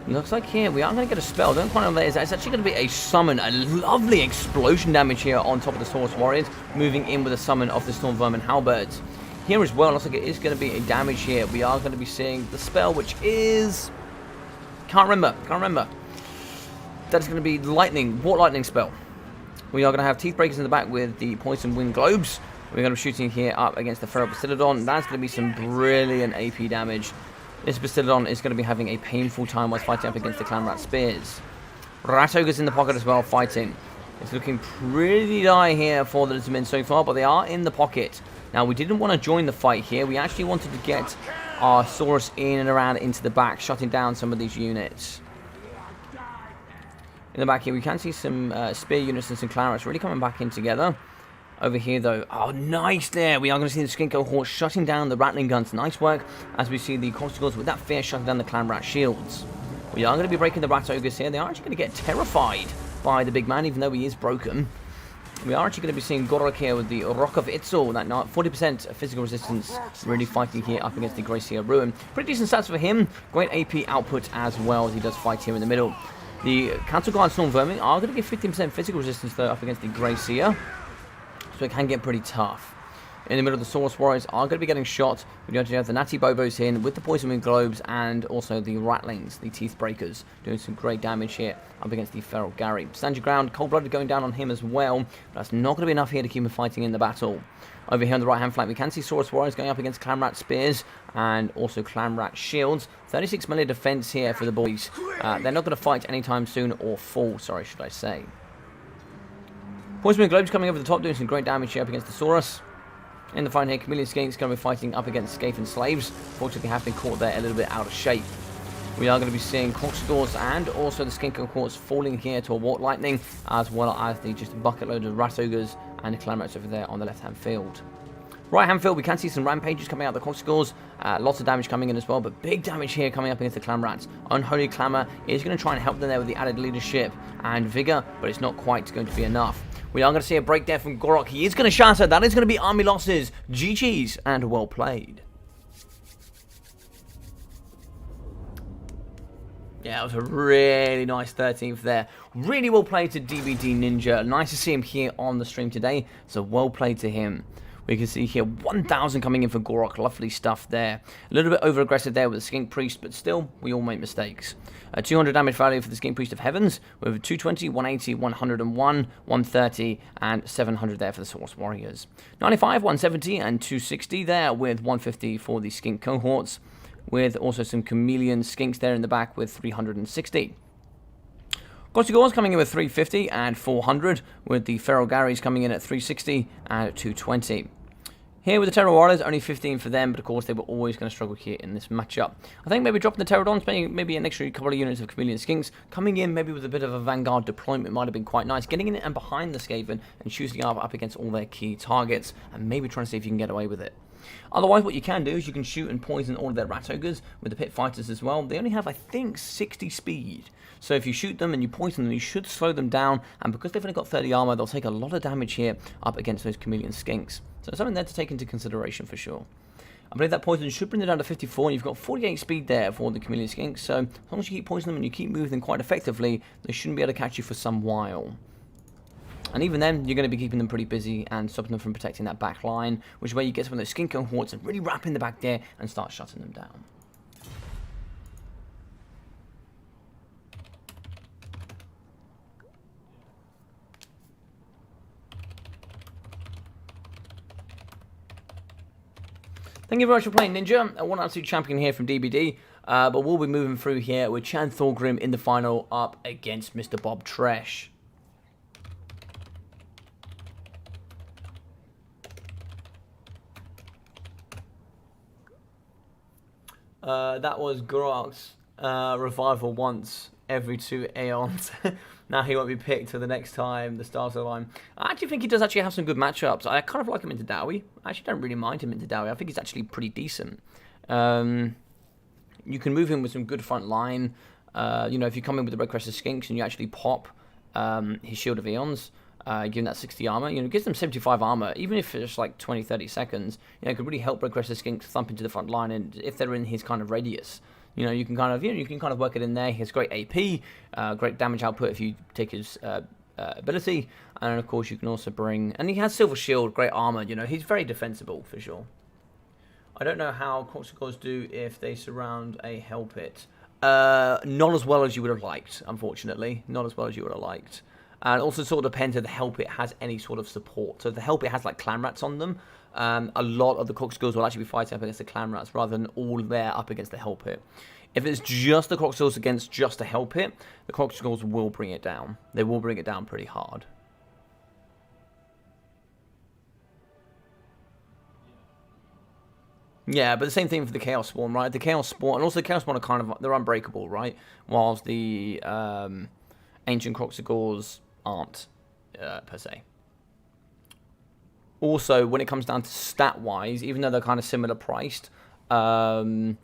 Looks like here we are going to get a spell. Don't quite know what that is. It's actually going to be a summon, a lovely explosion damage here on top of the Saurus Warriors, moving in with a summon of the Storm Vermin Halberds. Here as well, looks like it is going to be a damage here. We are going to be seeing the spell, which is... Can't remember. That's going to be Lightning, Warp Lightning spell. We are going to have Teeth Breakers in the back with the Poison Wind Globes. We're going to be shooting here up against the Feral Bastillodon. That's going to be some brilliant AP damage. This Bastillodon is going to be having a painful time while fighting up against the Clan Rat Spears. Rat Ogres in the pocket as well, fighting. It's looking pretty dire here for the Lizardmen so far, but they are in the pocket. Now, we didn't want to join the fight here. We actually wanted to get our Saurus in and around into the back, shutting down some of these units. In the back here, we can see some spear units and some clarets really coming back in together. Over here, though, oh, nice there. We are going to see the Skink cohort shutting down the Rattling guns. Nice work, as we see the Cogscores with that fear shutting down the Clan Rat shields. We are going to be breaking the Rat Ogres here. They are actually going to get terrified by the big man, even though he is broken. We are actually going to be seeing Gorok here with the Rock of Itzul, that 40% physical resistance, really fighting here up against the Grey Seer Ruin. Pretty decent stats for him. Great AP output as well as he does fight here in the middle. The Council Guard Storm Vermin are going to get 15% physical resistance though up against the Grey Seer, so it can get pretty tough. In the middle, the Saurus Warriors are going to be getting shot. We actually have the Natty Bobos in with the Poison Wind Globes and also the Rattlings, the Teeth Breakers, doing some great damage here up against the Feral Gary. Stand your ground, Cold-Blooded going down on him as well, but that's not going to be enough here to keep him fighting in the battle. Over here on the right-hand flank, we can see Saurus Warriors going up against Clan Rat Spears and also Clan Rat Shields. 36 melee defense here for the boys. They're not going to fight anytime soon, or fall, sorry, should I say. Poison Wind Globes coming over the top, doing some great damage here up against the Saurus. In the fight here, Chameleon Skinks going to be fighting up against Skaven Slaves. Fortunately, have been caught there a little bit out of shape. We are going to be seeing Cogscores and also the Skink cohorts falling here to a Wart Lightning, as well as the just bucket load of Rat Ogres and the Clan Rats over there on the left-hand field. Right-hand field, we can see some Rampages coming out of the Cogscores. Lots of damage coming in as well, but big damage here coming up against the Clan Rats. Unholy Clamour is going to try and help them there with the added leadership and vigour, but it's not quite going to be enough. We are going to see a break there from Gorok. He is going to shatter. That is going to be army losses. GG's and well played. Yeah, that was a really nice 13th there. Really well played to DBD Ninja. Nice to see him here on the stream today. So well played to him. We can see here 1,000 coming in for Gorok. Lovely stuff there. A little bit over-aggressive there with the Skink Priest, but still, we all make mistakes. 200 damage value for the Skink Priest of Heavens, with 220, 180, 101, 130, and 700 there for the Saurus Warriors. 95, 170, and 260 there, with 150 for the Skink Cohorts, with also some Chameleon Skinks there in the back with 360. Cogscores coming in with 350 and 400, with the Feral Garys coming in at 360 and 220. Here with the Terror Warriors, only 15 for them, but of course they were always going to struggle here in this matchup. I think maybe dropping the Pterodons, maybe an extra couple of units of Chameleon Skinks, coming in maybe with a bit of a Vanguard deployment might have been quite nice. Getting in and behind the Skaven and shooting up against all their key targets, and maybe trying to see if you can get away with it. Otherwise, what you can do is you can shoot and poison all of their Rat Ogres with the Pit Fighters as well. They only have, I think, 60 speed. So if you shoot them and you poison them, you should slow them down. And because they've only got 30 armor, they'll take a lot of damage here up against those Chameleon Skinks. So something there to take into consideration for sure. I believe that poison should bring it down to 54, and you've got 48 speed there for the Chameleon Skinks. So as long as you keep poisoning them and you keep moving them quite effectively, they shouldn't be able to catch you for some while. And even then, you're going to be keeping them pretty busy and stopping them from protecting that back line, which is where you get some of those Skink cohorts and really wrap in the back there and start shutting them down. Thank you very much for playing, Ninja. One absolute champion here from DBD. But we'll be moving through here with Chan Thorgrim in the final up against Mr. Bob Tresh. That was Gorok's revival once every 2 aeons. Now he won't be picked till the next time, the starter line. I actually think he does actually have some good matchups. I kind of like him into Dowie. I actually don't really mind him into Dowie. I think he's actually pretty decent. You can move him with some good front line. You know, if you come in with the Red Crested Skinks and you actually pop his Shield of Eons, give him that 60 armor, you know, it gives them 75 armor, even if it's like 20-30 seconds, you know, it could really help Red Crested Skinks thump into the front line, and if they're in his kind of radius, you know, you can kind of work it in there. He has great AP, great damage output if you take his ability, and of course you can also bring, and he has Silver Shield, great armor, you know, he's very defensible for sure. I don't know how Cogscores do if they surround a Hell Pit. Not as well as you would have liked, unfortunately. Not as well as you would have liked. And also sort of depends if the Hell Pit has any sort of support. So if the Hell Pit has like Clan Rats on them, a lot of the Cogscores will actually be fighting up against the Clan Rats rather than all there up against the Hell Pit. If it's just the Cogscores against just the Hell Pit, the Cogscores will bring it down. They will bring it down pretty hard. Yeah, but the same thing for the Chaos Spawn, right? The Chaos Spawn, and also the Chaos Spawn are kind of, they're unbreakable, right? Whilst the Ancient Croxigors aren't, per se. Also, when it comes down to stat-wise, even though they're kind of similar priced, where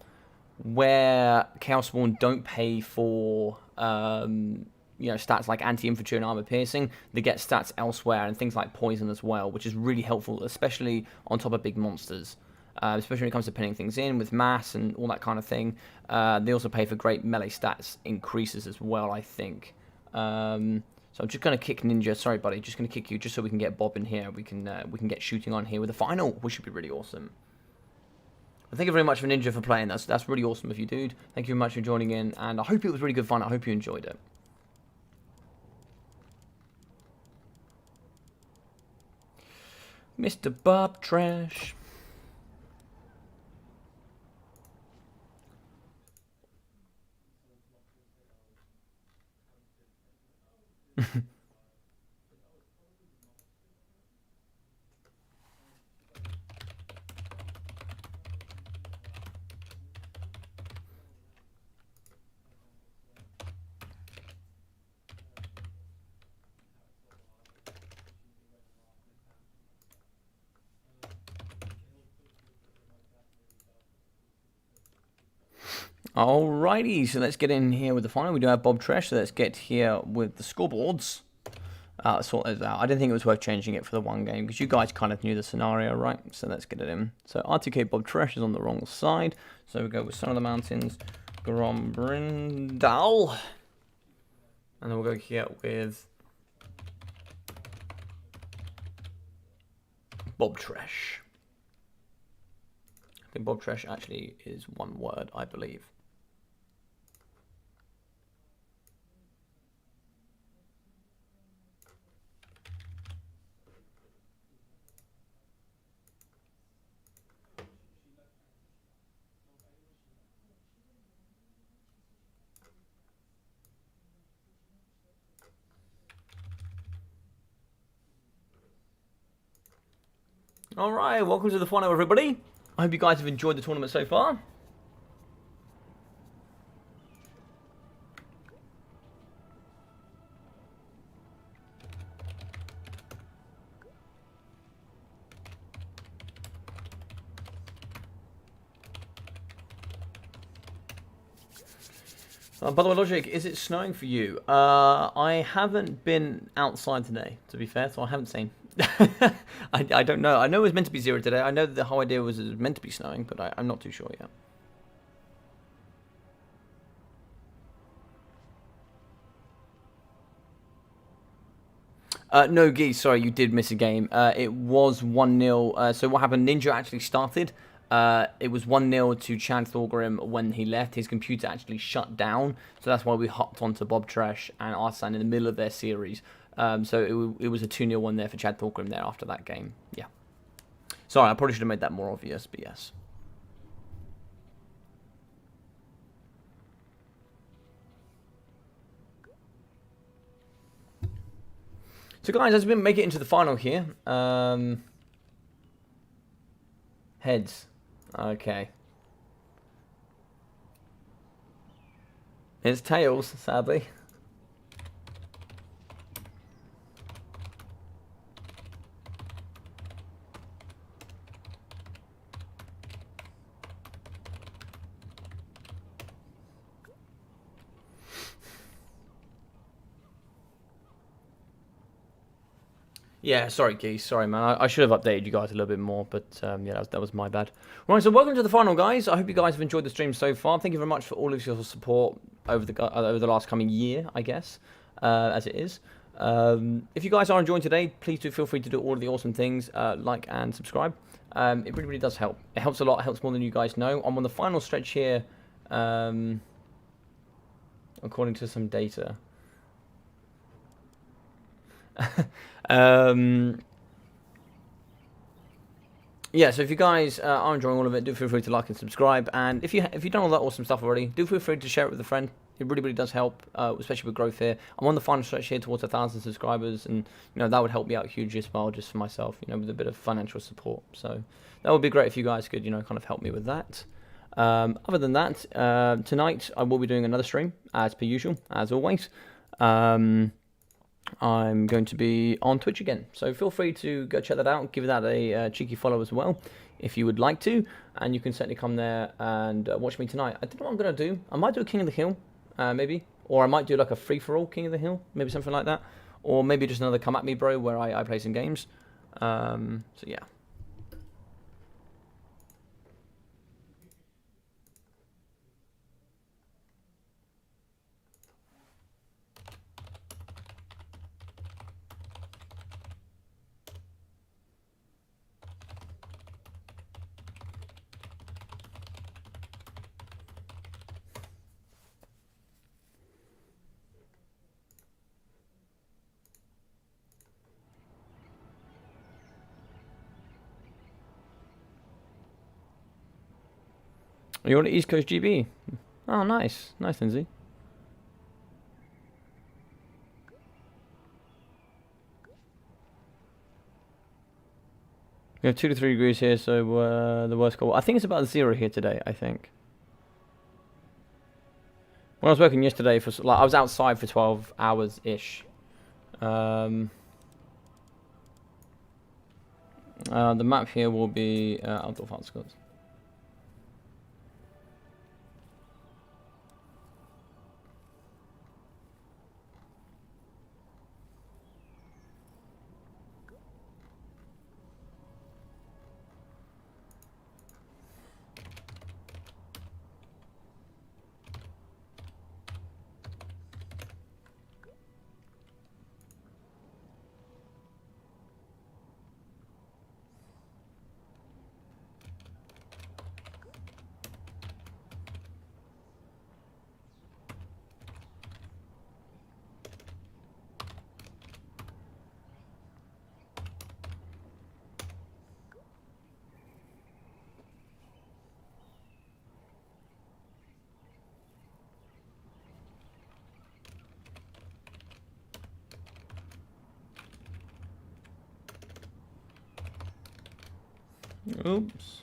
Chaos Spawn don't pay for, stats like anti-infantry and armor piercing, they get stats elsewhere and things like poison as well, which is really helpful, especially on top of big monsters. Especially when it comes to pinning things in with mass and all that kind of thing. They also pay for great melee stats increases as well, I think. So I'm just going to kick Ninja. Sorry, buddy. Just going to kick you just so we can get Bob in here. We can get shooting on here with the final, which should be really awesome. Well, thank you very much for Ninja for playing. That's really awesome of you, dude. Thank you very much for joining in, and I hope it was really good fun. I hope you enjoyed it. Mr. Bob Trash. Alrighty, so let's get in here with the final. We do have Bob Trash, so let's get here with the scoreboards. Let's sort those out. I didn't think it was worth changing it for the one game, because you guys kind of knew the scenario, right? So let's get it in. So R2K Bob Trash is on the wrong side. So we go with Son of the Mountains, Grombrindal. And then we'll go here with Bob Trash. I think Bob Trash actually is one word, I believe. Alright, welcome to the final, everybody. I hope you guys have enjoyed the tournament so far. By the way, Logic, is it snowing for you? I haven't been outside today, to be fair, so I haven't seen. I don't know. I know it was meant to be 0 today. I know that the whole idea was it was meant to be snowing, but I'm not too sure yet. No, Geese, sorry, you did miss a game. It was 1-0. So what happened, Ninja actually started. It was 1-0 to Chad Thorgrim when he left. His computer actually shut down. So that's why we hopped onto Bob Trash and Arslan in the middle of their series. So it was a 2-0 one there for Chad Thorgrim there after that game. Yeah. Sorry, I probably should have made that more obvious, but yes. So guys, as we make it into the final here, heads. Okay. It's tails, sadly. Yeah, sorry, Geese. Sorry, man. I should have updated you guys a little bit more, but yeah, that was my bad. Right, so welcome to the final, guys. I hope you guys have enjoyed the stream so far. Thank you very much for all of your support over the last coming year, I guess, as it is. If you guys are enjoying today, please do feel free to do all of the awesome things, like and subscribe. It really, really does help. It helps a lot. It helps more than you guys know. I'm on the final stretch here, according to some data. Yeah, so if you guys are enjoying all of it, do feel free to like and subscribe. And if you've done all that awesome stuff already, do feel free to share it with a friend. It really, really does help, especially with growth here. I'm on the final stretch here towards 1,000 subscribers, and that would help me out hugely as well, just for myself, with a bit of financial support. So that would be great if you guys could, kind of help me with that. Other than that, tonight I will be doing another stream, as per usual, as always. I'm going to be on Twitch again, so feel free to go check that out, give that a cheeky follow as well, if you would like to, and you can certainly come there and watch me tonight. I don't know what I'm going to do. I might do a King of the Hill, maybe, or I might do like a free-for-all King of the Hill, maybe something like that, or maybe just another Come At Me Bro, where I play some games. So yeah. You're on East Coast GB. Oh, nice. Nice, Lindsay. We have 2 to 3 degrees here, so the worst cold. I think it's about 0 here today, I think. When I was working yesterday, I was outside for 12 hours-ish. The map here will be outdoor outskirts. Oops.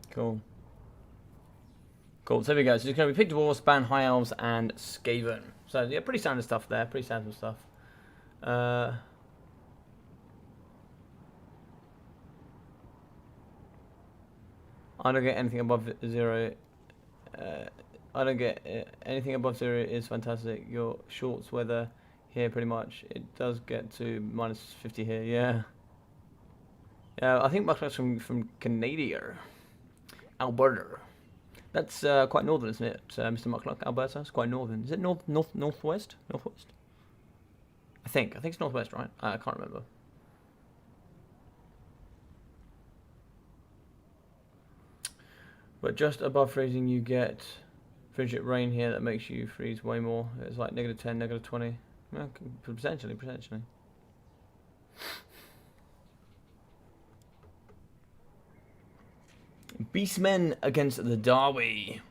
Cool. Cool, so there we go. So it's going to be Pick Dwarves, Ban High Elves, and Skaven. So yeah, pretty standard stuff there. Pretty standard stuff. I don't get anything above 0. I don't get anything above 0 is fantastic. Your shorts weather here pretty much. It does get to minus 50 here. Yeah. Yeah, I think Muckluck's from Canada, Alberta. That's quite northern, isn't it, Mr. Muckluck? Alberta. It's quite northern. Is it northwest? Northwest. I think it's northwest, right? I can't remember. But just above freezing, you get frigid rain here that makes you freeze way more. It's like -10, -20. Well, potentially. Beastmen against the Darwy.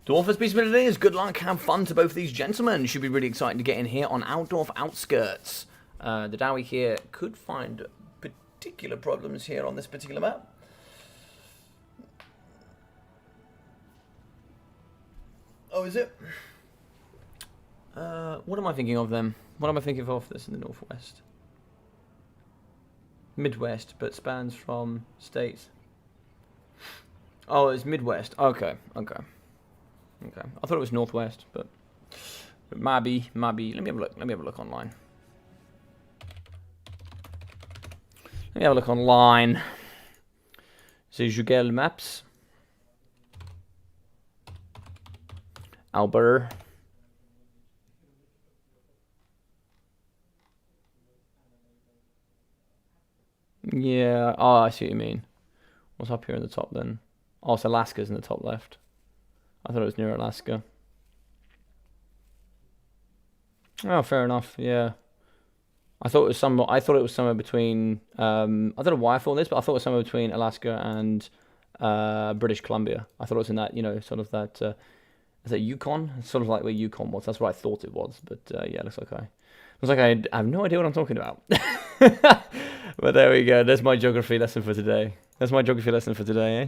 Dwarf Beastmen it is. Good luck, have fun to both of these gentlemen. Should be really exciting to get in here on Outdorf Outskirts. The Darwy here could find particular problems here on this particular map. Oh, is it? What am I thinking of then? What am I thinking of this in the northwest? Midwest, but spans from states. Oh, it's Midwest. Okay. I thought it was northwest, but maybe. Let me have a look. Let me have a look online. So Google Maps. Alberta. Yeah. Oh, I see what you mean. What's up here in the top then? Oh, it's Alaska's in the top left. I thought it was near Alaska. Oh, fair enough. Yeah. I thought it was somewhere between. I don't know why I thought this, but I thought it was somewhere between Alaska and British Columbia. I thought it was in that, sort of that. Is that Yukon? It's sort of like where Yukon was. That's what I thought it was. But yeah, looks like I have no idea what I'm talking about. But there we go. There's my geography lesson for today. Eh?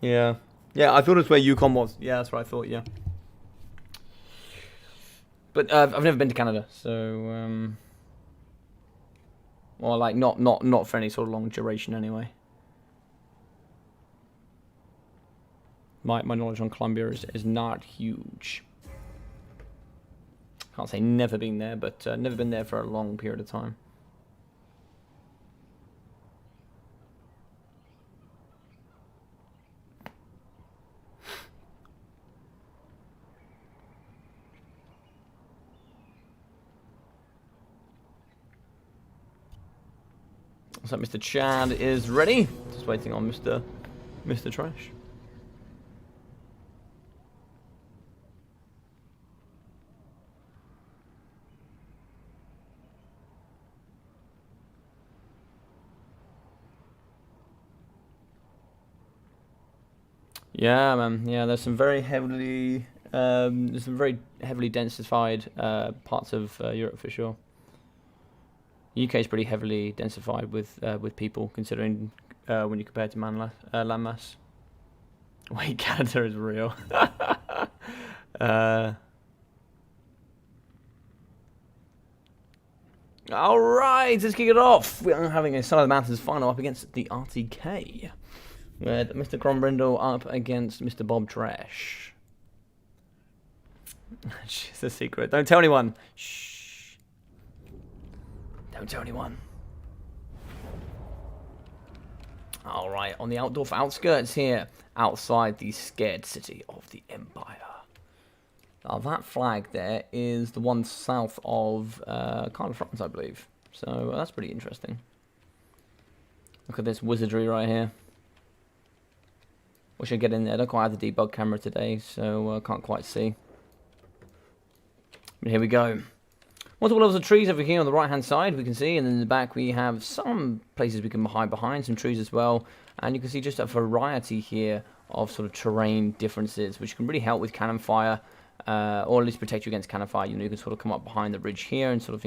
Yeah. Yeah, I thought it was where Yukon was. Yeah, that's what I thought. Yeah. But I've never been to Canada, so or like not for any sort of long duration anyway. My knowledge on Colombia is not huge. Can't say never been there, but never been there for a long period of time. So Mr. Chad is ready. Just waiting on Mr. Trash. Yeah, man. Yeah, there's some very heavily densified parts of Europe for sure. UK is pretty heavily densified with people, considering when you compare it to landmass. Wait, Canada is real. All right, let's kick it off. We are having a Son of the Mountains final up against the RTK, with Mr. Crombrindle up against Mr. Bob Trash. It's a secret. Don't tell anyone. Shh. Don't tell anyone. Alright, on the outskirts here, outside the scared city of the Empire. Now that flag there is the one south of Carl France, I believe. So that's pretty interesting. Look at this wizardry right here. Wish I'd get in there. I don't quite have the debug camera today, so can't quite see. But here we go. Multiple levels of trees over here on the right hand side we can see, and then in the back we have some places we can hide behind, some trees as well, and you can see just a variety here of sort of terrain differences which can really help with cannon fire, or at least protect you against cannon fire. You can sort of come up behind the ridge here and sort of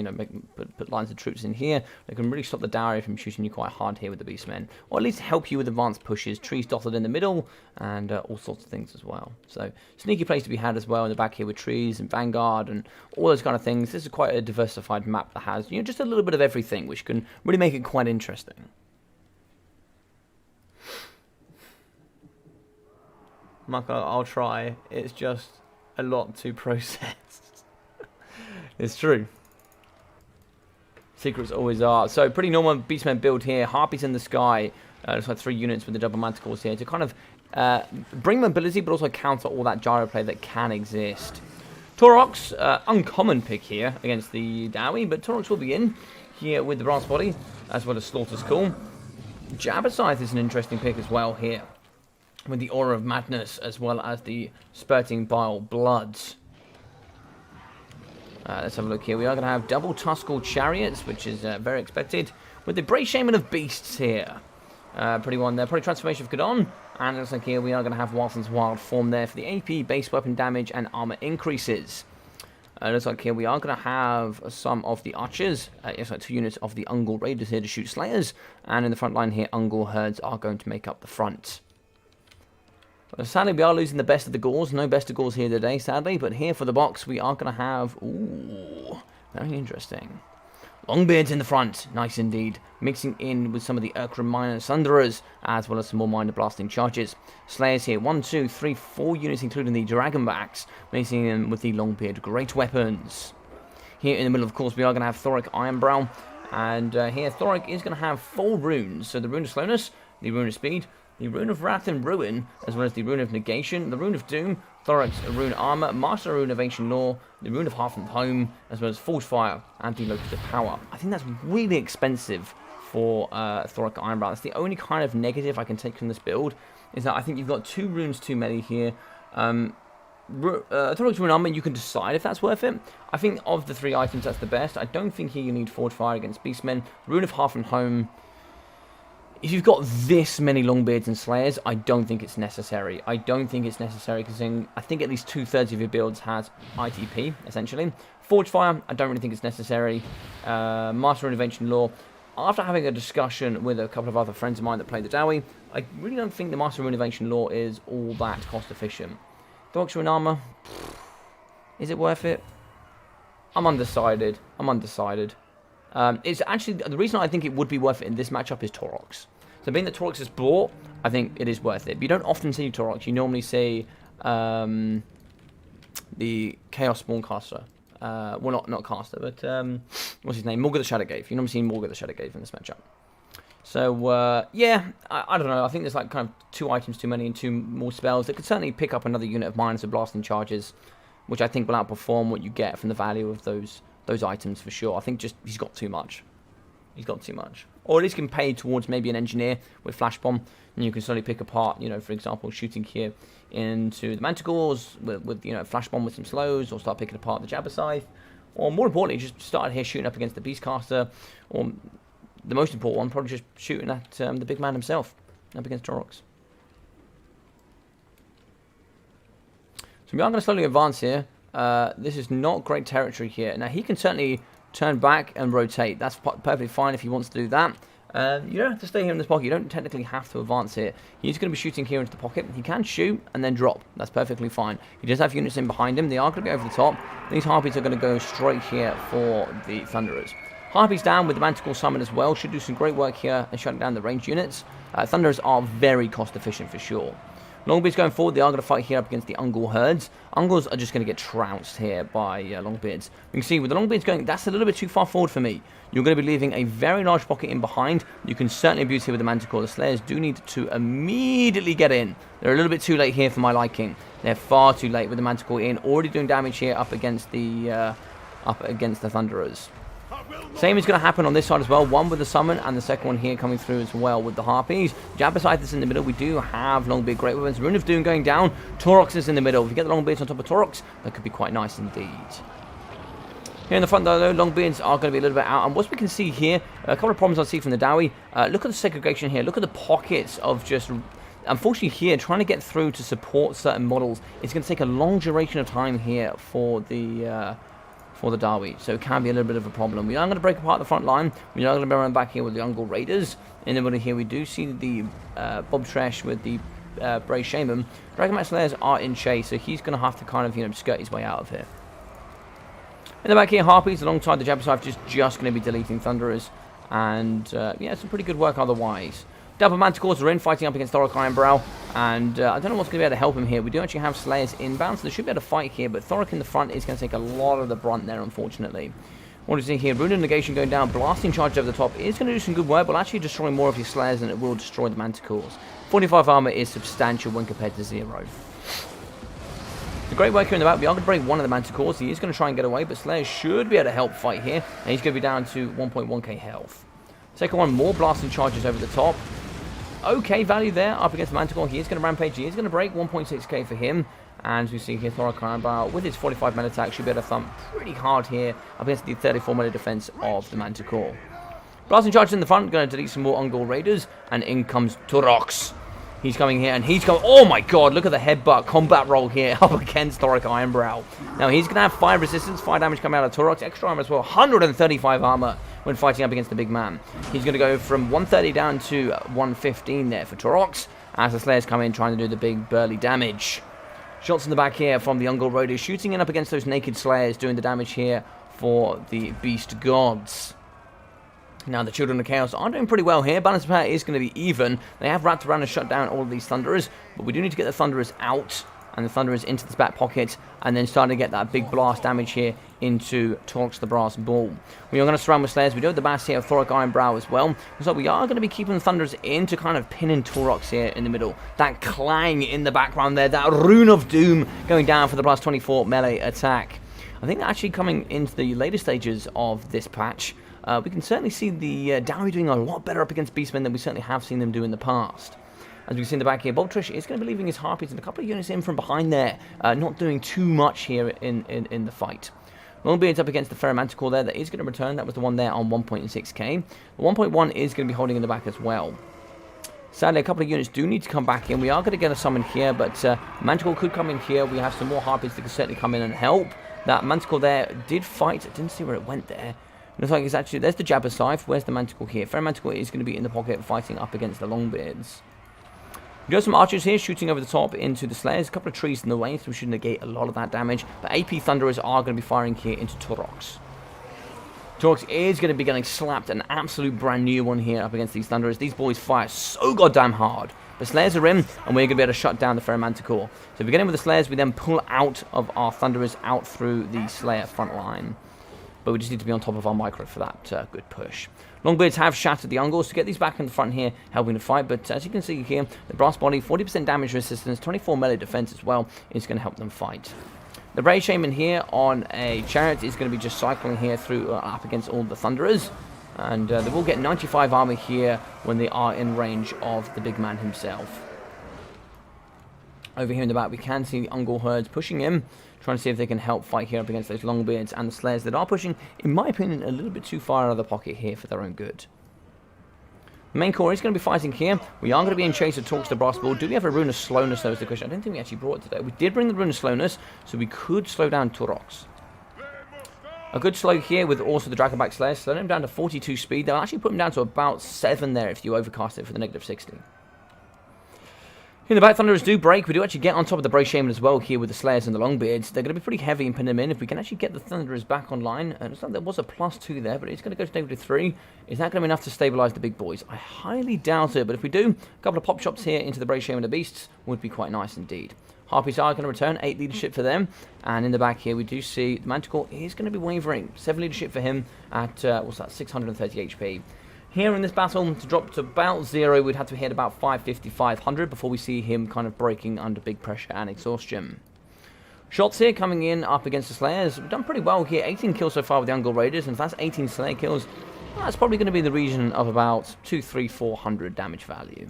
put lines of troops in here. They can really stop the Dowry from shooting you quite hard here with the Beastmen, or at least help you with advanced pushes. Trees dotted in the middle, and all sorts of things as well. So sneaky place to be had as well in the back here with trees and Vanguard and all those kind of things. This is quite a diversified map that has just a little bit of everything, which can really make it quite interesting. Mark, I'll try. It's just a lot to process. It's true. Secrets always are. So pretty normal Beastmen build here. Harpies in the sky. Looks like 3 units with the double manticores here to kind of bring mobility, but also counter all that gyro play that can exist. Taurox, uncommon pick here against the Dowie, but Taurox will be in here with the brass body, as well as Slaughter's Call. Jabberscythe is an interesting pick as well here, with the Aura of Madness, as well as the Spurting Bile Bloods. Let's have a look here. We are going to have double Tuscal Chariots, which is very expected, with the Brave Shaman of Beasts here. Pretty one there. Probably Transformation of Kadon. And it looks like here we are going to have Wilson's Wild Form there for the AP, base weapon damage, and armor increases. It looks like here we are going to have some of the Archers. It's like 2 units of the Ungol Raiders here to shoot Slayers. And in the front line here, Ungol Herds are going to make up the front. Sadly, we are losing the best of the Gauls. No best of Gauls here today, sadly. But here for the box, we are going to have... Ooh, very interesting. Longbeards in the front. Nice indeed. Mixing in with some of the Urkram Minor Sunderers, as well as some more Minor Blasting Charges. Slayers here. 1, 2, 3, 4 units, including the Dragonbacks. Mixing in with the Longbeard Great Weapons. Here in the middle, of course, we are going to have Thoric Ironbrow. And here, Thoric is going to have 4 runes. So the Rune of Slowness, the Rune of Speed, the Rune of Wrath and Ruin, as well as the Rune of Negation, the Rune of Doom, Thoric's Rune Armor, Master Rune of Ancient Law, the Rune of Hearth and Home, as well as Forge Fire and the Locust of Power. I think that's really expensive for Thoric Ironbow. That's the only kind of negative I can take from this build, is that I think you've got 2 runes too many here. Thoric's Rune Armor, you can decide if that's worth it. I think of the 3 items, that's the best. I don't think here you need Forge Fire against Beastmen. Rune of Hearth and Home. If you've got this many Longbeards and Slayers, I don't think it's necessary. I don't think it's necessary because I think at least 2/3 of your builds has ITP, essentially. Forge Fire, I don't really think it's necessary. Master Intervention Law. After having a discussion with a couple of other friends of mine that play the Dowie, I really don't think the Master Intervention Law is all that cost efficient. Thoric's Rune Armor, is it worth it? I'm undecided. It's actually, the reason I think it would be worth it in this matchup is Taurox. So being that Taurox is bought, I think it is worth it. But you don't often see Taurox. You normally see the Chaos Spawncaster. Well, not caster, but what's his name? Morga the Shadowgate. You normally see Morga the Shadowgate in this matchup. So, yeah, I don't know. I think there's like kind of 2 items too many and 2 more spells that could certainly pick up another unit of minus or blasting charges, which I think will outperform what you get from the value of those items for sure. I think just he's got too much. Or at least can pay towards maybe an engineer with Flash Bomb, and you can slowly pick apart, you know, for example, shooting here into the Manticores with you know, Flash Bomb with some slows, or start picking apart the Jabber Scythe, or more importantly, just started here shooting up against the Beastcaster, or the most important one, probably just shooting at the big man himself, up against Taurox. So we are going to slowly advance here. This is not great territory here. Now, he can certainly turn back and rotate. That's perfectly fine if he wants to do that. You don't have to stay here in this pocket. You don't technically have to advance here. He's going to be shooting here into the pocket. He can shoot and then drop. That's perfectly fine. He does have units in behind him. They are going to go over the top. These Harpies are going to go straight here for the Thunderers. Harpies down with the Manticore Summon as well. Should do some great work here and shut down the ranged units. Thunderers are very cost efficient for sure. Longbeards going forward, they are going to fight here up against the Ungol herds. Ungors are just going to get trounced here by Longbeards. You can see with the Longbeards going, that's a little bit too far forward for me. You're going to be leaving a very large pocket in behind. You can certainly abuse here with the Manticore. The Slayers do need to immediately get in. They're a little bit too late here for my liking. They're far too late with the Manticore in. Already doing damage here up against the Thunderers. Same is going to happen on this side as well. One with the summon and the second one here coming through as well with the Harpies. Jabber Scythe is in the middle. We do have Longbeard Great Weapons. Rune of Doom going down. Taurox is in the middle. If you get the Longbeards on top of Taurox, that could be quite nice indeed. Here in the front though, Longbeards are going to be a little bit out. And what we can see here, a couple of problems I see from the Dowie. Look at the segregation here. Look at the pockets of just... Unfortunately here, trying to get through to support certain models, it's going to take a long duration of time here for the Dowie, so it can be a little bit of a problem. We are going to break apart the front line. We are going to be running back here with the Ungol Raiders. In the middle here, we do see the Bob Tresh with the Brave Shaman. Dragonmat Slayers are in chase, so he's going to have to kind of, you know, skirt his way out of here. In the back here, Harpies alongside the Jabber Scythe just going to be deleting Thunderers, and yeah, some pretty good work otherwise. Double Manticores are in, fighting up against Thoric Ironbrow, and I don't know what's going to be able to help him here. We do actually have Slayers inbound, so they should be able to fight here, but Thoric in the front is going to take a lot of the brunt there, unfortunately. What do you see here? Rune of Negation going down, blasting charge over the top is going to do some good work, but actually destroy more of your Slayers than it will destroy the Manticores. 45 armor is substantial when compared to 0. The great work here in the back. We are going to break one of the Manticores. He is going to try and get away, but Slayers should be able to help fight here, and he's going to be down to 1.1k health. Second one, more blasting charges over the top. Okay, value there up against the Manticore. He is going to rampage. He is going to break 1.6k for him. And as we see here, Thoric Ironbow with his 45 men attack should be able to thump pretty hard here up against the 34 melee defense of the Manticore. Blasting charges in the front, going to delete some more Ungol Raiders. And in comes Taurox. He's coming here and he's going, oh my god, look at the headbutt combat roll here up against Thoric Ironbrow. Now he's going to have 5 resistance, 5 damage coming out of Taurox, extra armor as well, 135 armor when fighting up against the big man. He's going to go from 130 down to 115 there for Taurox as the Slayers come in trying to do the big burly damage. Shots in the back here from the Ungol Raiders, shooting in up against those naked Slayers, doing the damage here for the Beast Gods. Now, the Children of Chaos are doing pretty well here. Balance of power is going to be even. They have wrapped around and shut down all of these Thunderers, but we do need to get the Thunderers out and the Thunderers into this back pocket, and then starting to get that big blast damage here into Taurox the Brass Ball. We are going to surround with Slayers. We do have the Bass here of Thoric Ironbrow as well. So we are going to be keeping the Thunderers in to kind of pin in Taurox here in the middle. That clang in the background there, that Rune of Doom going down for the plus 24 melee attack. I think actually coming into the later stages of this patch, we can certainly see the Dowie doing a lot better up against Beastmen than we certainly have seen them do in the past. As we can see in the back here, Bob Trish is going to be leaving his Harpies and a couple of units in from behind there, not doing too much here in the fight. Longbeard's up against the Ferromanticore there. That is going to return. That was the one there on 1.6k. The 1.1 is going to be holding in the back as well. Sadly, a couple of units do need to come back in. We are going to get a summon here, but Manticore could come in here. We have some more Harpies that can certainly come in and help. That Manticore there did fight. I didn't see where it went there. Looks like it's actually... There's the Jabber Scythe. Where's the Manticore here? Ferromanticore is going to be in the pocket fighting up against the Longbeards. We do have some archers here shooting over the top into the Slayers. A couple of trees in the way, so we should negate a lot of that damage. But AP Thunderers are going to be firing here into Taurox. Taurox is going to be getting slapped, an absolute brand new one here up against these Thunderers. These boys fire so goddamn hard. But Slayers are in, and we're going to be able to shut down the Ferromanticore. So if we get in with the Slayers, we then pull out of our Thunderers out through the Slayer front line. But we just need to be on top of our micro for that good push. Longbeards have shattered the Ungors to get these back in the front here, helping to fight. But as you can see here, the Brass Body, 40% damage resistance, 24 melee defense as well, is going to help them fight. The Brave Shaman here on a Chariot is going to be just cycling here through up against all the Thunderers. And they will get 95 armor here when they are in range of the big man himself. Over here in the back, we can see the Ungor herds pushing in, trying to see if they can help fight here up against those Longbeards and the Slayers that are pushing, in my opinion, a little bit too far out of the pocket here for their own good. The main core is going to be fighting here. We are going to be in chase of Taurox the Brass Bull. Do we have a Rune of Slowness, though, is the question. I don't think we actually brought it today. We did bring the Rune of Slowness, so we could slow down Taurox. A good slow here with also the Dragonback Slayers. Slow him down to 42 speed. They'll actually put him down to about 7 there if you overcast it for the negative 60. In the back, Thunderers do break. We do actually get on top of the Brave Shaman as well here with the Slayers and the Longbeards. They're going to be pretty heavy and pin them in. If we can actually get the Thunderers back online, it looks like there was a +2 there, but it's going to go to negative 3. Is that going to be enough to stabilise the big boys? I highly doubt it, but if we do, a couple of pop shots here into the Brave Shaman and the Beasts would be quite nice indeed. Harpies are going to return, 8 leadership for them, and in the back here we do see the Manticore is going to be wavering. 7 leadership for him at, what's that, 630 HP. Here in this battle, to drop to about 0, we'd have to hit about 550, 500 before we see him kind of breaking under big pressure and exhaustion. Shots here coming in up against the Slayers. We've done pretty well here. 18 kills so far with the Ungor Raiders, and if that's 18 Slayer kills, that's probably going to be in the region of about 200, 300, 400 damage value.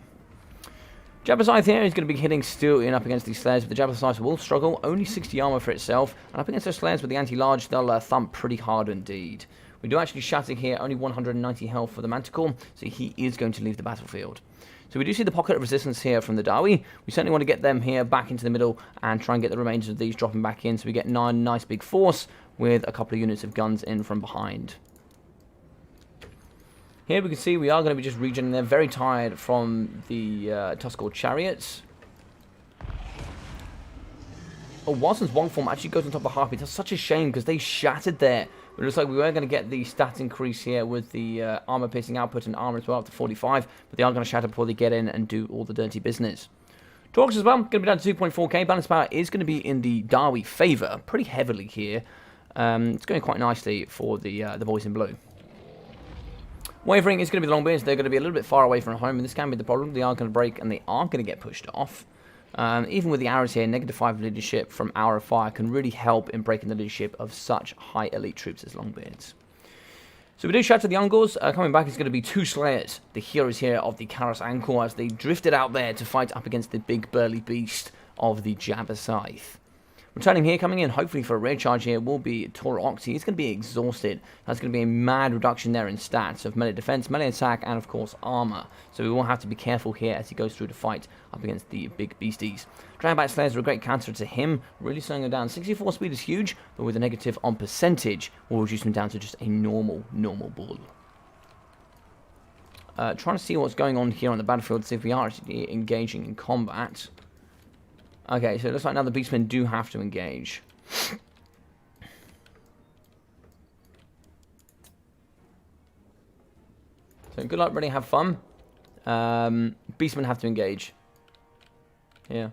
Jabber Scythe here is going to be hitting still in up against these Slayers, but the Jabber Scythe will struggle. Only 60 armor for itself, and up against those Slayers with the anti-large, they'll thump pretty hard indeed. We do actually shatter here, only 190 health for the Manticore, so he is going to leave the battlefield. So we do see the pocket of resistance here from the Dowie. We certainly want to get them here back into the middle and try and get the remains of these dropping back in, so we get 9 nice big force with a couple of units of guns in from behind. Here we can see we are going to be just regenerating. They're very tired from the Tuskor Chariots. Oh, Watson's Wong form actually goes on top of Harpy. That's such a shame because they shattered there. But it looks like we were going to get the stat increase here with the armor piercing output and armor as well up to 45. But they are going to shatter before they get in and do all the dirty business. Taurox as well, going to be down to 2.4k. Balance power is going to be in the Dowie favour pretty heavily here. It's going quite nicely for the boys in blue. Wavering is going to be the Longbeards. They're going to be a little bit far away from home, and this can be the problem. They are going to break, and they are going to get pushed off. Even with the arrows here, -5 leadership from Hour of Fire can really help in breaking the leadership of such high elite troops as Longbeards. So we do shatter the Ungors. Coming back is going to be 2 Slayers, the heroes here of the Karos Angkor, as they drifted out there to fight up against the big burly beast of the Jabber Scythe. Returning here, coming in hopefully for a rear charge here, will be Taurox. He's going to be exhausted. That's going to be a mad reduction there in stats of melee defense, melee attack, and of course armor. So we will have to be careful here as he goes through the fight up against the big beasties. Dragonback Slayers are a great counter to him, really slowing him down. 64 speed is huge, but with a negative on percentage, will reduce him down to just a normal bull. Trying to see what's going on here on the battlefield to see if we are actually engaging in combat. Okay, so it looks like now the Beastmen do have to engage. So good luck, really have fun. Beastmen have to engage. Yeah.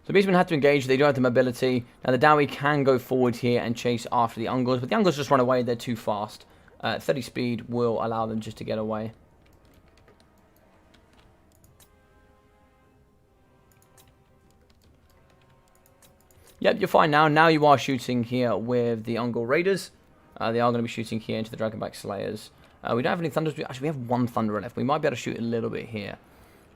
So Beastmen have to engage, they do have the mobility. Now the Dowie can go forward here and chase after the Ungors, but the Ungors just run away, they're too fast. 30 speed will allow them just to get away. Yep, you're fine now. Now you are shooting here with the Ungol Raiders. They are going to be shooting here into the Dragonback Slayers. We don't have any Thunders. Actually, we have one Thunderer left. We might be able to shoot a little bit here.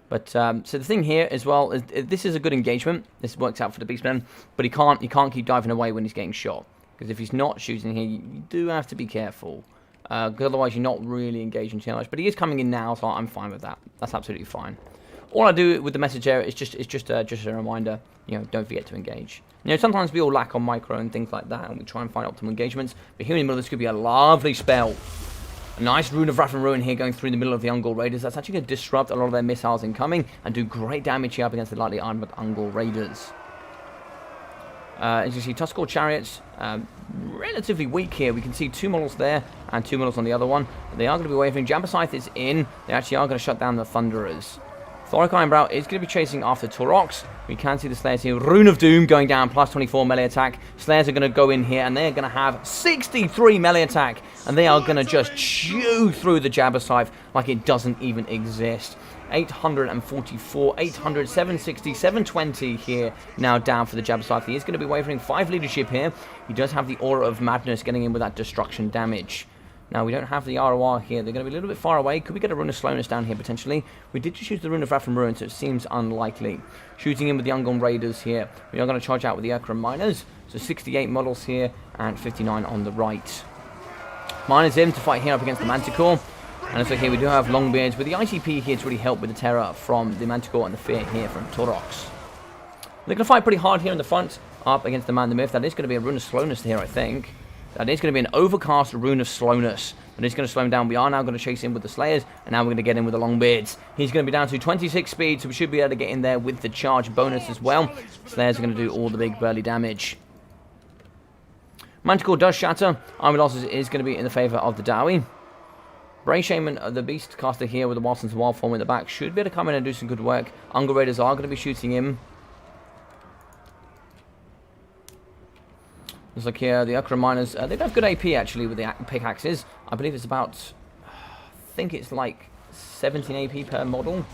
But, so the thing here as well, is this is a good engagement. This works out for the Beastmen. But he can't keep diving away when he's getting shot. Because if he's not shooting here, you do have to be careful. Because otherwise you're not really engaging too much. But he is coming in now, so I'm fine with that. That's absolutely fine. All I do with the message here is just a reminder, you know, don't forget to engage. You know, sometimes we all lack on micro and things like that, and we try and find optimal engagements. But here in the middle, this could be a lovely spell. A nice Rune of Wrath and Ruin here going through the middle of the Ungol Raiders. That's actually going to disrupt a lot of their missiles incoming and do great damage here up against the lightly armored Ungol Raiders. As you see, Tuskor Chariots, relatively weak here. We can see 2 models there and 2 models on the other one. They are going to be wavering. Jambascythe is in. They actually are going to shut down the Thunderers. Thoric Ironbrow is going to be chasing after Taurox. We can see the Slayers here. Rune of Doom going down, plus 24 melee attack. Slayers are going to go in here, and they're going to have 63 melee attack. And they are going to just chew through the Jambascythe like it doesn't even exist. 844, 800, 760, 720 here now down for the Jambascythe. He is going to be wavering 5 leadership here. He does have the Aura of Madness getting in with that destruction damage. Now, we don't have the ROR here. They're going to be a little bit far away. Could we get a Rune of Slowness down here, potentially? We did just use the Rune of Wrath and Ruin, so it seems unlikely. Shooting in with the Ungol Raiders here. We are going to charge out with the Urkra Miners. So 68 models here and 59 on the right. Miners in to fight here up against the Manticore. And also here we do have Longbeards with the ICP here to really help with the terror from the Manticore and the fear here from Taurox. They're going to fight pretty hard here in the front up against the Man the Myth. That is going to be a Rune of Slowness here, I think. That is going to be an overcast Rune of Slowness. That is going to slow him down. We are now going to chase in with the Slayers, and now we're going to get in with the Longbeards. He's going to be down to 26 speed, so we should be able to get in there with the charge bonus as well. Slayers are going to do all the big burly damage. Manticore does shatter. Army losses is going to be in the favour of the Dowie. Bray Shaman, the Beast Caster here with the Wilson's Wild Form in the back, should be able to come in and do some good work. Ungol Raiders are going to be shooting him. Looks like here, the Urkra Miners, they have good AP actually with the pickaxes. I believe it's about, I think it's like 17 AP per model.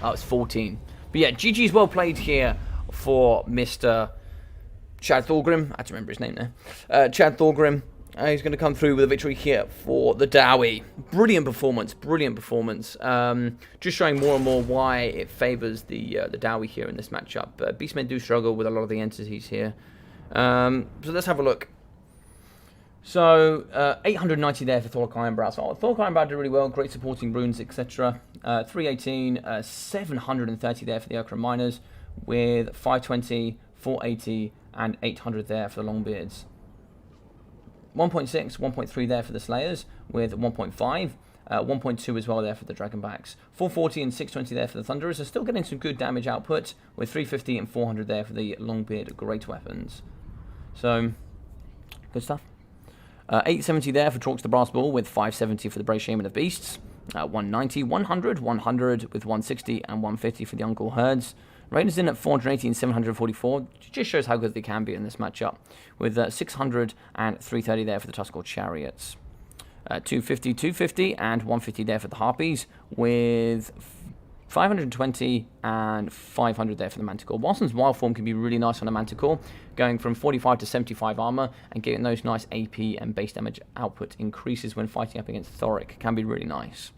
Oh, it's 14. But yeah, GG's well played here for Mr. Chad Thorgrim. I have to remember his name there. Chad Thorgrim. He's going to come through with a victory here for the Dowie. Brilliant performance, brilliant performance. Just showing more and more why it favours the Dowie here in this matchup. Beastmen do struggle with a lot of the entities here. So let's have a look. So, 890 there for Thoric Ironbrow. So Thoric Ironbrow did really well, great supporting runes, etc. 318, 730 there for the Urkra Miners, with 520, 480, and 800 there for the Longbeards. 1.6, 1.3 there for the Slayers, with 1.5, 1.2 as well there for the Dragonbacks. 440 and 620 there for the Thunderers. Are still getting some good damage output, with 350 and 400 there for the Longbeard Great Weapons. So, good stuff. 870 there for Taurox the Brass Bull, with 570 for the Bray Shaman of Beasts. 190, 100, 100 with 160 and 150 for the Ungol Herds. Raiders in at 480 and 744. Just shows how good they can be in this matchup. With 600 and 330 there for the Tuskor Chariots. 250, 250 and 150 there for the Harpies. With 520 and 500 there for the Manticore. Wilson's Wild Form can be really nice on a Manticore. Going from 45 to 75 armor and getting those nice AP and base damage output increases when fighting up against Thoric. Can be really nice.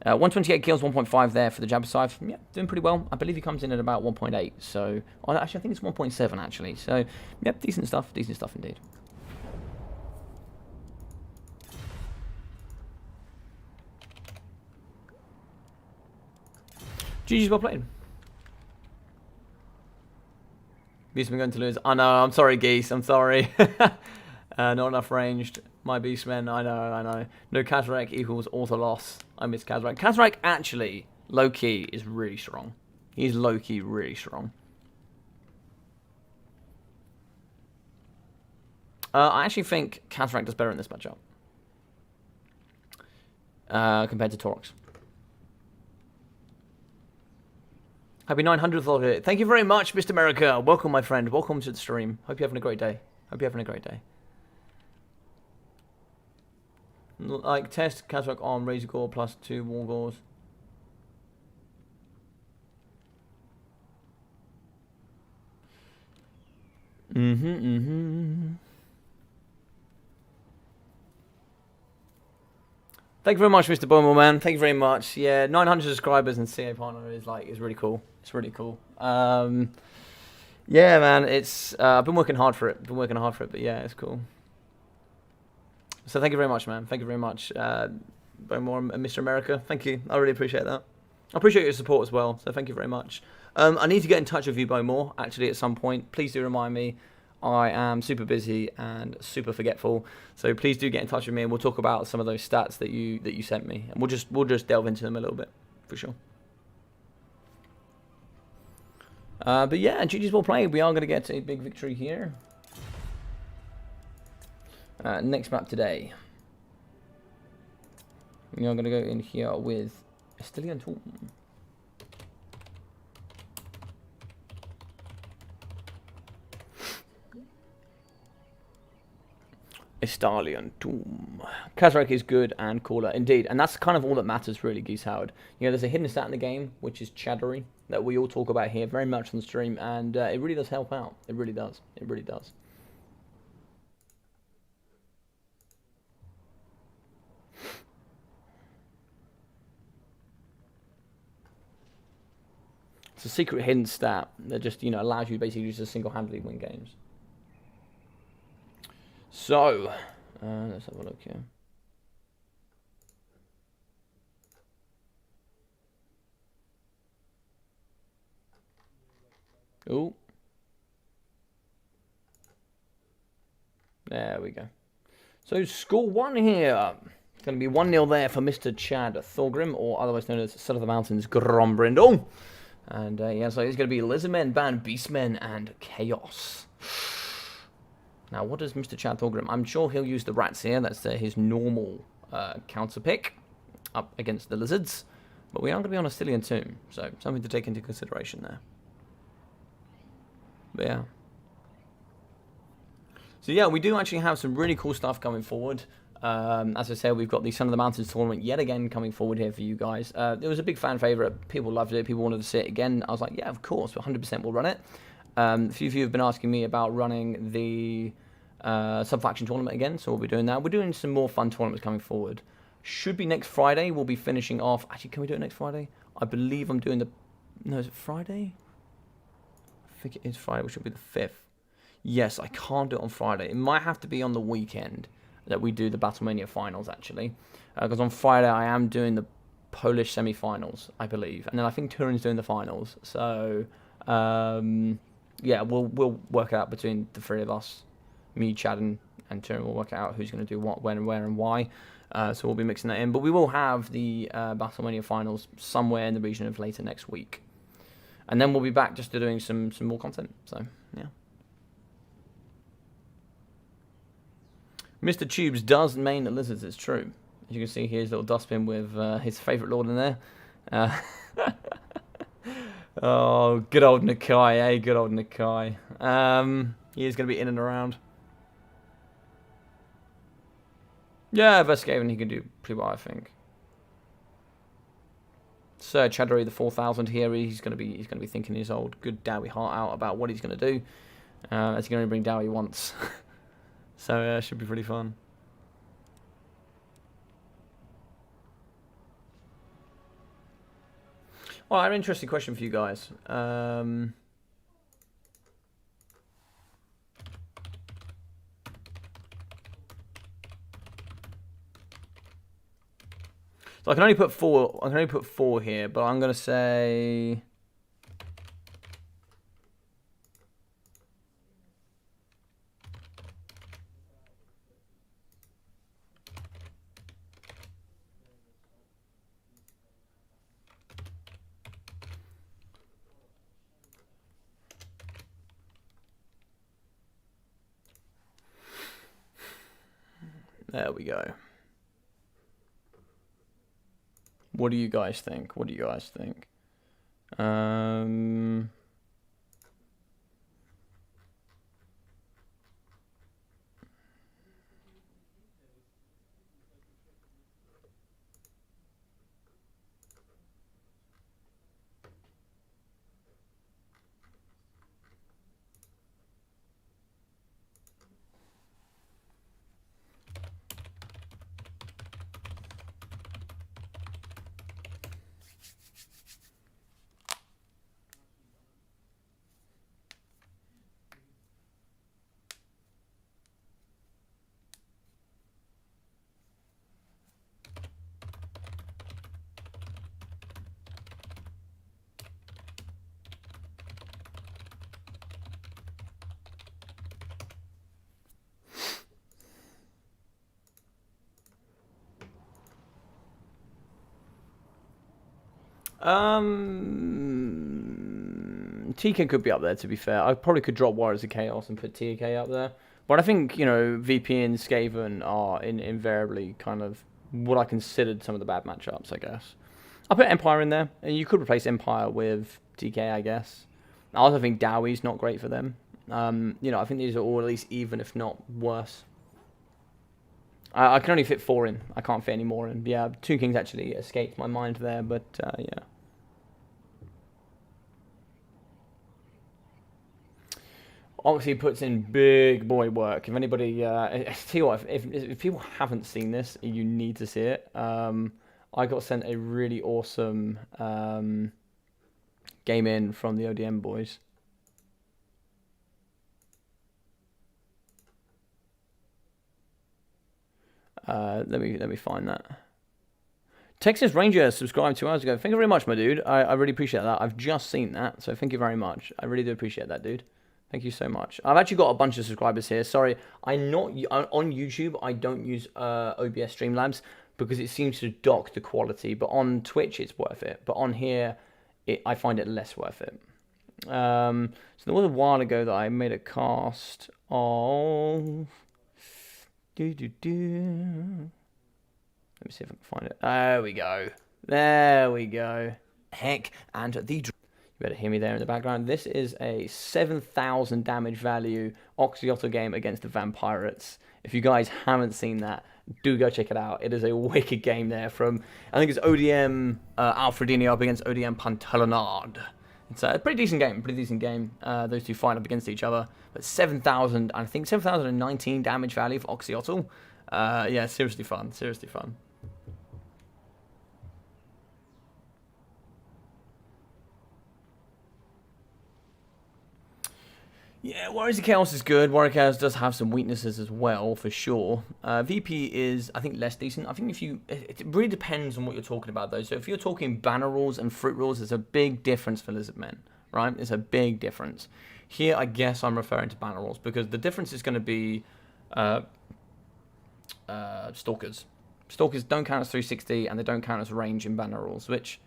128 kills, 1.5 there for the Jambascythe. Yeah, doing pretty well. I believe he comes in at about 1.8. So, actually, I think it's 1.7 actually. So, yep, decent stuff indeed. GG's well played. Beastmen going to lose. I know, I'm sorry, Geese, I'm sorry. Not enough ranged. My Beastmen, I know. No Kazrak equals auto loss. I miss Kazrak. Kazrak actually, low-key, is really strong. He's low-key really strong. I actually think Kazrak does better in this matchup. Compared to Taurox. Happy 900th holiday. Thank you very much, Mr. America. Welcome, my friend. Welcome to the stream. Hope you're having a great day. Like, test Kazrak on Razor Gore plus 2 War Gores. Thank you very much, Mr. Bowman, man. Thank you very much. Yeah, 900 subscribers and CA partner is really cool. It's really cool. Yeah, man. It's I've been working hard for it. But yeah, it's cool. So thank you very much, man. Thank you very much, Bowman and Mr. America. Thank you. I really appreciate that. I appreciate your support as well. So thank you very much. I need to get in touch with you, Bowmore, actually, at some point. Please do remind me. I am super busy and super forgetful, so please do get in touch with me, and we'll talk about some of those stats that you sent me, and we'll just delve into them a little bit for sure. But yeah, GG's well played. We are going to get a big victory here. Next map today, we are going to go in here with Estilian Tomb. Estalian Tomb. Kazarek is good and cooler, indeed, and that's kind of all that matters, really, Geese Howard. You know, there's a hidden stat in the game, which is Chaddery, that we all talk about here very much on the stream, and it really does help out. It really does. It really does. It's a secret hidden stat that just, you know, allows you to basically just single-handedly win games. So, let's have a look here. Oh. There we go. So, score one here. It's going to be 1-0 there for Mr. Chad Thorgrim, or otherwise known as Son of the Mountains, Grombrindle. And, yeah, so it's going to be Lizardmen, Band, Beastmen, and Chaos. Now, what does Mr. Chad Thorgrim? I'm sure he'll use the rats here. That's his normal counter pick up against the lizards. But we are going to be on a Estilian Tomb, so something to take into consideration there. But yeah. So yeah, we do actually have some really cool stuff coming forward. As I said, we've got the Son of the Mountains tournament yet again coming forward here for you guys. It was a big fan favourite. People loved it. People wanted to see it again. I was like, yeah, of course, 100% we'll run it. A few of you have been asking me about running the sub-faction tournament again, so we'll be doing that. We're doing some more fun tournaments coming forward. Should be next Friday. We'll be finishing off... Actually, can we do it next Friday? I believe I'm doing the... No, is it Friday? I think it is Friday, which will be the 5th. Yes, I can't do it on Friday. It might have to be on the weekend that we do the Battlemania finals, actually. Because on Friday, I am doing the Polish semi-finals, I believe. And then I think Turin's doing the finals. So... yeah, we'll work it out between the three of us, me, Chad, and Turin. We'll work out who's going to do what, when, where, and why. So we'll be mixing that in. But we will have the Battlemania finals somewhere in the region of later next week. And then we'll be back just to doing some more content. So, yeah. Mr. Tubes does main the lizards, it's true. As you can see here, his little dustbin with his favourite lord in there. Oh, good old Nakai, eh? Good old Nakai. He is going to be in and around. Yeah, Vescaven he can do pretty well, I think. Sir Chaddery the 4000 here, he's going to be thinking his old good Dowie heart out about what he's going to do. As he can only bring Dowie once. So it should be pretty fun. Well, I have an interesting question for you guys. So I can only put 4. I can only put 4 here, but I'm gonna say. There we go. What do you guys think? What do you guys think? TK could be up there, to be fair. I probably could drop Warriors of Chaos and put TK up there. But I think, you know, VP and Skaven are invariably kind of what I considered some of the bad matchups, I guess. I put Empire in there, and you could replace Empire with TK, I guess. I also think Dowie's not great for them. You know, I think these are all at least even, if not worse. I can only fit 4 in. I can't fit any more in. Yeah, Two Kings actually escaped my mind there, but yeah. Obviously puts in big boy work. If anybody, tell you what, if people haven't seen this, you need to see it. I got sent a really awesome game in from the ODM boys. Let me find that. Texas Ranger subscribed 2 hours ago. Thank you very much, my dude. I really appreciate that. I've just seen that, so thank you very much. I really do appreciate that, dude. Thank you so much. I've actually got a bunch of subscribers here. Sorry, I'm not on YouTube. I don't use OBS Streamlabs because it seems to dock the quality. But on Twitch, it's worth it. But on here, I find it less worth it. So there was a while ago that I made a cast of. Let me see if I can find it. There we go. There we go. Heck, and the... You better hear me there in the background. This is a 7,000 damage value Oxyotl game against the Vampirates. If you guys haven't seen that, do go check it out. It is a wicked game there from, I think it's ODM Alfredini up against ODM Pantelinard. It's a pretty decent game, those two fight up against each other. But 7,000, I think 7,019 damage value for Oxyotl. Yeah, seriously fun. Yeah, Warriors of Chaos is good. Warrior of Chaos does have some weaknesses as well, for sure. VP is, I think, less decent. I think it really depends on what you're talking about, though. So if you're talking banner rules and fruit rules, there's a big difference for Lizardmen, right? It's a big difference. Here, I guess I'm referring to banner rules, because the difference is going to be Stalkers. Stalkers don't count as 360, and they don't count as range in banner rules, which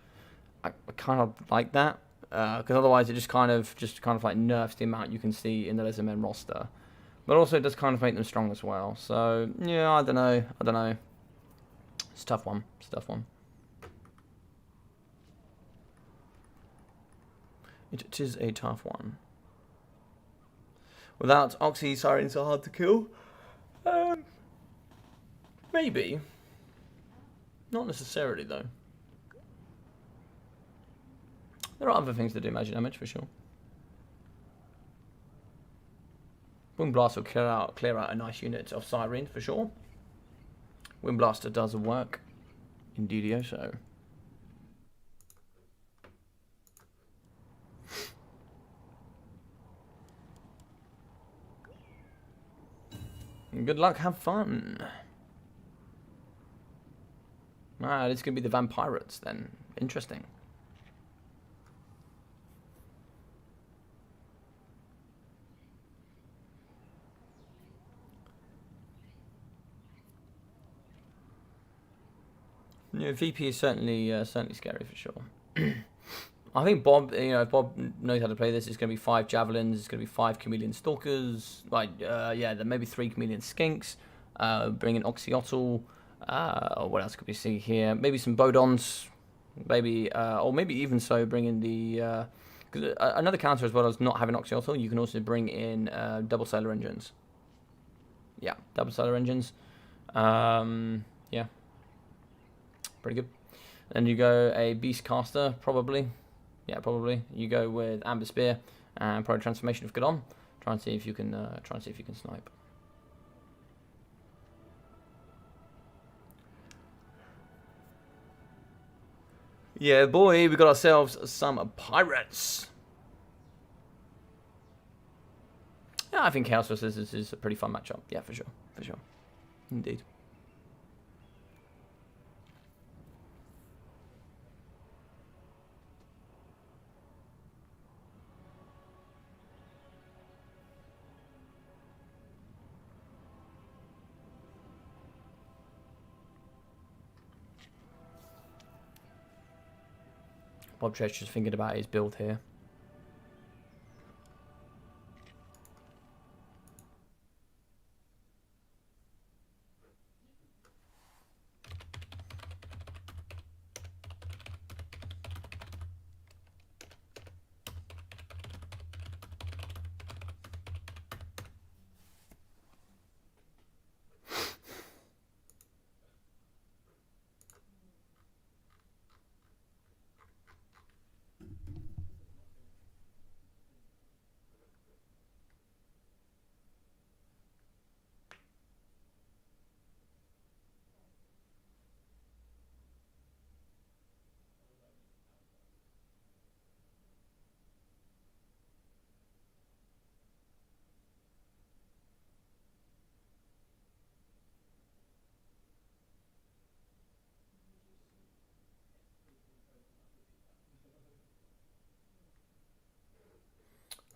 I kind of like that. Because otherwise it just kind of like nerfs the amount you can see in the Lizardmen roster, but also it does kind of make them strong as well. So yeah, I don't know. It's a tough one. It is a tough one. Without Oxy, Sirens are hard to kill. Maybe. Not necessarily though. There are other things that do magic damage, for sure. Wind Blast will clear out a nice unit of Siren, for sure. Wind Blaster does the work. Indeedio so. Good luck, have fun. Ah, this is going to be the Vampirates, then. Interesting. Yeah, VP is certainly scary for sure. I think Bob, if Bob knows how to play this, it's going to be 5 Javelins, it's going to be 5 Chameleon Stalkers, yeah, then maybe 3 Chameleon Skinks, bring in Oxyotl, what else could we see here? Maybe some Bodons, maybe, or maybe even so bring in the, cause another counter as well as not having Oxyotl, you can also bring in double solar engines. Yeah, double solar engines. Yeah. Pretty good. Then you go a Beast Caster, probably. Yeah, probably. You go with Amber Spear and probably Transformation of Gadon. Try and see if you can snipe. Yeah, boy, we got ourselves some pirates. Yeah, I think Chaos vs. is a pretty fun matchup. Yeah, for sure. Indeed. Bob Tresh just thinking about his build here.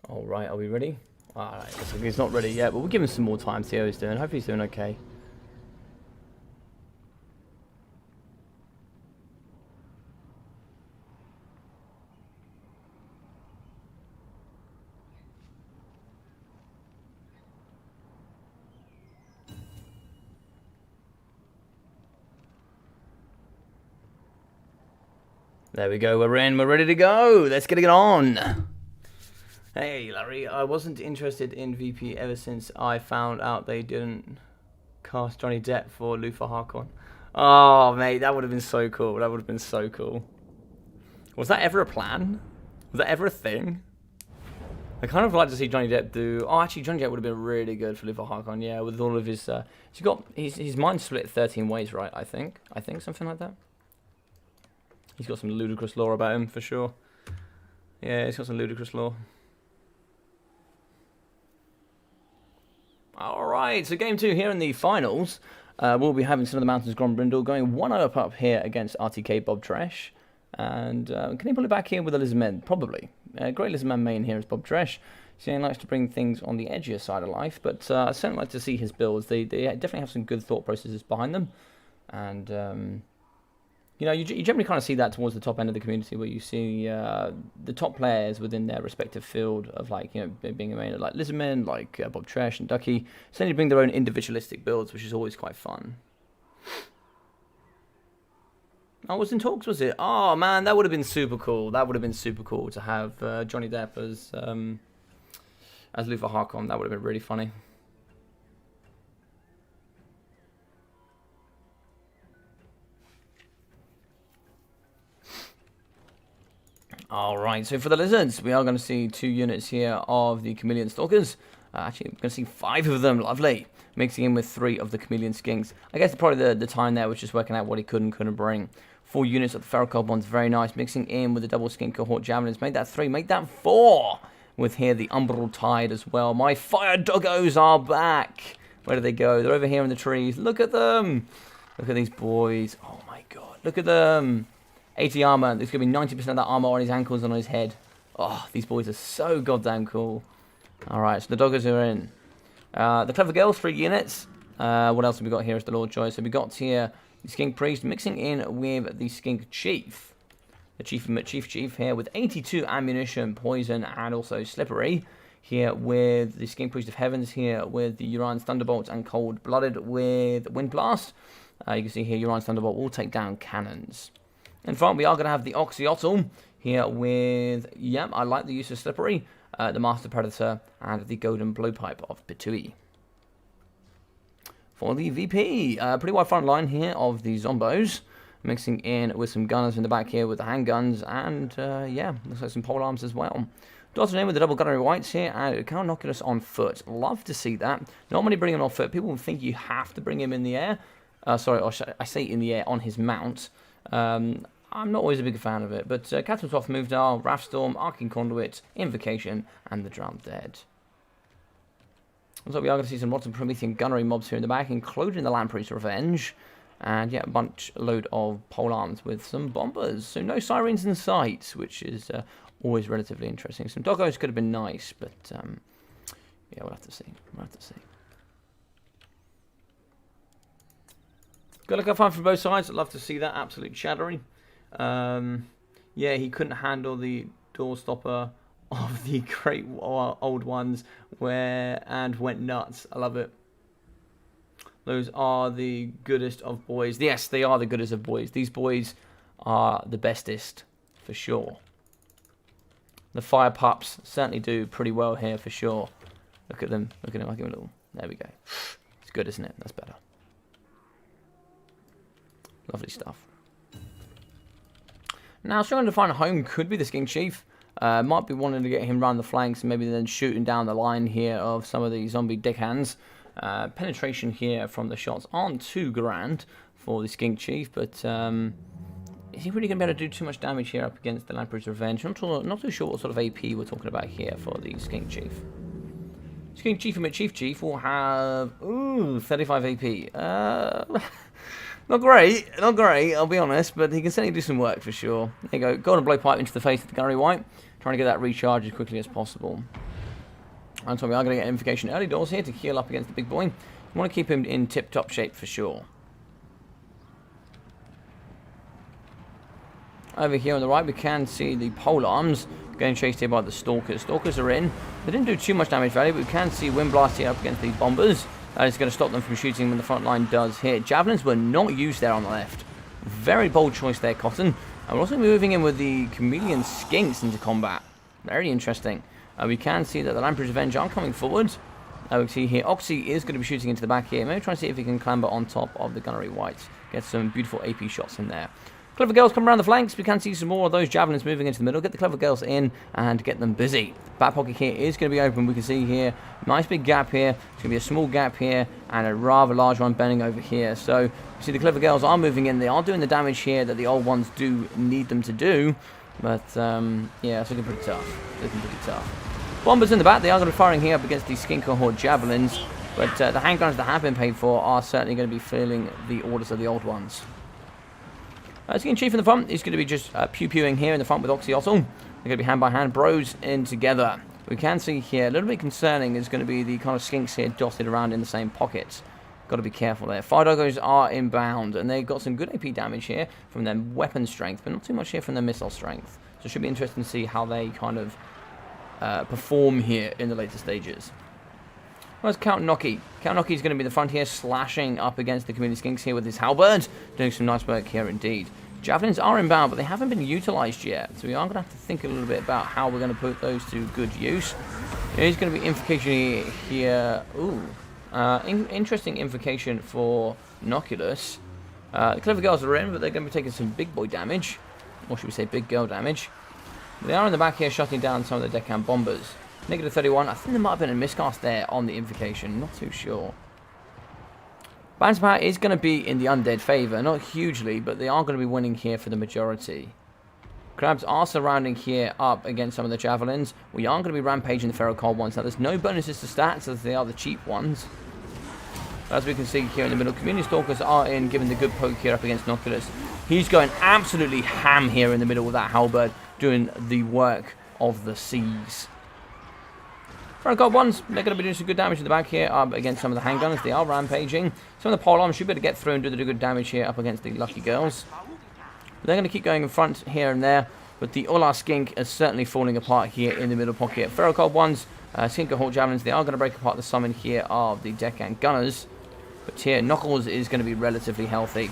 All right, are we ready? All right, he's not ready yet, but we'll give him some more time, see how he's doing. Hopefully he's doing okay. There we go, we're in, we're ready to go. Let's get it on. Hey, Larry, I wasn't interested in VP ever since I found out they didn't cast Johnny Depp for Luther Harkon. Oh, mate, that would have been so cool. That would have been so cool. Was that ever a plan? Was that ever a thing? I kind of like to see Johnny Depp do... Oh, actually, Johnny Depp would have been really good for Luther Harkon, yeah, with all of his... he's got his mind split 13 ways, right, I think, something like that. He's got some ludicrous lore about him, for sure. Yeah, he's got some ludicrous lore. Alright, so game 2 here in the finals. We'll be having Son of the Mountains Grombrindle going 1-0 up here against RTK Bob Tresh. And can he pull it back here with a Lizardman? Probably. Great Lizardman main here is Bob Tresh. He likes to bring things on the edgier side of life, but I certainly like to see his builds. They definitely have some good thought processes behind them. And... you know, you generally kind of see that towards the top end of the community, where you see the top players within their respective field of, like, you know, being a main like Lizardman, like Bob Tresh and Ducky, certainly bring their own individualistic builds, which is always quite fun. I was in talks, was it? Oh man, that would have been super cool. That would have been super cool to have Johnny Depp as Luther Harkon. That would have been really funny. Alright, so for the Lizards, we are going to see 2 units here of the Chameleon Stalkers. Actually, we're going to see 5 of them, lovely. Mixing in with 3 of the Chameleon Skinks. I guess probably the time there was just working out what he could and couldn't bring. 4 units of the Feral Cold Bonds, very nice. Mixing in with the double Skink Cohort Javelins. Make that 3, make that 4. With here the Umbral Tide as well. My Fire Doggos are back. Where do they go? They're over here in the trees. Look at them. Look at these boys. Oh my god. Look at them. 80 armor. There's going to be 90% of that armor on his ankles and on his head. Oh, these boys are so goddamn cool. Alright, so the Doggers are in. The Clever Girls, 3 units. What else have we got here as the Lord Choice? So we got here the Skink Priest mixing in with the Skink Chief. The Chief here with 82 ammunition, poison, and also slippery. Here with the Skink Priest of Heavens. Here with the Urine's Thunderbolts and Cold Blooded with Wind Blast. You can see here Urine's Thunderbolt will take down cannons. In front, we are going to have the Oxyotl here with, yeah, I like the use of Slippery, the Master Predator, and the Golden Blowpipe of Petui. For the VP, pretty wide front line here of the Zombos, mixing in with some gunners in the back here with the handguns, and, yeah, looks like some polearms as well. Dotted in with the double gunnery whites here, and Carnoculus on foot. Love to see that. Normally bring him on foot. People think you have to bring him in the air. Sorry, I say in the air on his mount. I'm not always a big fan of it, but Catatoff, Movedar, Wrathstorm, Arcing Conduit, Invocation, and the Drowned Dead. So we are going to see some lots of Promethean gunnery mobs here in the back, including the Lamprey's Revenge, and yeah, a load of polearms with some bombers. So no sirens in sight, which is always relatively interesting. Some doggos could have been nice, but yeah, we'll have to see. We'll have to see. Got to look up fun from both sides. I'd love to see that. Absolute chattery. Yeah, he couldn't handle the door stopper of the great old ones and went nuts. I love it. Those are the goodest of boys. Yes, they are the goodest of boys. These boys are the bestest, for sure. The fire pups certainly do pretty well here, for sure. Look at them. Look at them. I'll give them a little... There we go. It's good, isn't it? That's better. Lovely stuff. Now, struggling to find a home could be the Skink Chief. Might be wanting to get him round the flanks and maybe then shooting down the line here of some of the zombie deckhands. Penetration here from the shots aren't too grand for the Skink Chief, but is he really going to be able to do too much damage here up against the Lamprey's Revenge? Not too sure what sort of AP we're talking about here for the Skink Chief. Skink Chief and Chief will have 35 AP. Not great, I'll be honest, but he can certainly do some work for sure. There you go, golden blowpipe into the face of the Gunnery White, trying to get that recharge as quickly as possible. And so we are going to get Invocation early doors here to heal up against the big boy. You want to keep him in tip-top shape for sure. Over here on the right, we can see the pole arms getting chased here by the Stalkers. Stalkers are in. They didn't do too much damage value, but we can see Wind Blast here up against the Bombers. That is going to stop them from shooting when the front line does hit. Javelins were not used there on the left. Very bold choice there, Cotton. And we're also moving in with the Chameleon Skinks into combat. Very interesting. We can see that the Lamprey's Revenge are coming forward. We can see here, Oxy is going to be shooting into the back here. Maybe try and see if he can clamber on top of the Gunnery Whites. Get some beautiful AP shots in there. Clever Girls come around the flanks. We can see some more of those Javelins moving into the middle. Get the Clever Girls in and get them busy. Back pocket here is going to be open. We can see here, nice big gap here. It's going to be a small gap here and a rather large one bending over here. So you see the Clever Girls are moving in. They are doing the damage here that the old ones do need them to do. But yeah, it's looking pretty tough. Looking pretty tough. Bombers in the back. They are going to be firing here up against the Skinker Horde Javelins. But the handguns that have been paid for are certainly going to be filling the orders of the old ones. Skink Chief in the front is going to be just pew-pewing here in the front with Oxyotl. They're going to be hand-by-hand, bros in together. We can see here, a little bit concerning is going to be the kind of skinks here dotted around in the same pockets. Got to be careful there. Fire Doggos are inbound, and they've got some good AP damage here from their weapon strength, but not too much here from their missile strength. So it should be interesting to see how they kind of perform here in the later stages. Where's Count Nocky? Count Nocky is going to be the front here, slashing up against the Chameleon Skinks here with his halberd, doing some nice work here indeed. Javelins are inbound, but they haven't been utilised yet, so we are going to have to think a little bit about how we're going to put those to good use. There is going to be Invocation here. Interesting Invocation for Noculus. The Clever Girls are in, but they're going to be taking some big boy damage, or should we say big girl damage. They are in the back here, shutting down some of the deckhand bombers. Negative 31. I think there might have been a miscast there on the Invocation. Not too sure. Bounce power is going to be in the undead favour. Not hugely, but they are going to be winning here for the majority. Crabs are surrounding here up against some of the Javelins. We are going to be rampaging the Ferrocold ones. Now, there's no bonuses to stats as they are the cheap ones. As we can see here in the middle, Chameleon Stalkers are in, giving the good poke here up against Noculus. He's going absolutely ham here in the middle with that halberd, doing the work of the seas. Ferrocold ones, they're going to be doing some good damage in the back here up against some of the handgunners. They are rampaging. Some of the pole arms should be able to get through and do the good damage here up against the Lucky Girls. They're going to keep going in front here and there, but the Ola Skink is certainly falling apart here in the middle pocket. Ferrocold ones, Skinker Horde Javelins, they are going to break apart the summon here of the Deckhand Gunners. But here, Knuckles is going to be relatively healthy.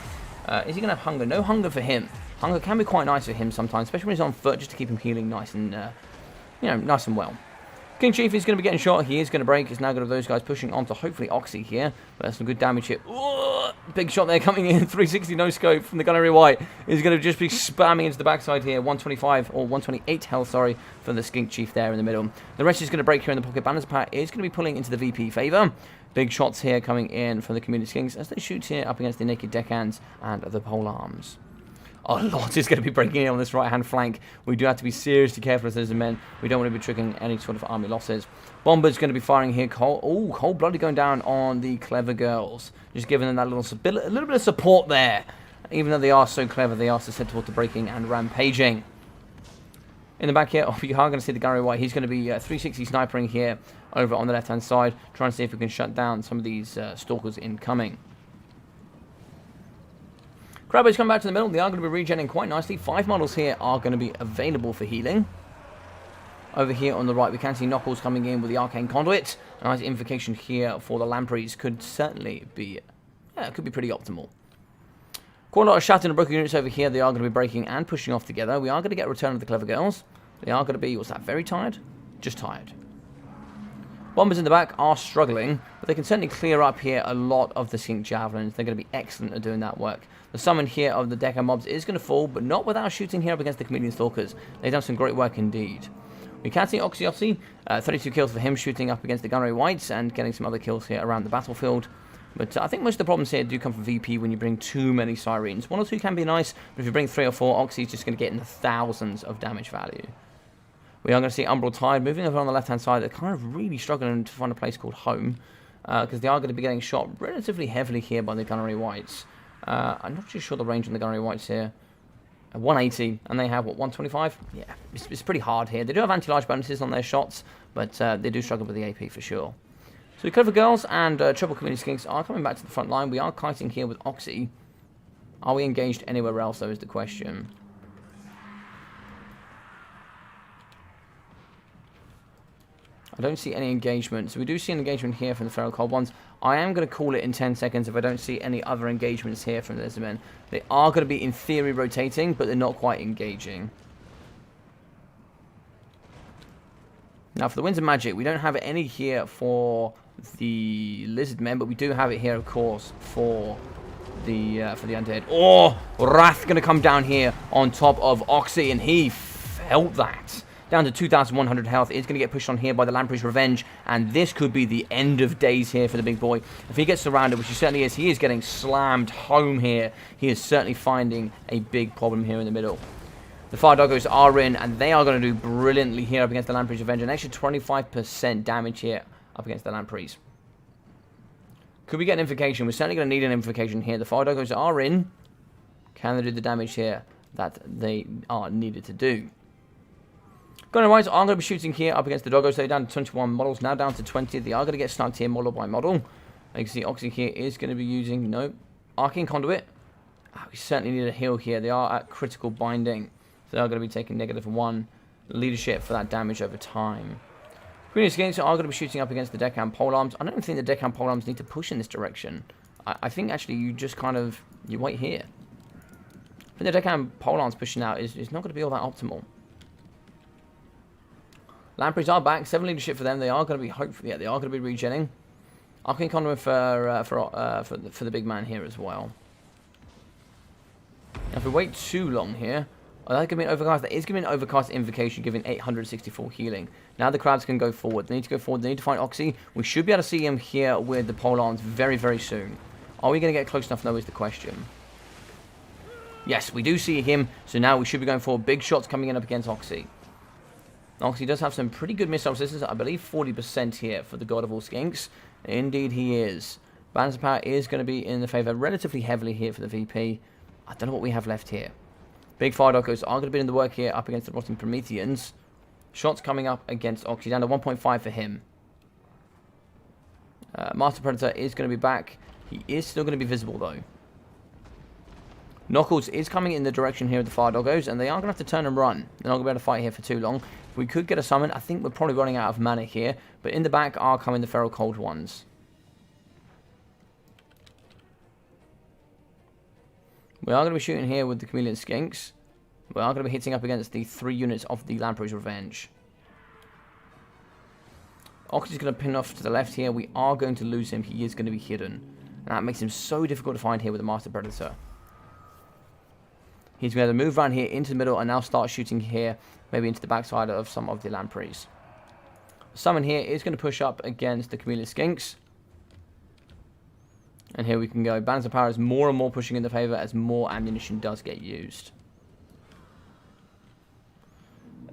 Is he going to have hunger? No hunger for him. Hunger can be quite nice for him sometimes, especially when he's on foot, just to keep him healing nice and, nice and well. King Chief is going to be getting shot. He is going to break. It's now going to those guys pushing onto hopefully Oxy here. But there's some good damage here. Ooh, big shot there coming in. 360 no scope from the Gunnery White. He's going to just be spamming into the backside here. 125 or 128 health, sorry, for the Skink Chief there in the middle. The rest is going to break here in the pocket. Balance Power is going to be pulling into the VP favour. Big shots here coming in from the Community Skinks as they shoot here up against the Naked Deckhands and the Pole Arms. A lot is going to be breaking in on this right-hand flank. We do have to be seriously careful as those men. We don't want to be triggering any sort of army losses. Bomber's going to be firing here. Cold-blooded going down on the Clever Girls. Just giving them that a little bit of support there. Even though they are so clever, they are susceptible to breaking and rampaging. In the back here, you are going to see the Gunnery White. He's going to be 360 snipering here over on the left-hand side, trying to see if we can shut down some of these Stalkers incoming. Crabbe's come back to the middle. They are going to be regenerating quite nicely. 5 models here are going to be available for healing. Over here on the right, we can see Knuckles coming in with the Arcane Conduit. A nice invocation here for the Lampreys could certainly be, could be pretty optimal. Quite a lot of shattered and broken units over here. They are going to be breaking and pushing off together. We are going to get a return of the Clever Girls. They are going to be, what's that, very tired? Just tired. Bombers in the back are struggling, but they can certainly clear up here a lot of the Skink Javelins. They're going to be excellent at doing that work. The summon here of the Deca mobs is going to fall, but not without shooting here up against the Chameleon Stalkers. They've done some great work indeed. We can see Oxy, 32 kills for him shooting up against the Gunnery Whites and getting some other kills here around the battlefield. But I think most of the problems here do come from VP when you bring too many Sirens. 1 or 2 can be nice, but if you bring 3 or 4, Oxy's just going to get in the thousands of damage value. We are going to see Umbral Tide moving over on the left-hand side. They're kind of really struggling to find a place called home, because they are going to be getting shot relatively heavily here by the Gunnery Whites. I'm not too sure the range on the Gunnery Whites here. 180, and they have, what, 125? Yeah, it's pretty hard here. They do have anti-large bonuses on their shots, but they do struggle with the AP for sure. So the Clever Girls and Triple Community Skinks are coming back to the front line. We are kiting here with Oxy. Are we engaged anywhere else, though, is the question. I don't see any engagement. So we do see an engagement here from the Feral Cold Ones. I am going to call it in 10 seconds if I don't see any other engagements here from the Lizardmen. They are going to be, in theory, rotating, but they're not quite engaging. Now, for the Winds of Magic, we don't have any here for the Lizardmen, but we do have it here, of course, for the Undead. Oh, Wrath going to come down here on top of Oxy, and he felt that. Down to 2,100 health. It's going to get pushed on here by the Lamprey's Revenge. And this could be the end of days here for the big boy. If he gets surrounded, which he certainly is, he is getting slammed home here. He is certainly finding a big problem here in the middle. The Fire Doggos are in, and they are going to do brilliantly here up against the Lamprey's Revenge. An extra 25% damage here up against the Lampreys. Could we get an invocation? We're certainly going to need an invocation here. The Fire Doggos are in. Can they do the damage here that they are needed to do? Gunnery Whites are going to be shooting here up against the Doggos. They're down to 21 models, now down to 20. They are going to get snugged here model by model. You can see Oxy here is going to be using, no, Arcane Conduit. We certainly need a heal here. They are at critical binding. So they are going to be taking -1 leadership for that damage over time. Community Skinks are going to be shooting up against the Deckhand Polearms. I don't think the Deckhand Polearms need to push in this direction. I think actually you just kind of, you wait here. I think the Deckhand Polearms pushing out is not going to be all that optimal. Lampreys are back. 7 leadership for them. They are going to be, hopefully, yeah, they are going to be regenning. Arcane Conduit for the big man here as well. Now, if we wait too long here, oh, that's going to be an overcast. That is going to be an overcast invocation, giving 864 healing. Now the crabs can go forward. They need to go forward. They need to find Oxy. We should be able to see him here with the polearms very, very soon. Are we going to get close enough, though, is the question. Yes, we do see him. So now we should be going forward. Big shots coming in up against Oxy. Oxy does have some pretty good missile resistance. I believe 40% here for the God of all Skinks. Indeed, he is. Balance of power is going to be in the favour relatively heavily here for the VP. I don't know what we have left here. Big Fire Doggos are going to be in the work here up against the Rotten Prometheans. Shots coming up against Oxy, down to 1.5 for him. Master Predator is going to be back. He is still going to be visible, though. Knuckles is coming in the direction here of the Fire Doggos, and they are going to have to turn and run. They're not going to be able to fight here for too long. If we could get a summon, I think we're probably running out of mana here. But in the back are coming the Feral Cold Ones. We are going to be shooting here with the Chameleon Skinks. We are going to be hitting up against the 3 units of the Lamprey's Revenge. Oxy's going to pin off to the left here. We are going to lose him. He is going to be hidden. And that makes him so difficult to find here with the Master Predator. He's going to move around here into the middle and now start shooting here, maybe into the backside of some of the Lampreys. Summon here is going to push up against the Chameleon Skinks. And here we can go. Balance of power is more and more pushing in the favour as more ammunition does get used.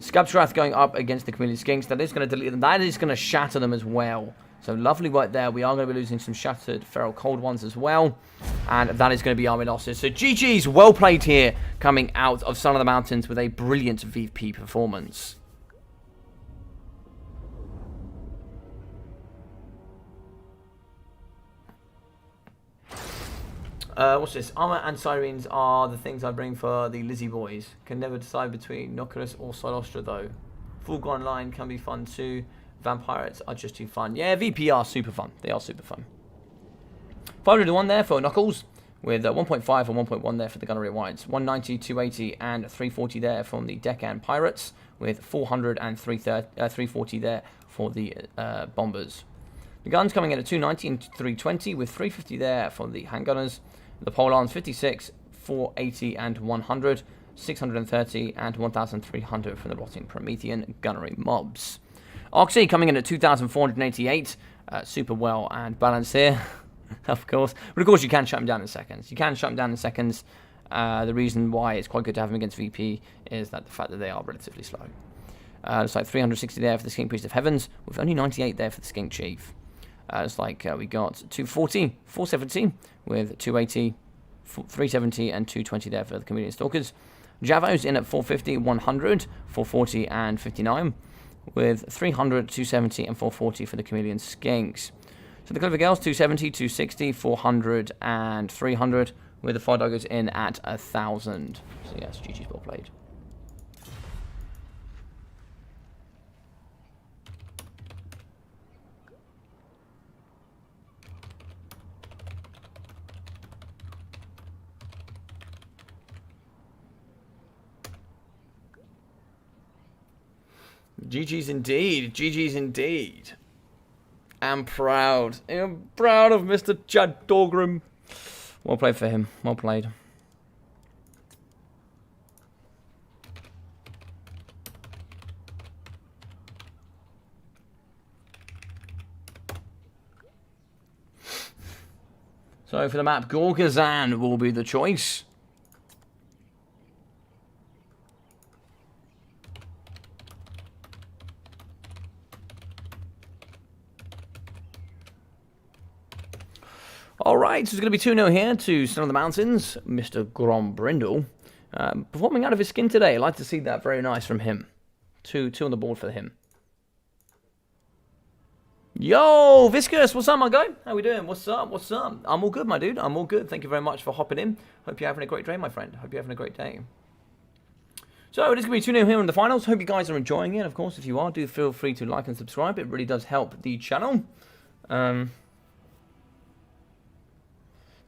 Scabstrath going up against the Chameleon Skinks. That is going to delete them. That is going to shatter them as well. So lovely work there. We are going to be losing some shattered Feral Cold Ones as well. And that is going to be army losses. So GG's, well played here, coming out of Son of the Mountains with a brilliant VP performance. What's this? Armor and sirens are the things I bring for the Lizzie boys. Can never decide between Noculus or Silostra though. Full Gone Line can be fun too. Vampirates are just too fun. Yeah, VP are super fun. They are super fun. 501 there for Knuckles, with 1.5 and 1.1 there for the Gunnery Whites. 190, 280, and 340 there from the Deccan Pirates, with 400 and 340 there for the Bombers. The guns coming in at 290 and 320, with 350 there for the Handgunners. The Polearms 56, 480, and 100. 630 and 1,300 from the Rotting Promethean Gunnery Mobs. Oxy coming in at 2,488. Super well and balanced here, of course. But of course you can shut him down in seconds. The reason why it's quite good to have him against VP is that the fact that they are relatively slow. Looks like 360 there for the Skink Priest of Heavens, with only 98 there for the Skink Chief. Looks like we got 240, 470, with 280, 370, and 220 there for the Chameleon Stalkers. Javos in at 450, 100, 440, and 59, with 300, 270, and 440 for the Chameleon Skinks. So the Clever Girls, 270, 260, 400, and 300, with the Fire Doggers in at 1,000. So yes, GG's well played. GG's indeed. GG's indeed. I'm proud. I'm proud of Mr. Chad Dorgrim. Well played for him. Well played. So for the map, Gorgazan will be the choice. Alright, so it's going to be 2-0 here to Son of the Mountains, Mr. Grombrindle. Performing out of his skin today. I like to see that. Very nice from him. Two on the board for him. Yo, Viscous, what's up, my guy? How we doing? What's up? What's up? I'm all good, my dude. I'm all good. Thank you very much for hopping in. Hope you're having a great day, my friend. Hope you're having a great day. So, it is going to be 2-0 here in the finals. Hope you guys are enjoying it. Of course, if you are, do feel free to like and subscribe. It really does help the channel.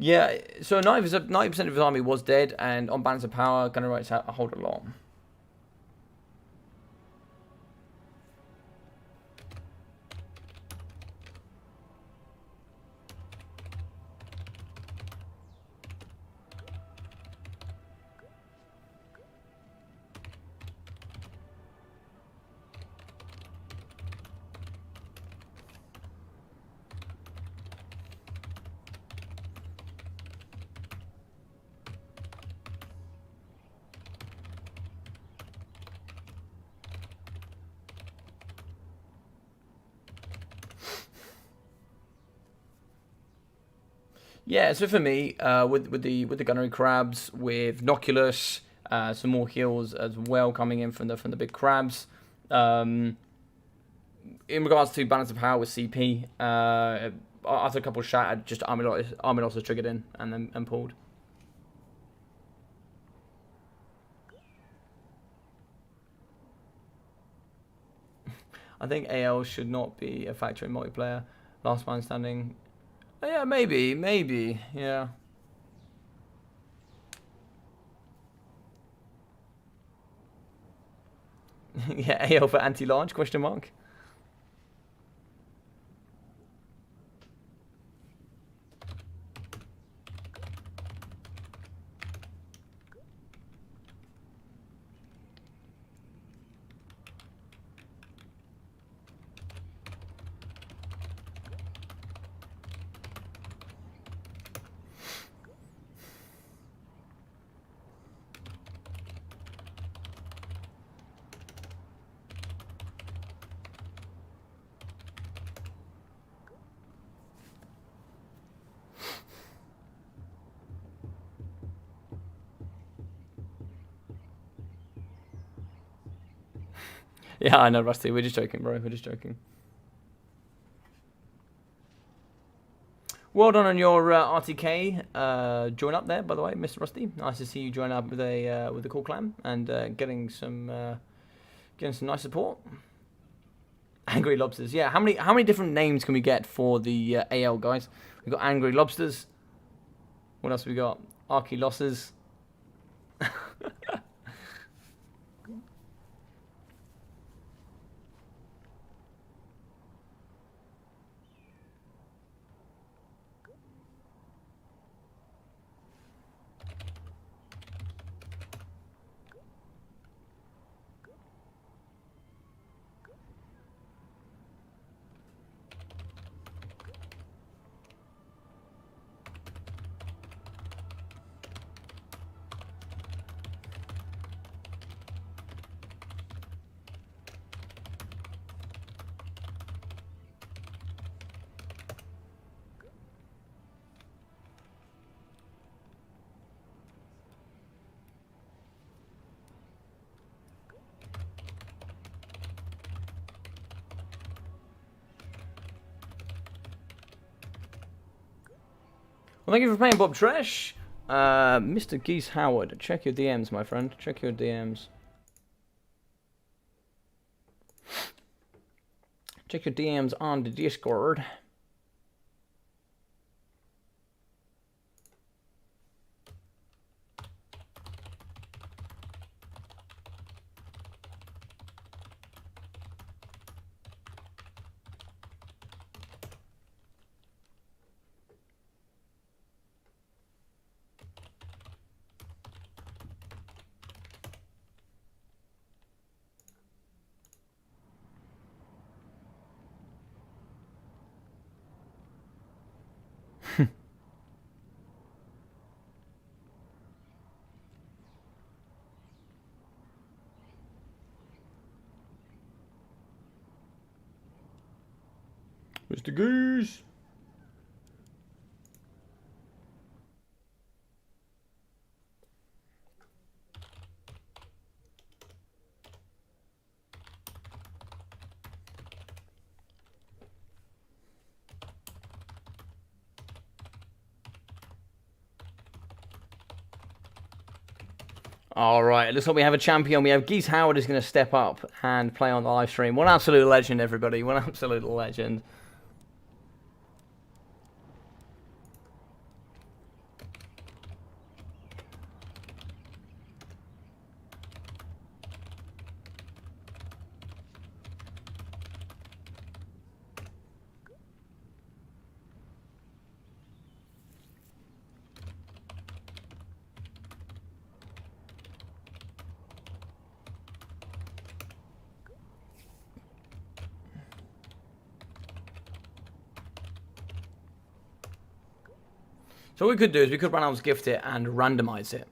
Yeah, so 90% of his army was dead, and on balance of power, Gunnery Whites hold a lot. Yeah, so for me, with the Gunnery Crabs, with Noculus, some more heals as well coming in from the big crabs. In regards to balance of power with CP, after a couple of shattered, just army losses triggered in and pulled. I think AL should not be a factor in multiplayer. Last man standing. Yeah, maybe, yeah. Yeah, AL for anti-launch, question mark. Yeah, I know, Rusty. We're just joking, bro. We're just joking. Well done on your RTK join up there, by the way, Mr. Rusty. Nice to see you join up with the Core Clan and getting some nice support. Angry Lobsters, yeah. How many different names can we get for the AL guys? We got Angry Lobsters. What else we got? Arky Losses. Well, thank you for playing, Bob Tresh. Mr. Geese Howard, check your DMs, my friend. Check your DMs. Check your DMs on the Discord. Mr. Goose. All right, it looks like we have a champion. We have Geese Howard is going to step up and play on the live stream. One absolute legend, everybody. One absolute legend. So what we could do is we could run out gift it and randomize it.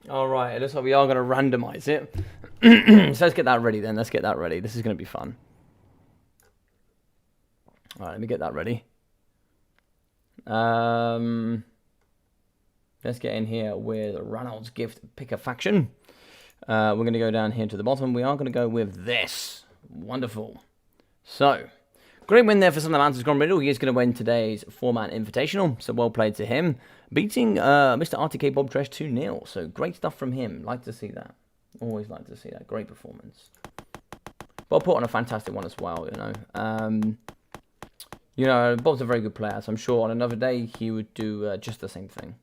All right, it looks like we are going to randomize it. So let's get that ready then. Let's get that ready. This is going to be fun. All right, let me get that ready. Let's get in here with Ranald's gift picker faction. We're going to go down here to the bottom. We are going to go with this. Wonderful. So, great win there for Mountains Grand Riddle. He is going to win today's 4-man Invitational. So, well played to him. Beating Mr. RTK Bob Tresh 2-0. So, great stuff from him. Like to see that. Always like to see that. Great performance. Bob put on a fantastic one as well, you know. Bob's a very good player. So, I'm sure on another day he would do just the same thing.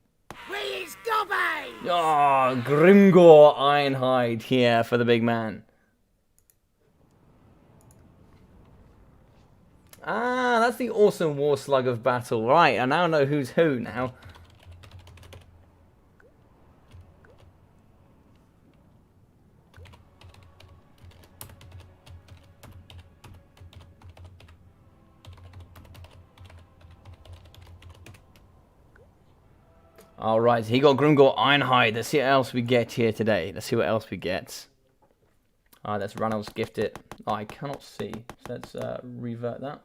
Please, Dobby! Oh, Grimgor Ironhide here for the big man. Ah, that's the awesome War Slug of Battle. Right, I now know who's who now. Alright, so he got Grimgor Ironhide. Let's see what else we get here today. Let's see what else we get. Alright, let's Ranald's gift it. Oh, I cannot see. So let's revert that.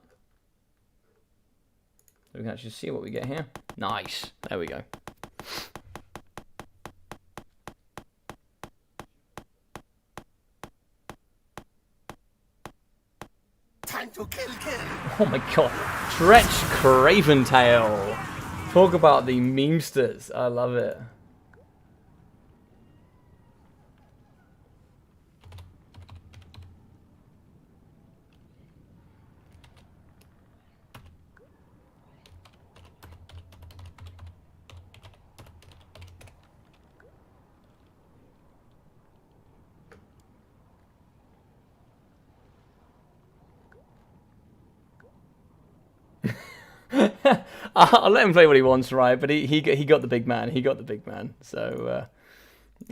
So we can actually see what we get here. Nice. There we go. to kill. Oh my god. Tretch Craventail. Talk about the memesters. I love it. I'll let him play what he wants, right? But he got the big man. He got the big man. So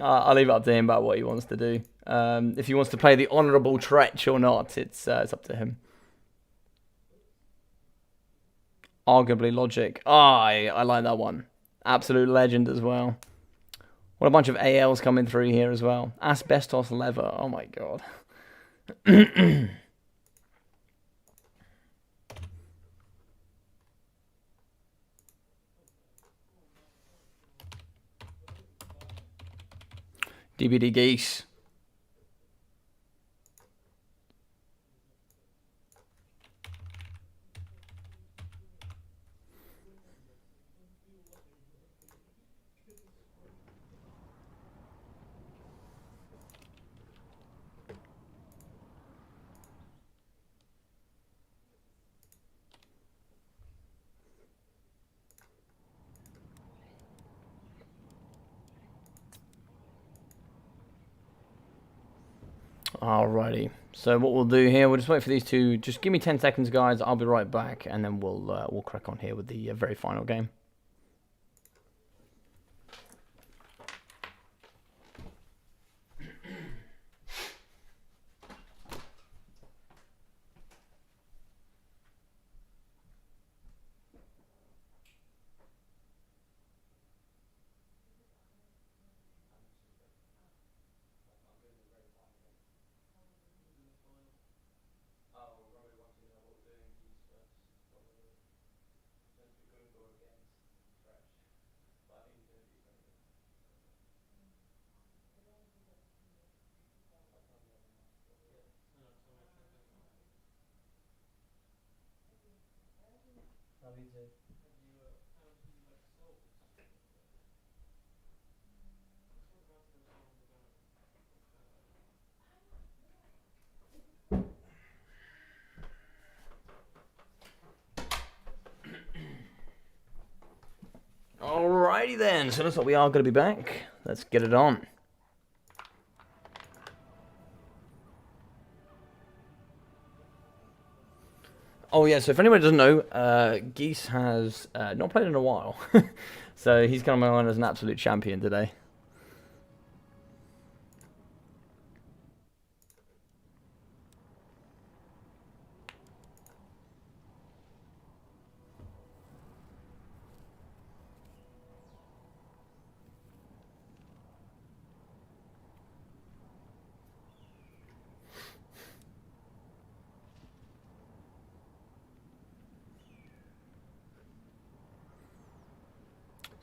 I'll leave it up to him about what he wants to do. If he wants to play the honourable Tretch or not, it's up to him. Arguably Logic. I like that one. Absolute legend as well. What a bunch of ALs coming through here as well. Asbestos Lever. Oh my god. DBD Geese. Alrighty, so what we'll do here, we'll just wait for these two. Just give me 10 seconds, guys. I'll be right back, and then we'll crack on here with the very final game. Alrighty then, so looks like we are going to be back. Let's get it on. Oh yeah, so if anybody doesn't know, Geese has not played in a while. So he's coming on as an absolute champion today.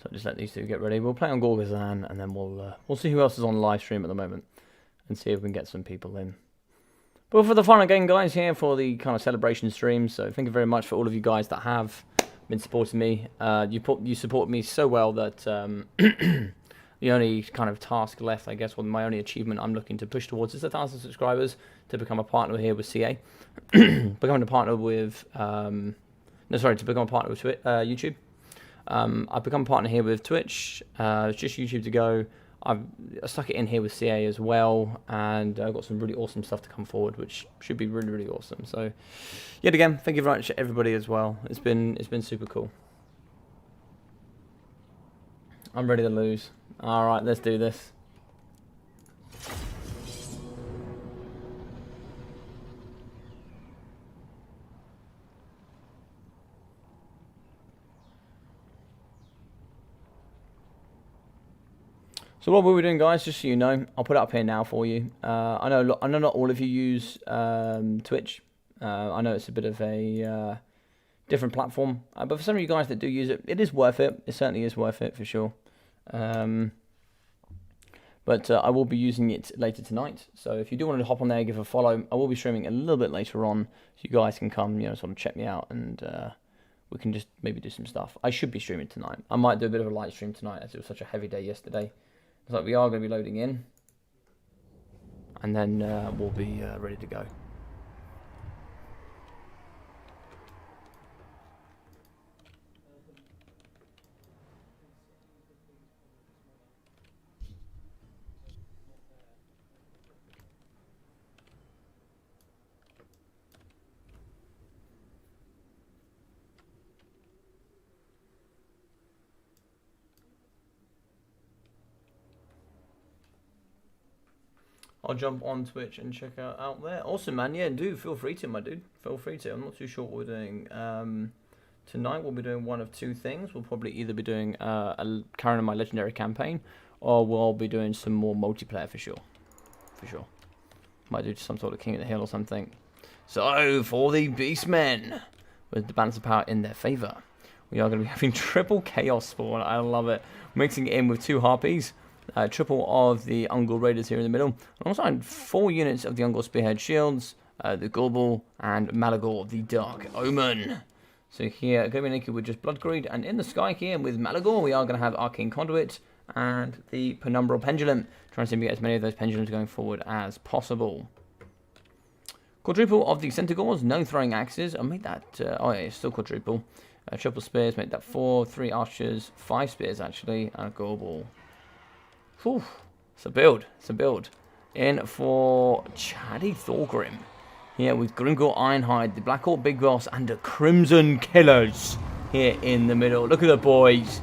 So just let these two get ready. We'll play on Gorgazan, and then we'll see who else is on live stream at the moment, and see if we can get some people in. But for the final game, guys, here for the kind of celebration stream. So thank you very much for all of you guys that have been supporting me. You support me so well that the only kind of task left, I guess, or my only achievement I'm looking to push towards is 1,000 subscribers to become a partner here with CA. Becoming a partner with to become a partner with YouTube. I've become a partner here with Twitch. It's just YouTube to go. I stuck it in here with CA as well, and I've got some really awesome stuff to come forward, which should be really, really awesome. So, yet again, thank you very much to everybody as well. It's been super cool. I'm ready to lose. All right, let's do this. So what we'll be doing, guys, just so you know, I'll put it up here now for you. I know not all of you use Twitch. I know it's a bit of a different platform, but for some of you guys that do use it, it is worth it. It certainly is worth it for sure. But But I will be using it later tonight. So if you do want to hop on there, give a follow. I will be streaming a little bit later on, so you guys can come, sort of check me out, and we can just maybe do some stuff. I should be streaming tonight. I might do a bit of a light stream tonight, as it was such a heavy day yesterday. It's like we are going to be loading in, and then we'll be ready to go. I'll jump on Twitch and check out there. Awesome, man. Yeah, do feel free to, my dude. Feel free to. I'm not too sure what we're doing. Tonight we'll be doing one of two things. We'll probably either be doing carrying on my legendary campaign, or we'll be doing some more multiplayer for sure. For sure. Might do some sort of King of the Hill or something. So, for the Beastmen, with the balance of power in their favour, we are going to be having triple Chaos Spawn. I love it. Mixing it in with 2 Harpies. Triple of the Ungol Raiders here in the middle. And also 4 units of the Ungol Spearhead Shields, the Gorbel, and Malagor, the Dark Omen. So here, going to be naked with just Blood Greed. And in the sky here with Malagor, we are going to have Arcane Conduit and the Penumbral Pendulum. Trying to get as many of those pendulums going forward as possible. Quadruple of the Centaurs, no throwing axes. I'll make that, oh yeah, it's still quadruple. Triple spears, make that 4, 3 archers, 5 spears actually, and a Gorbel. Whew, it's a build. It's a build. In for Chatty Thorgrim. Here with Grimgor Ironhide, the Black Orc Big Boss, and the Crimson Killers here in the middle. Look at the boys.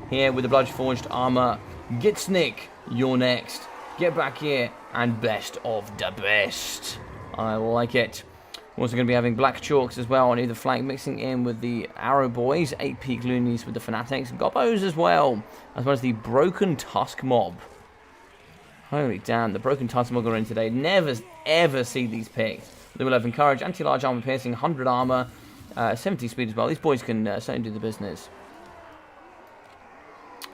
Here with the Blood Forged Armor. Get Snick, you're next. Get back here, and best of the best. I like it. We're also going to be having Black Chalks as well on either flank, mixing in with the Arrow Boys, 8 Peak Loonies with the Fanatics, Gobbos as well as the Broken Tusk Mob. Holy damn, the Broken Tusk Mob are in today. Never ever see these picked. They will have Encourage, Anti-Large Armor Piercing, 100 Armor, 70 Speed as well. These boys can certainly do the business.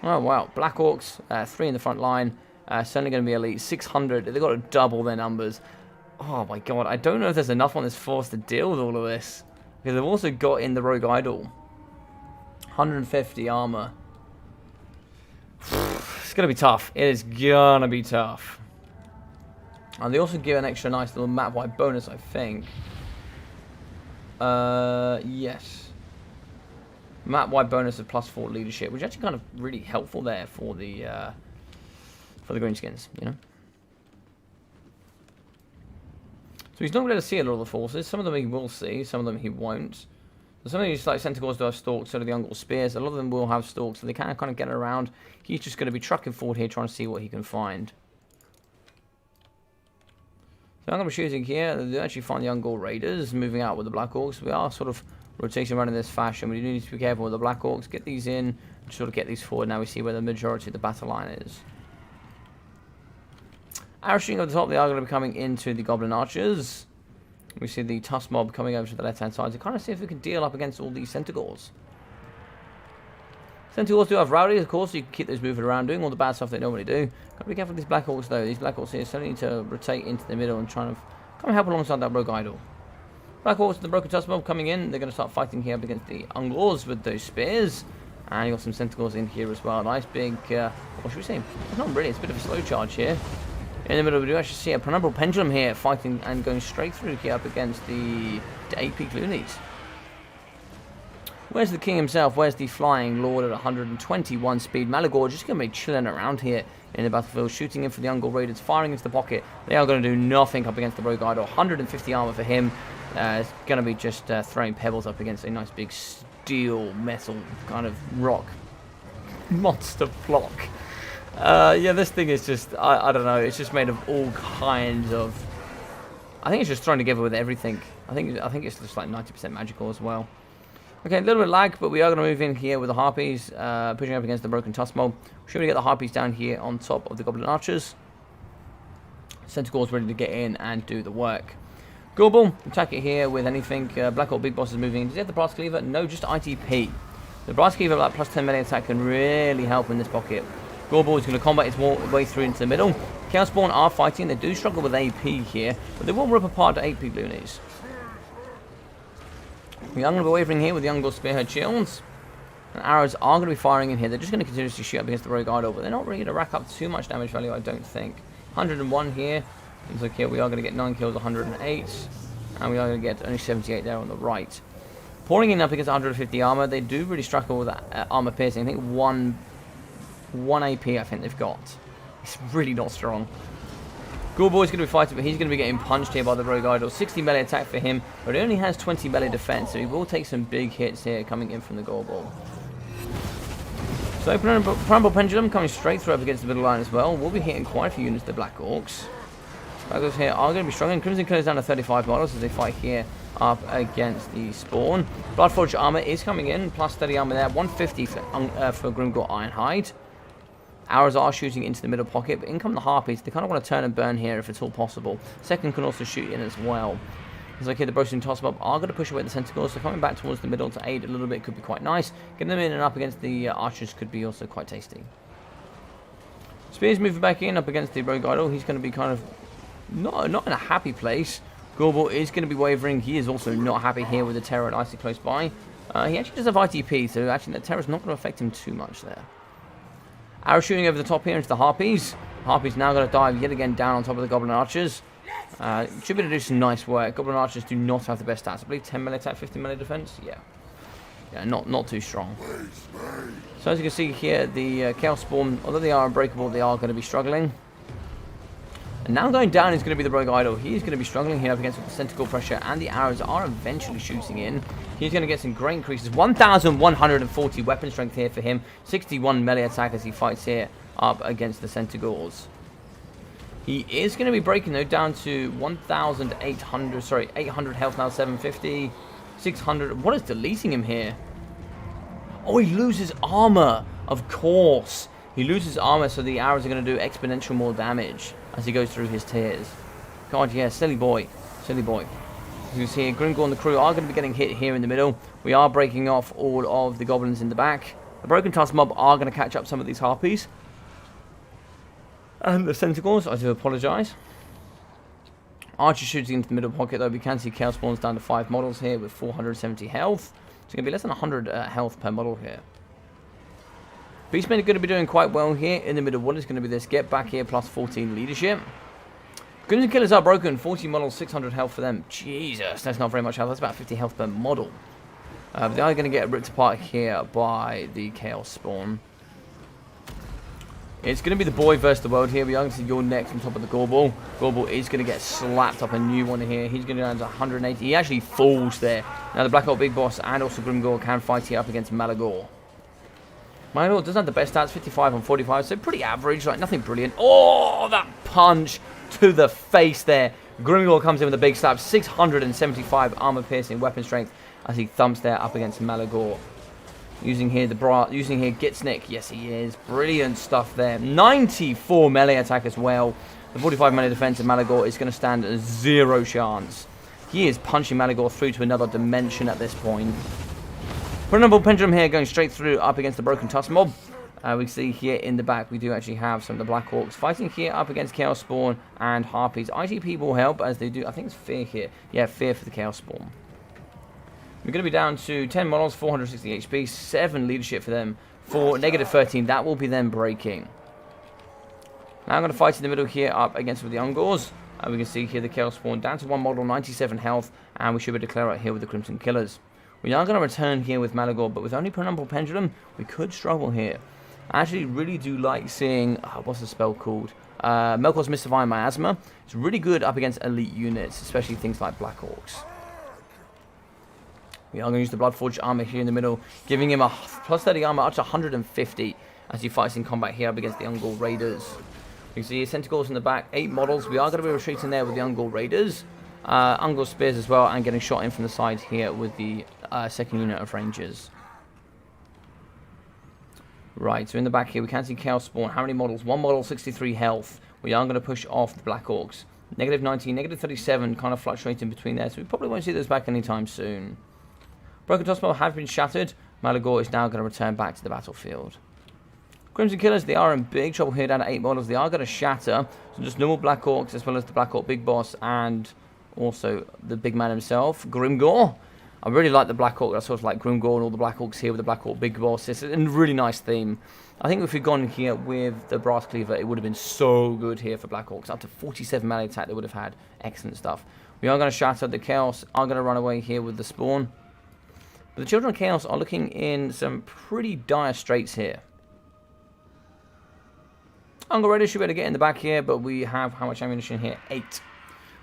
Oh wow, Black Orcs, 3 in the front line, certainly going to be elite, 600. They've got to double their numbers. Oh my god, I don't know if there's enough on this force to deal with all of this. Because they've also got in the Rogue Idol. 150 armor. It's going to be tough. It is going to be tough. And they also give an extra nice little map-wide bonus, I think. Yes. Map-wide bonus of +4 leadership, which is actually kind of really helpful there for the Greenskins, you know. So he's not going to be able to see a lot of the forces. Some of them he will see, some of them he won't. So some of these like Centaurs do have stalks, so do the Ungol Spears. A lot of them will have stalks, so they can kind of get around. He's just going to be trucking forward here, trying to see what he can find. So I'm going to be shooting here. They actually find the Ungol Raiders moving out with the Black Orcs. We are sort of rotating around in this fashion. We do need to be careful with the Black Orcs. Get these in, sort of get these forward. Now we see where the majority of the battle line is. Arrow shooting at the top, they are going to be coming into the Goblin Archers. We see the Tusk Mob coming over to the left-hand side to kind of see if we can deal up against all these Centaurs. Centaurs do have Rowdies, of course, so you can keep those moving around, doing all the bad stuff they normally do. Got to be careful with these Black Orcs, though. These Black Orcs here certainly need to rotate into the middle and try to kind of help alongside that Rogue Idol. Black Orcs and the Broken Tusk Mob coming in. They're going to start fighting here up against the Ungors with those spears. And you got some Centaurs in here as well. Nice big, what should we say? It's not really, it's a bit of a slow charge here. In the middle, we do actually see a Penumbral Pendulum here fighting and going straight through here up against the AP Loonies. Where's the king himself? Where's the Flying Lord at 121 speed? Malagor just going to be chilling around here in the battlefield, shooting in for the Ungol Raiders, firing into the pocket. They are going to do nothing up against the Rogue Idol. 150 armor for him. It's going to be just throwing pebbles up against a nice big steel, metal kind of rock monster block. Yeah, this thing is just, I don't know, it's just made of all kinds of, I think it's just thrown together with everything. I think it's just like 90% magical as well. Okay, a little bit of lag, but we are going to move in here with the Harpies, pushing up against the Broken Tusk Mob. Should we get the Harpies down here on top of the Goblin Archers? Centaurs ready to get in and do the work. Gorbel, attack it here with anything. Black Orc Big Boss is moving in. Does he have the Brass Cleaver? No, just ITP. The Brass Cleaver, like +10 melee attack, can really help in this pocket. Gorball is going to combat its way through into the middle. Chaos Spawn are fighting. They do struggle with AP here, but they will rip apart the AP loonies. We are going to be wavering here with the Ungor Spearhead Shields. And arrows are going to be firing in here. They're just going to continuously shoot up against the Rogue Idol, but they're not really going to rack up too much damage value, I don't think. 101 here. Seems like here we are going to get 9 kills, 108. And we are going to get only 78 there on the right. Pouring in up against 150 armor. They do really struggle with that armor piercing. I think 1 AP I think they've got. It's really not strong. Gorball is going to be fighting, but he's going to be getting punched here by the Rogue Idol. 60 melee attack for him, but he only has 20 melee defense, so he will take some big hits here coming in from the Gorball. So Penumbral Pendulum coming straight through up against the middle line as well. We'll be hitting quite a few units of the Black Orcs. Black Orcs here are going to be struggling. Crimson Killers down to 35 models as they fight here up against the Spawn. Bloodforged armor is coming in, plus 30 armor there. 150 for Grimgor Ironhide. Arrows are shooting into the middle pocket, but in come the Harpies. They kind of want to turn and burn here if it's all possible. Second can also shoot in as well. It's like here the Broken Toss-Mob are going to push away the Tentacles, so coming back towards the middle to aid a little bit could be quite nice. Getting them in and up against the Archers could be also quite tasty. Spears moving back in up against the Rogue Idol. He's going to be kind of not in a happy place. Gorball is going to be wavering. He is also not happy here with the Terror and Icy close by. He actually does have ITP, so actually the Terror's not going to affect him too much there. Arrow shooting over the top here into the Harpies. Harpies now going to dive yet again down on top of the Goblin Archers. Should be able to do some nice work. Goblin Archers do not have the best stats. I believe 10 melee attack, 50 melee defense. Yeah, not too strong. So as you can see here, the Chaos Spawn, although they are unbreakable, they are going to be struggling. And now going down is going to be the Rogue Idol. He is going to be struggling here up against the Centacle pressure, and the arrows are eventually shooting in. He's going to get some great increases. 1,140 weapon strength here for him. 61 melee attack as he fights here up against the Centaurs. He is going to be breaking though down to 1,800. Sorry, 800 health now. 750, 600. What is deleting him here? Oh, he loses armor. Of course, he loses armor, so the arrows are going to do exponential more damage as he goes through his tiers. God, yeah, silly boy. Silly boy. As you can see, Grimgor and the crew are going to be getting hit here in the middle. We are breaking off all of the goblins in the back. The Broken Tusk mob are going to catch up some of these Harpies. And the Tentacles, I do apologise. Archer shooting into the middle pocket, though. We can see Chaos Spawns down to 5 models here with 470 health. It's going to be less than 100 health per model here. Beastmen are going to be doing quite well here. In the middle, what is going to be this? Get back here, plus 14 leadership. Crimson Killers are broken. 40 models, 600 health for them. Jesus, that's not very much health. That's about 50 health per model. But they are going to get ripped apart here by the Chaos Spawn. It's going to be the boy versus the world here. We are going to see your next on top of the Gorball. Gorball is going to get slapped up a new one here. He's going to go down to 180. He actually falls there. Now the Black Hole Big Boss and also Grimgor can fight here up against Malagor. Malagor doesn't have the best stats, 55 on 45, so pretty average, like nothing brilliant. Oh, that punch to the face there. Grimgor comes in with a big slap, 675 armor piercing weapon strength as he thumps there up against Malagor. Using here Gitsnik, yes he is, brilliant stuff there. 94 melee attack as well. The 45 melee defense of Malagor is going to stand a 0 chance. He is punching Malagor through to another dimension at this point. Penumbral Pendulum here going straight through up against the Broken Tusk mob. We see here in the back we do actually have some of the Black Orcs fighting here up against Chaos Spawn and Harpies. ITP will help as they do, I think it's Fear here. Yeah, Fear for the Chaos Spawn. We're going to be down to 10 models, 460 HP, 7 leadership for them, for negative 13. That will be them breaking. Now I'm going to fight in the middle here up against with the Ungors. We can see here the Chaos Spawn down to 1 model, 97 health, and we should be declare out here with the Crimson Killers. We are going to return here with Malagor, but with only Penumbral Pendulum, we could struggle here. I actually really do like seeing, what's the spell called? Melkor's Mist of Iron Miasma. It's really good up against elite units, especially things like Black Orcs. We are going to use the Bloodforged armor here in the middle, giving him a plus 30 armor up to 150 as he fights in combat here up against the Ungor Raiders. You can see his Tentacles in the back, 8 models. We are going to be retreating there with the Ungor Raiders. Ungor Spears as well, and getting shot in from the side here with the second unit of Rangers. Right, so in the back here we can see Chaos Spawn. How many models? 1 model, 63 health. We are going to push off the Black Orcs. Negative 19, negative 37, kind of fluctuating between there, so we probably won't see those back anytime soon. Broken Toss mob have been shattered. Malagor is now going to return back to the battlefield. Crimson Killers, they are in big trouble here down to 8 models. They are going to shatter. So just normal Black Orcs as well as the Black Orc Big Boss and also the big man himself, Grimgor. I really like the Black Orc. I sort of like Grimgor and all the Black Orcs here with the Black Orc Big Boss. It's a really nice theme. I think if we'd gone here with the Brass Cleaver, it would have been so good here for Black Orcs. Up to 47 melee attack, they would have had excellent stuff. We are going to shatter. The Chaos are going to run away here with the Spawn. But the Children of Chaos are looking in some pretty dire straits here. Uncle Raiders should be able to get in the back here, but we have how much ammunition here? 8.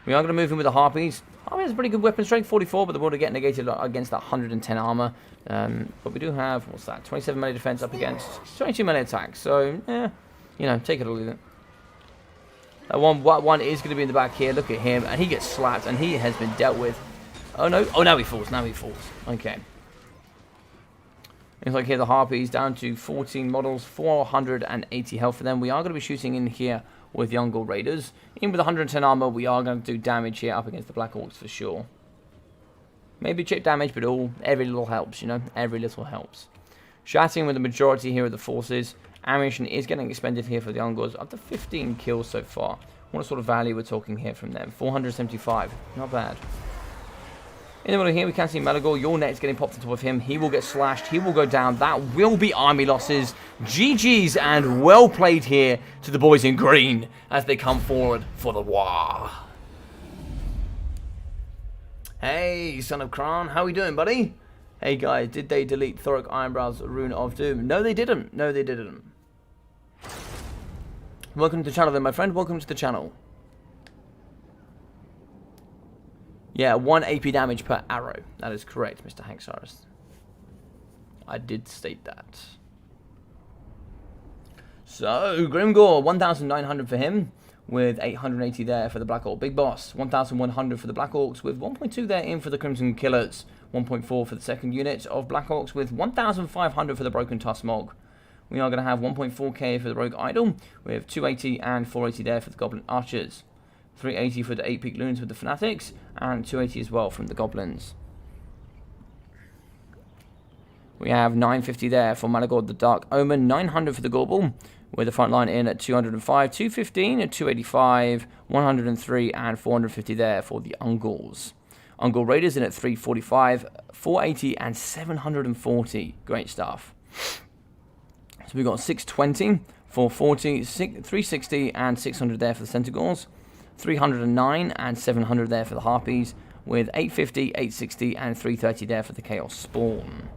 We are going to move in with the Harpies. Harpies has a pretty good weapon strength, 44, but they will get negated against that 110 armor. But we do have, what's that, 27 melee defense up against 22 melee attack. So, yeah, you know, take it or leave it. One is going to be in the back here. Look at him, and he gets slapped, and he has been dealt with. Oh, no. Oh, now he falls. Now he falls. Okay. Looks like here the Harpies down to 14 models, 480 health for them. We are going to be shooting in here with the Uncle Raiders. In with 110 armor, we are going to do damage here up against the Black Orcs for sure. Maybe chip damage, but every little helps, you know. Every little helps. Shattering with the majority here of the forces. Ammunition is getting expended here for the Ungors. Up to 15 kills so far. What sort of value we're talking here from them? 475. Not bad. In the middle here, we can see Malagor. Your net's getting popped on top of him. He will get slashed. He will go down. That will be army losses. GG's and well played here to the boys in green as they come forward for the war. Hey, son of Kran. How we doing, buddy? Hey, guys. Did they delete Thoric Ironbrow's Rune of Doom? No, they didn't. No, they didn't. Welcome to the channel then, my friend. Welcome to the channel. Yeah, 1 AP damage per arrow. That is correct, Mr. Hanksaurus. I did state that. So, Grimgor, 1,900 for him, with 880 there for the Black Orc Big Boss. 1,100 for the Black Orcs, with 1.2 there in for the Crimson Killers. 1.4 for the second unit of Black Orcs, with 1,500 for the Broken Tuskmog. We are going to have 1.4k for the Rogue Idol, with 280 and 480 there for the Goblin Archers. 380 for the 8-peak Loons with the Fanatics, and 280 as well from the Goblins. We have 950 there for Malagor the Dark Omen, 900 for the Gorbel, with the front line in at 205, 215 at 285, 103 and 450 there for the Ungors. Ungor Raiders in at 345, 480 and 740. Great stuff. So we've got 620, 440, 360 and 600 there for the Centaurs. 309 and 700 there for the Harpies, with 850, 860 and 330 there for the Chaos Spawn.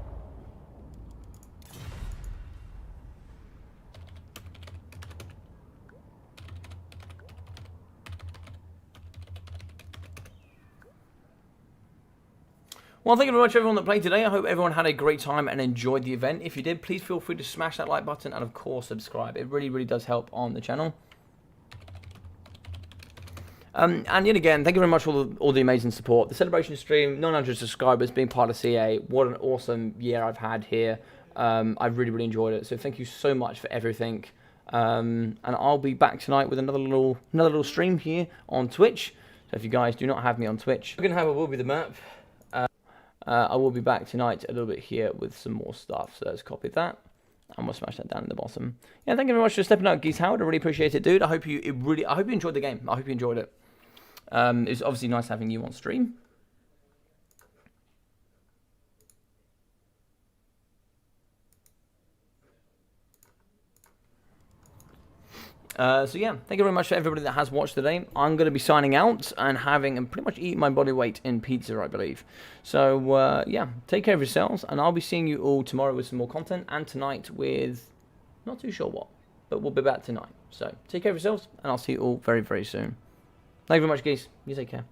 Well, thank you very much everyone that played today. I hope everyone had a great time and enjoyed the event. If you did, please feel free to smash that like button and of course subscribe. It really, really does help on the channel. And yet again, thank you very much for all the amazing support. The celebration stream, 900 subscribers, being part of CA. What an awesome year I've had here. I've really, really enjoyed it. So thank you so much for everything. And I'll be back tonight with another little stream here on Twitch. So if you guys do not have me on Twitch, we're gonna have a will be the map. I will be back tonight a little bit here with some more stuff. So let's copy that. And we'll smash that down in the bottom. Yeah, thank you very much for stepping out, Geese Howard. I really appreciate it, dude. I hope you enjoyed the game. I hope you enjoyed it. It's obviously nice having you on stream. So yeah, thank you very much for everybody that has watched today. I'm going to be signing out and having and pretty much eating my body weight in pizza, I believe. So yeah, take care of yourselves, and I'll be seeing you all tomorrow with some more content, and tonight with not too sure what, but we'll be back tonight. So take care of yourselves, and I'll see you all very, very soon. Thank you very much, geese. You take care.